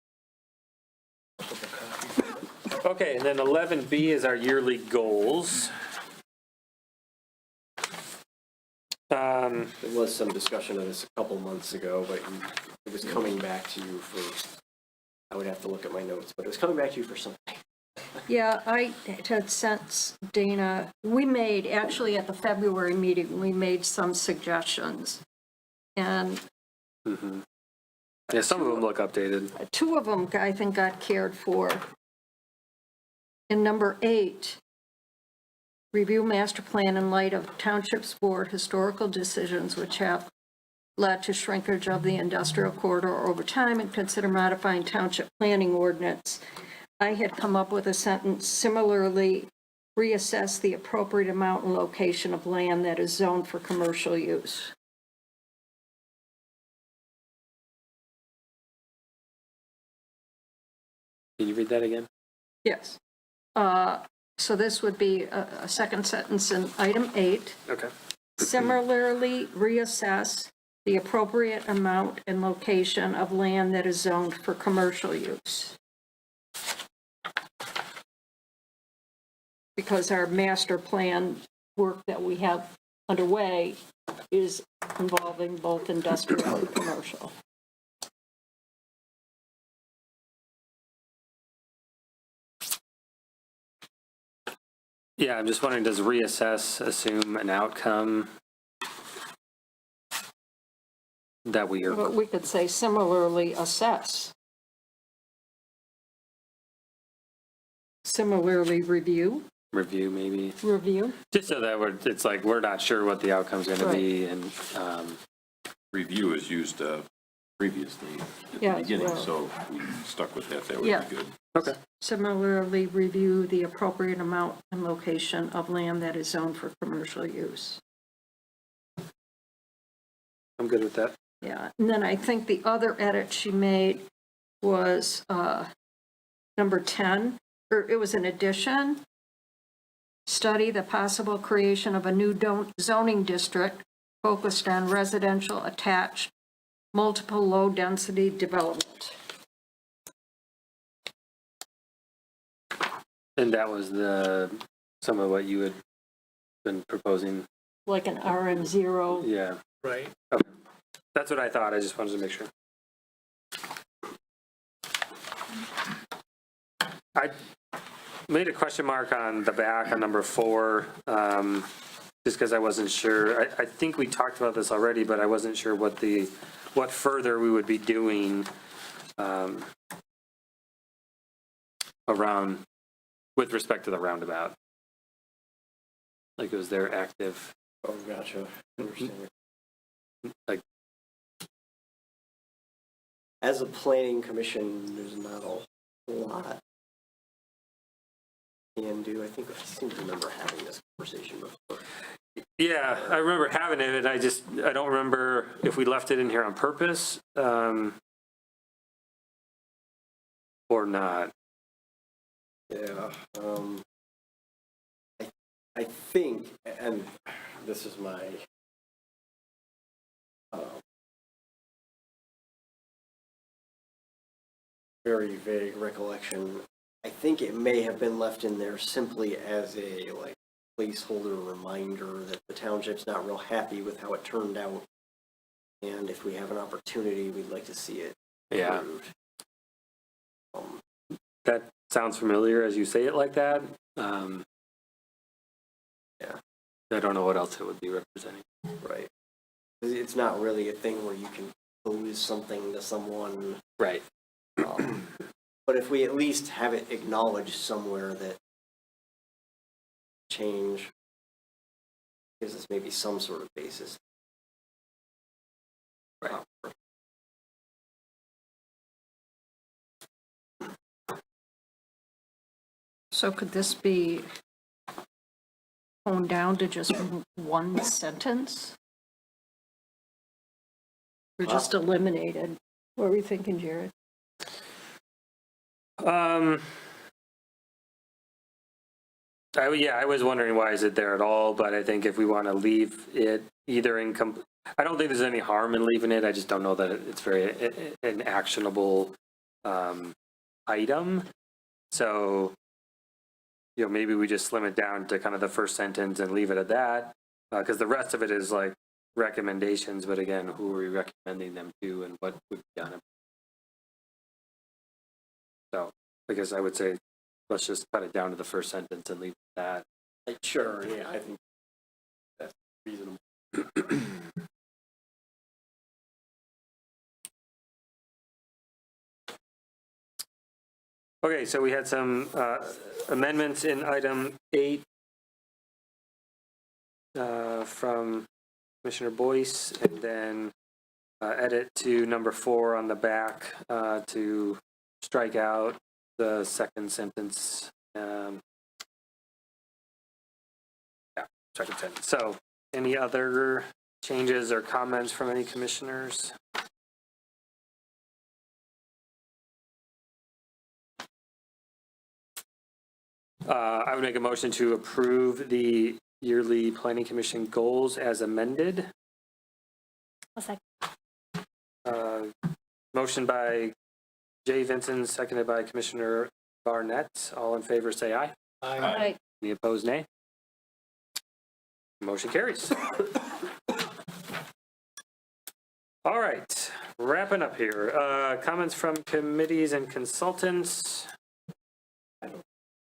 S3: Okay, and then 11B is our yearly goals.
S7: There was some discussion of this a couple months ago, but it was coming back to you for, I would have to look at my notes, but it was coming back to you for something.
S1: Yeah, I had sent Dana, we made, actually at the February meeting, we made some suggestions. And
S3: Yeah, some of them look updated.
S1: 2 of them, I think, got cared for. And number 8, review master plan in light of Township's board historical decisions which have led to shrinkage of the industrial corridor over time, and consider modifying township planning ordinance. I had come up with a sentence, similarly, reassess the appropriate amount and location of land that is zoned for commercial use.
S3: Can you read that again?
S1: Yes. So this would be a second sentence in item 8.
S3: Okay.
S1: Similarly, reassess the appropriate amount and location of land that is zoned for commercial use. Because our master plan work that we have underway is involving both industrial and commercial.
S3: Yeah, I'm just wondering, does reassess assume an outcome that we are?
S1: But we could say similarly assess. Similarly review.
S3: Review, maybe.
S1: Review.
S3: Just so that it's like, we're not sure what the outcome's going to be, and
S6: Review is used previously at
S1: Yeah,
S6: the beginning,
S1: well.
S6: so if we stuck with that, that would
S1: Yeah.
S6: be good.
S3: okay.
S1: Similarly review the appropriate amount and location of land that is zoned for commercial use.
S3: I'm good with that.
S1: Yeah, and then I think the other edit she made was number 10, or it was an addition. Study the possible creation of a new zoning district focused on residential attached, multiple low-density development.
S3: And that was some of what you had been proposing.
S1: Like an RM0.
S3: Yeah.
S5: Right.
S3: Okay. That's what I thought. I just wanted to make sure. made a question mark on the back on number 4, just because I wasn't sure. I think we talked about this already, but I wasn't sure what further we would be doing around with respect to the roundabout. Like, it was their active,
S7: Oh, gotcha. Understand.
S3: like,
S7: As a planning commission, there's not a lot can do. I seem to remember having this conversation before.
S3: yeah, I remember having it, and I don't remember if we left it in here on purpose or not.
S7: Yeah, I think, and this is my very vague recollection. I think it may have been left in there simply as a like placeholder reminder that the township's not real happy with how it turned out, and if we have an opportunity, we'd like to see it
S3: Yeah.
S7: improved.
S3: That sounds familiar as you say it like that.
S7: Yeah.
S3: I don't know what else it would be representing.
S7: Right. It's not really a thing where you can pose something to someone.
S3: Right.
S7: But if we at least have it acknowledged somewhere that change gives us maybe some sort of basis.
S3: Right.
S1: So could this be honed down to just one sentence? Or just eliminated? What were you thinking, Jared?
S3: I was wondering why is it there at all, but I think if we want to leave it either in, I don't think there's any harm in leaving it. I just don't know that it's very an actionable item. So, maybe we just slim it down to kind of the first sentence and leave it at that, because the rest of it is like recommendations. But again, who are we recommending them to, and what would be done? So, I guess I would say let's just cut it down to the first sentence and leave it at that.
S7: Sure, yeah, I think that's reasonable.
S3: Okay, so we had some amendments in item 8 from Commissioner Boyce, and then edit to number 4 on the back to strike out the second sentence. Second sentence. So, any other changes or comments from any commissioners? I would make a motion to approve the yearly planning commission goals as amended.
S9: I'll second.
S3: Motion by Jay Vincent, seconded by Commissioner Barnett. All in favor, say aye.
S1: Aye.
S3: Any opposed, nay? Motion carries. All right, wrapping up here. Comments from committees and consultants.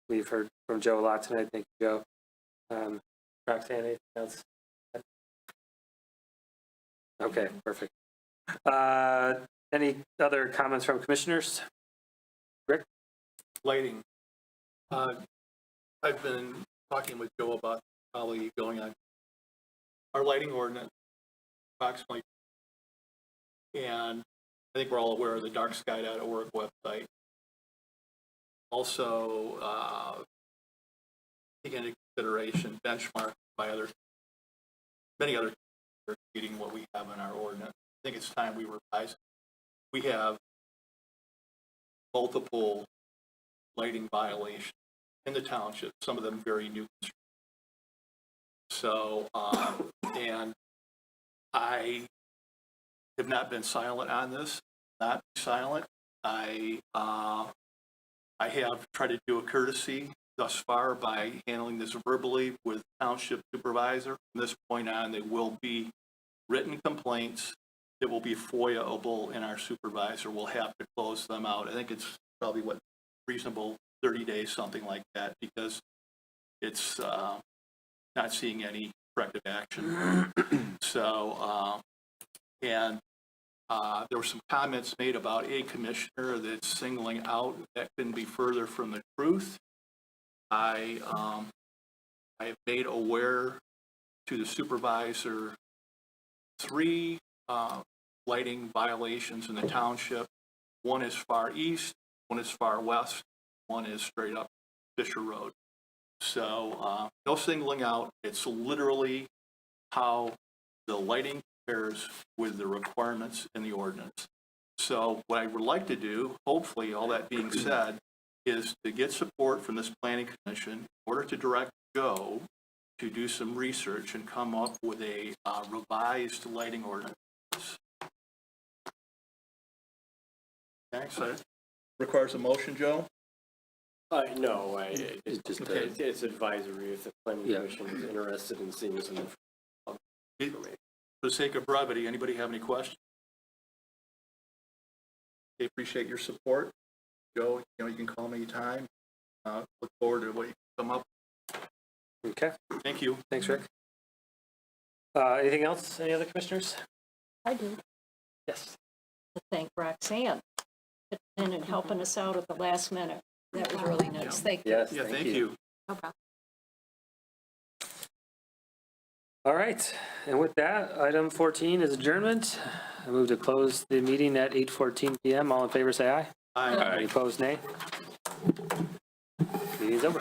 S3: We've heard from Joe a lot tonight. Thank you, Joe. Roxanne, anything else? Okay, perfect. Any other comments from commissioners? Rick?
S5: Lighting. I've been talking with Joe about probably going on our lighting ordinance approximately, and I think we're all aware of the darksky.org website. Also, taking into consideration benchmark by many other reading what we have in our ordinance. I think it's time we revise it. We have multiple lighting violations in the township, some of them very new. So, and I have not been silent on this, not silent. I have tried to do a courtesy thus far by handling this verbally with township supervisor. From this point on, there will be written complaints that will be FOIA-able, and our supervisor will have to close them out. I think it's probably reasonable 30 days, something like that, because it's not seeing any corrective action. So, and there were some comments made about a commissioner that's singling out. That couldn't be further from the truth. I have made aware to the supervisor 3 lighting violations in the township. One is far east, one is far west, one is straight up Fisher Road. So no singling out. It's literally how the lighting compares with the requirements in the ordinance. So what I would like to do, hopefully, all that being said, is to get support from this planning commission in order to direct Joe to do some research and come up with a revised lighting ordinance. Okay, so requires a motion, Joe?
S7: No, it's just,
S5: Okay.
S7: it's advisory if the planning commission is interested in seeing some information.
S5: For the sake of brevity, anybody have any questions? I appreciate your support. Joe, you can call me anytime. Look forward to what you come up.
S3: Okay,
S5: Thank you.
S3: thanks, Rick. Anything else? Any other commissioners?
S1: I do.
S3: Yes.
S1: To thank Roxanne for coming in and helping us out at the last minute. That was really nice. Thank you.
S3: Yes,
S5: Yeah, thank you.
S4: No problem.
S3: All right, and with that, item 14 is adjournment. I move to close the meeting at 8:14 PM. All in favor, say aye.
S5: Aye.
S3: Any opposed, nay? Meeting's over.